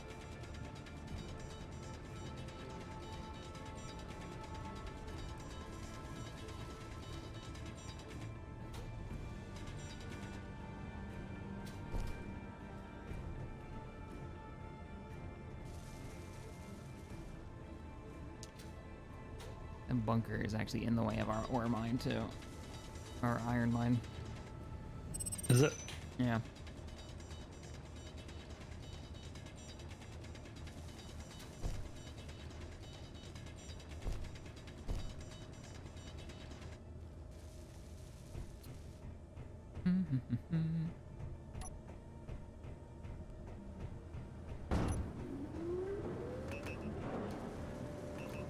And bunker is actually in the way of our ore mine too. Our iron mine. Is it? Yeah.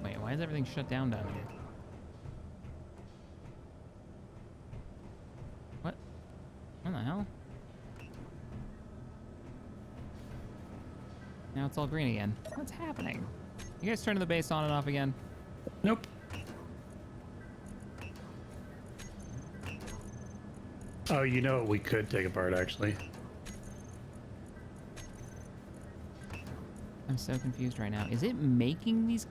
Wait, why is everything shut down here? What? What the hell? Now it's all green again. What's happening? You guys turning the base on and off again? Nope. Oh, you know what we could take apart, actually. I'm so confused right now. Is it making these?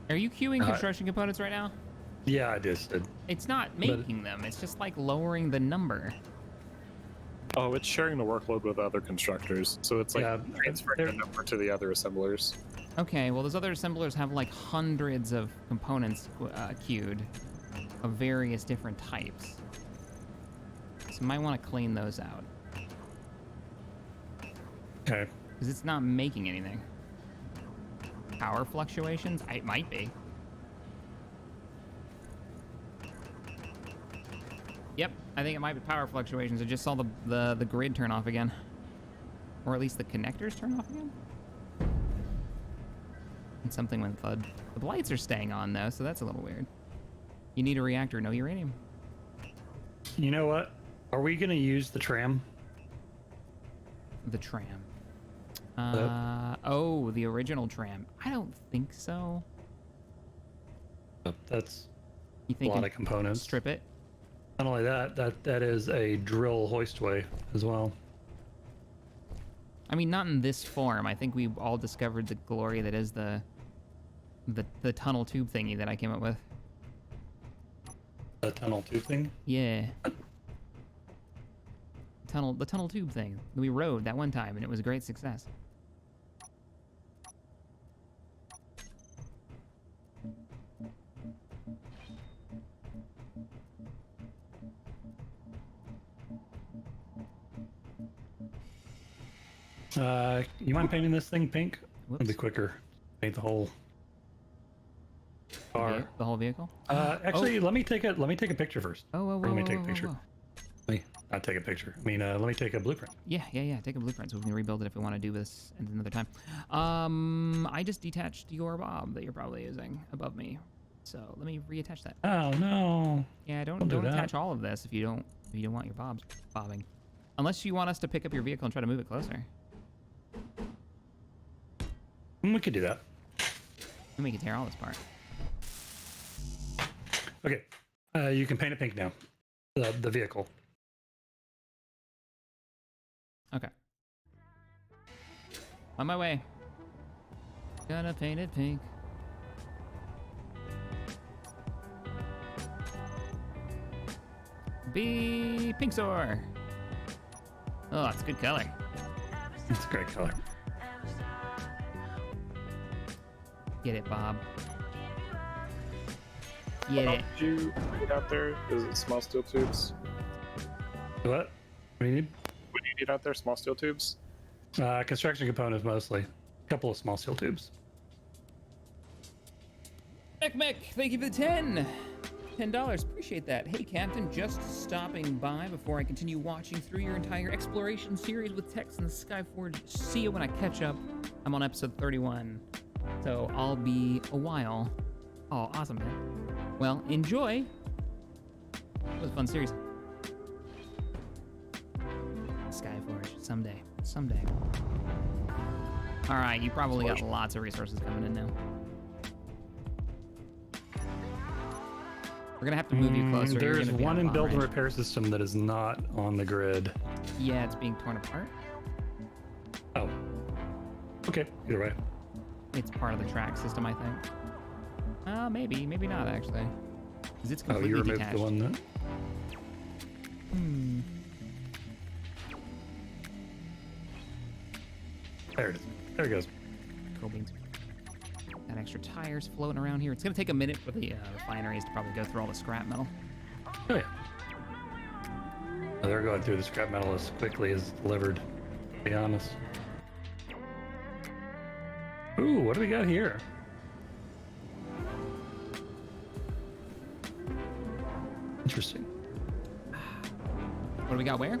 Are you queuing construction components right now? Yeah, I just did. It's not making them. It's just like lowering the number. Oh, it's sharing the workload with other constructors, so it's like Yeah, transferring the number to the other assemblers. Okay, well, those other assemblers have like hundreds of components queued of various different types. So you might want to clean those out Okay. because it's not making anything. Power fluctuations? It might be. Yep, I think it might be power fluctuations. I just saw the grid turn off again. Or at least the connectors turn off again. And something went thud. The lights are staying on though, so that's a little weird. You need a reactor, no uranium. You know what? Are we gonna use the tram? The tram. Oh, the original tram. I don't think so. That's You a think lot of components. strip it? Not only that, that is a drill hoistway as well. I mean, not in this form. I think we all discovered the glory that is the tunnel tube thingy that I came up with. The tunnel tube thing? Yeah. The tunnel tube thing. We rode that one time, and it was a great success. You mind painting this thing pink? Whoops. It'll be quicker. Paint the whole car. The whole vehicle? Actually, let me take a picture first. Oh, whoa, Or whoa, let me whoa, take a whoa, picture. whoa. Let me not take a picture. I mean, let me take a blueprint. Yeah. Take a blueprint so we can rebuild it if we want to do this at another time. I just detached your bob that you're probably using above me. So let me reattach that. Oh no. Yeah, don't do that. attach all of this if you don't want your bobs bobbing. Unless you want us to pick up your vehicle and try to move it closer. We could do that. Then we can tear all this apart. Okay. You can paint it pink now. The vehicle. Okay. On my way. Gonna paint it pink. Be pink sore. Oh, it's a good color. It's a great color. Get it, Bob. Get it. Did you need out there? Is it small steel tubes? What? What do you need? What do you need out there? Small steel tubes? Construction components mostly. A couple of small steel tubes. Mick, thank you for the 10. $10, appreciate that. Hey, Captain, just stopping by before I continue watching through your entire exploration series with Tex and the Skyforge. See you when I catch up. I'm on episode 31, so I'll be a while. Oh, awesome, man. Well, enjoy. It was a fun series. Skyforge, someday. All right, you probably got lots of resources coming in now. We're gonna have to move you closer. You're There's gonna be one on in build and range. repair system that is not on the grid. Yeah, it's being torn apart. Oh. Okay, either way. It's part of the track system, I think. Maybe not actually. Because it's Oh, completely you removed detached. the one that... There it is. There it goes. Cool beans. Got extra tires floating around here. It's gonna take a minute for the refineries to probably go through all the scrap metal. Oh yeah. Oh, they're going through the scrap metal as quickly as delivered, to be honest. Ooh, what do we got here? Interesting. What do we got where?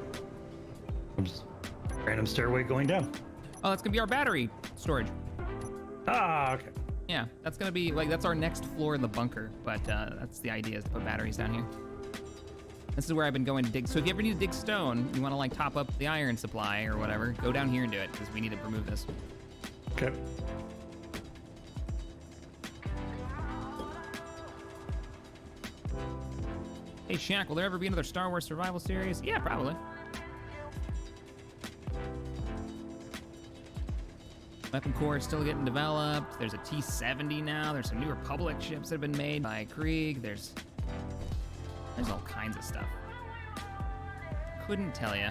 Just random stairway going down. Oh, that's gonna be our battery storage. Ah, okay. Yeah, that's gonna be like that's our next floor in the bunker. But that's the idea, is to put batteries down here. This is where I've been going to dig. So if you ever need to dig stone, you want to like top up the iron supply or whatever, go down here and do it because we need to remove this. Okay. Hey Shaq, will there ever be another Star Wars survival series? Yeah, probably. Weapon core is still getting developed. There's a T-70 now. There's some New Republic ships that have been made by Krieg. There's all kinds of stuff. Couldn't tell you.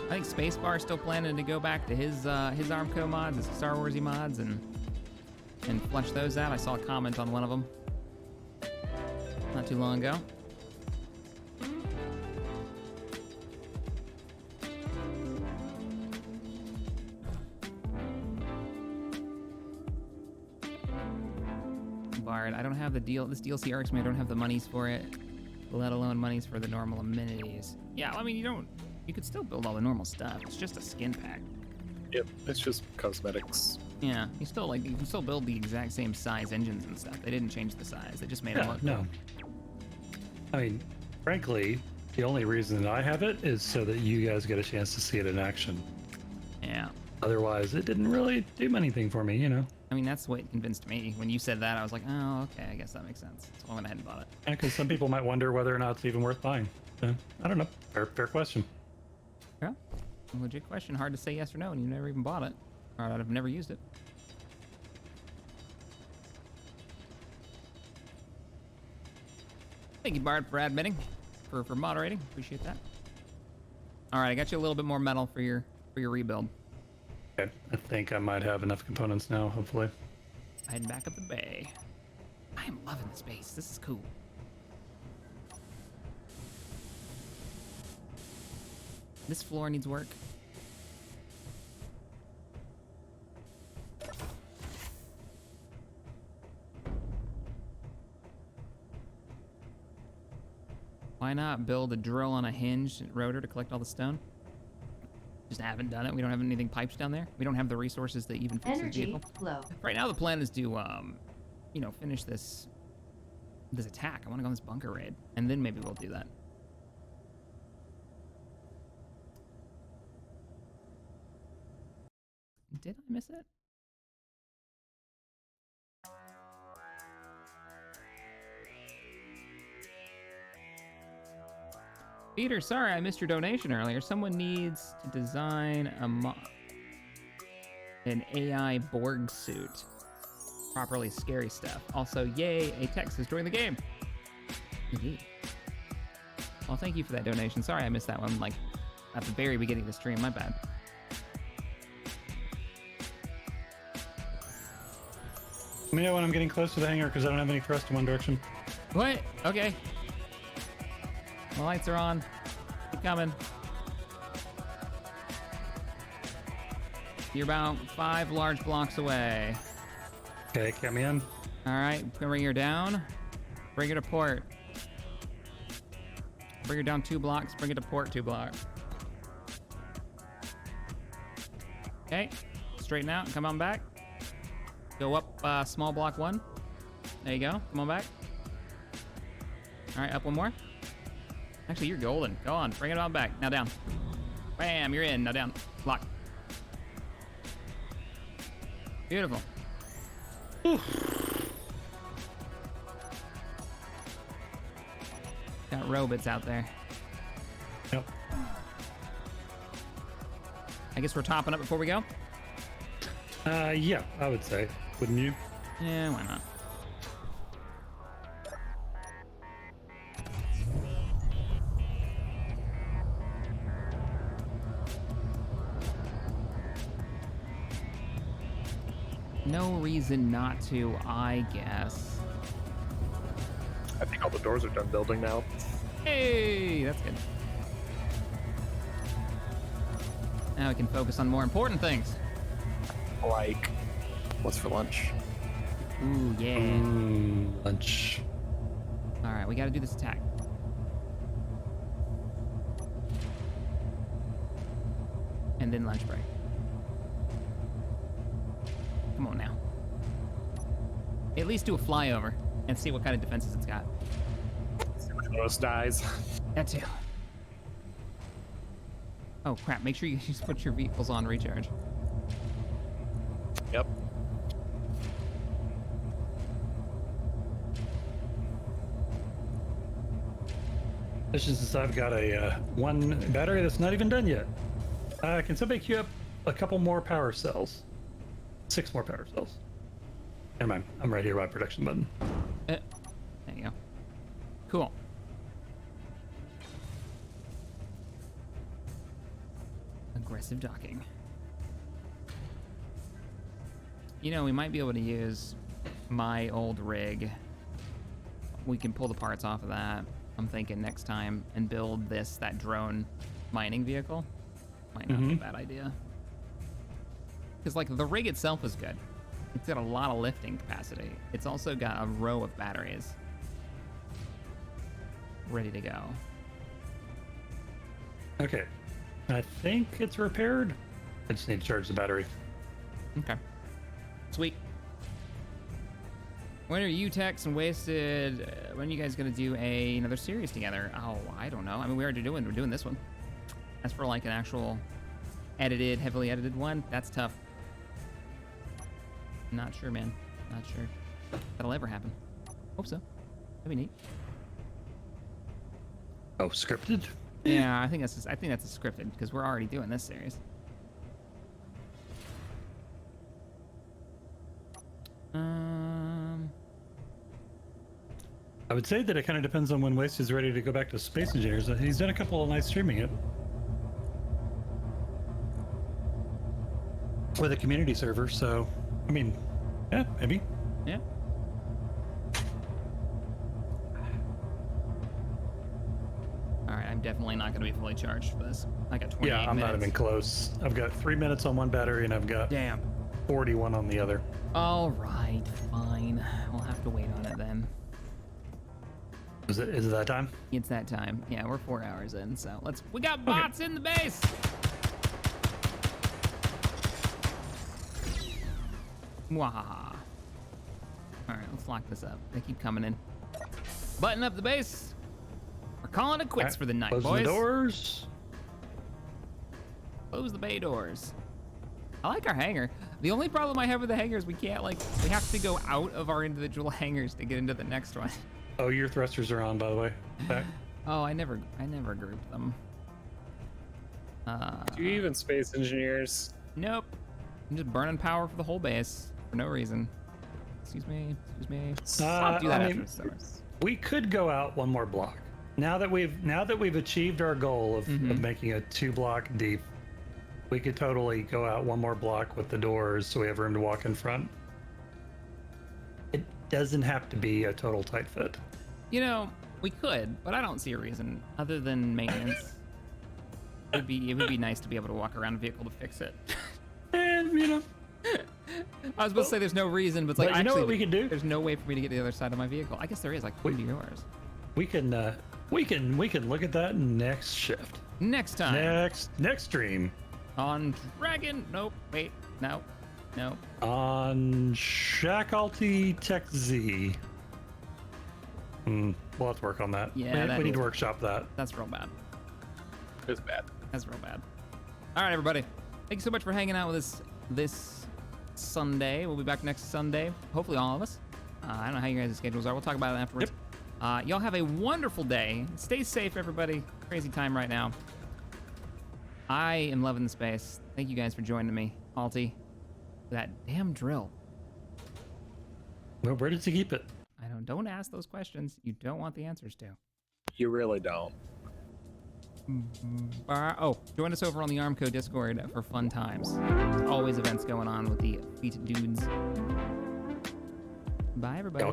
I think Spacebar's still planning to go back to his Armco mods, his Star Warsy mods, and flesh those out. I saw a comment on one of them not too long ago. Bard, I don't have the deal. This DLC arcs me. I don't have the monies for it, let alone monies for the normal amenities. Yeah, I mean, you could still build all the normal stuff. It's just a skin pack. Yep, it's just cosmetics. Yeah, you can still build the exact same size engines and stuff. They didn't change the size. They just made them Yeah, look no. cool. I mean, frankly, the only reason that I have it is so that you guys get a chance to see it in action. Yeah. Otherwise, it didn't really do anything for me, you know. I mean, that's what convinced me. When you said that, I was like, oh, okay, I guess that makes sense. So I went ahead and bought it. Yeah, because some people might wonder whether or not it's even worth buying. I don't know. Fair question. Yeah. A legit question. Hard to say yes or no, and you never even bought it. Or I've never used it. Thank you, Bard, for admitting, for moderating. Appreciate that. All right, I got you a little bit more metal for your rebuild. Okay, I think I might have enough components now, hopefully. Heading back up the bay. I am loving this base. This is cool. This floor needs work. Why not build a drill on a hinged rotor to collect all the stone? Just haven't done it. We don't have anything piped down there. We don't have the resources to even fix the Energy vehicle. flow. Right now the plan is to, you know, finish this attack. I want to go on this bunker raid, and then maybe we'll do that. Did I miss it? Peter, sorry I missed your donation earlier. Someone needs to design an AI Borg suit. Properly scary stuff. Also, yay, a text is joining the game. Indeed. Well, thank you for that donation. Sorry I missed that one, like, at the very beginning of the stream. My bad. Let me know when I'm getting close to the hangar because I don't have any thrust in one direction. What? Okay. The lights are on. Keep coming. You're about 5 large blocks away. Okay, get me in. All right, bring her down. Bring her to port. Bring her down 2 blocks. Bring it to port 2 blocks. Okay, straighten out. Come on back. Go up small block 1. There you go. Come on back. All right, up 1 more. Actually, you're golden. Go on, bring it on back. Now down. Bam, you're in. Now down. Lock. Beautiful. Whew. Got robots out there. Yep. I guess we're topping up before we go? Yeah, I would say. Wouldn't you? Yeah, why not? No reason not to, I guess. I think all the doors are done building now. Hey, that's good. Now we can focus on more important things. Like, what's for lunch? Ooh, yeah. Lunch. All right, we got to do this attack. And then lunch break. Come on now. At least do a flyover and see what kind of defenses it's got. See which one of us dies. That too. Oh crap, make sure you just put your vehicles on recharge. Yep. This is I've got a 1 battery that's not even done yet. Can somebody queue up a couple more power cells? 6 more power cells. Never mind. I'm right here by production button. There you go. Cool. Aggressive docking. You know, we might be able to use my old rig. We can pull the parts off of that, I'm thinking, next time, and build that drone mining vehicle. Might not be a bad idea. Because, like, the rig itself is good. It's got a lot of lifting capacity. It's also got a row of batteries ready to go. Okay. I think it's repaired. I just need to charge the battery. Okay. Sweet. When are you, Tex, and Wasted, when are you guys going to do another series together? Oh, I don't know. I mean, we're doing this one. That's for, like, an actual edited, heavily edited one. That's tough. Not sure, man. Not sure that'll ever happen. Hope so. That'd be neat. Oh, scripted? Yeah, I think that's a scripted because we're already doing this series. I would say that it kind of depends on when Waste is ready to go back to Space Engineers. He's done a couple of nights streaming it. With a community server, so, I mean, yeah, maybe. Yeah. All right, I'm definitely not going to be fully charged for this. I got 28 Yeah, I'm minutes. not even close. I've got 3 minutes on one battery and I've got Damn. 41 on the other. All right, fine. We'll have to wait on it then. Is it that time? It's that time. Yeah, we're 4 hours in, so we got bots in the base. Wahaha. All right, let's lock this up. They keep coming in. Button up the base. We're calling it quits for the night, Close boys. the doors. Close the bay doors. I like our hangar. The only problem I have with the hangar is we have to go out of our individual hangars to get into the next one. Oh, your thrusters are on, by the way. Back. Oh, I never grouped them. Do you even Space Engineers? Nope. I'm just burning power for the whole base for no reason. Excuse me. I'll do that after it starts. We could go out one more block. Now that we've achieved our goal of making a 2-block deep, we could totally go out one more block with the doors so we have room to walk in front. It doesn't have to be a total tight fit. You know, we could, but I don't see a reason other than maintenance. It would be nice to be able to walk around a vehicle to fix it. And you know, I was supposed to say there's no reason, but it's like but you know actually what we can do? There's no way for me to get to the other side of my vehicle. I guess there is. Like, come to yours. we can look at that next shift. Next time Next stream. on Dragon. Nope. Wait. No. On Shakalti Tech Z. We'll have to work on that. Yeah, we need to workshop that. That's real bad. It's bad. That's real bad. All right, everybody. Thank you so much for hanging out with us this Sunday. We'll be back next Sunday. Hopefully all of us. I don't know how you guys' schedules are. We'll talk about it afterwards. Y'all have a wonderful day. Stay safe, everybody. Crazy time right now. I am loving the space. Thank you guys for joining me. Alti, that damn drill. Well, where did you keep it? Don't ask those questions you don't want the answers to. You really don't. Join us over on the Armco Discord for fun times. Always events going on with the Fleet dudes. Bye, everybody.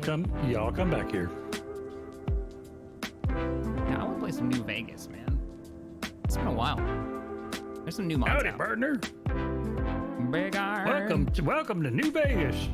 Y'all come back here. Yeah, I want to play some New Vegas, man. It's been a while. There's some new mods Howdy, out. partner. Big Iron. Welcome to New Vegas.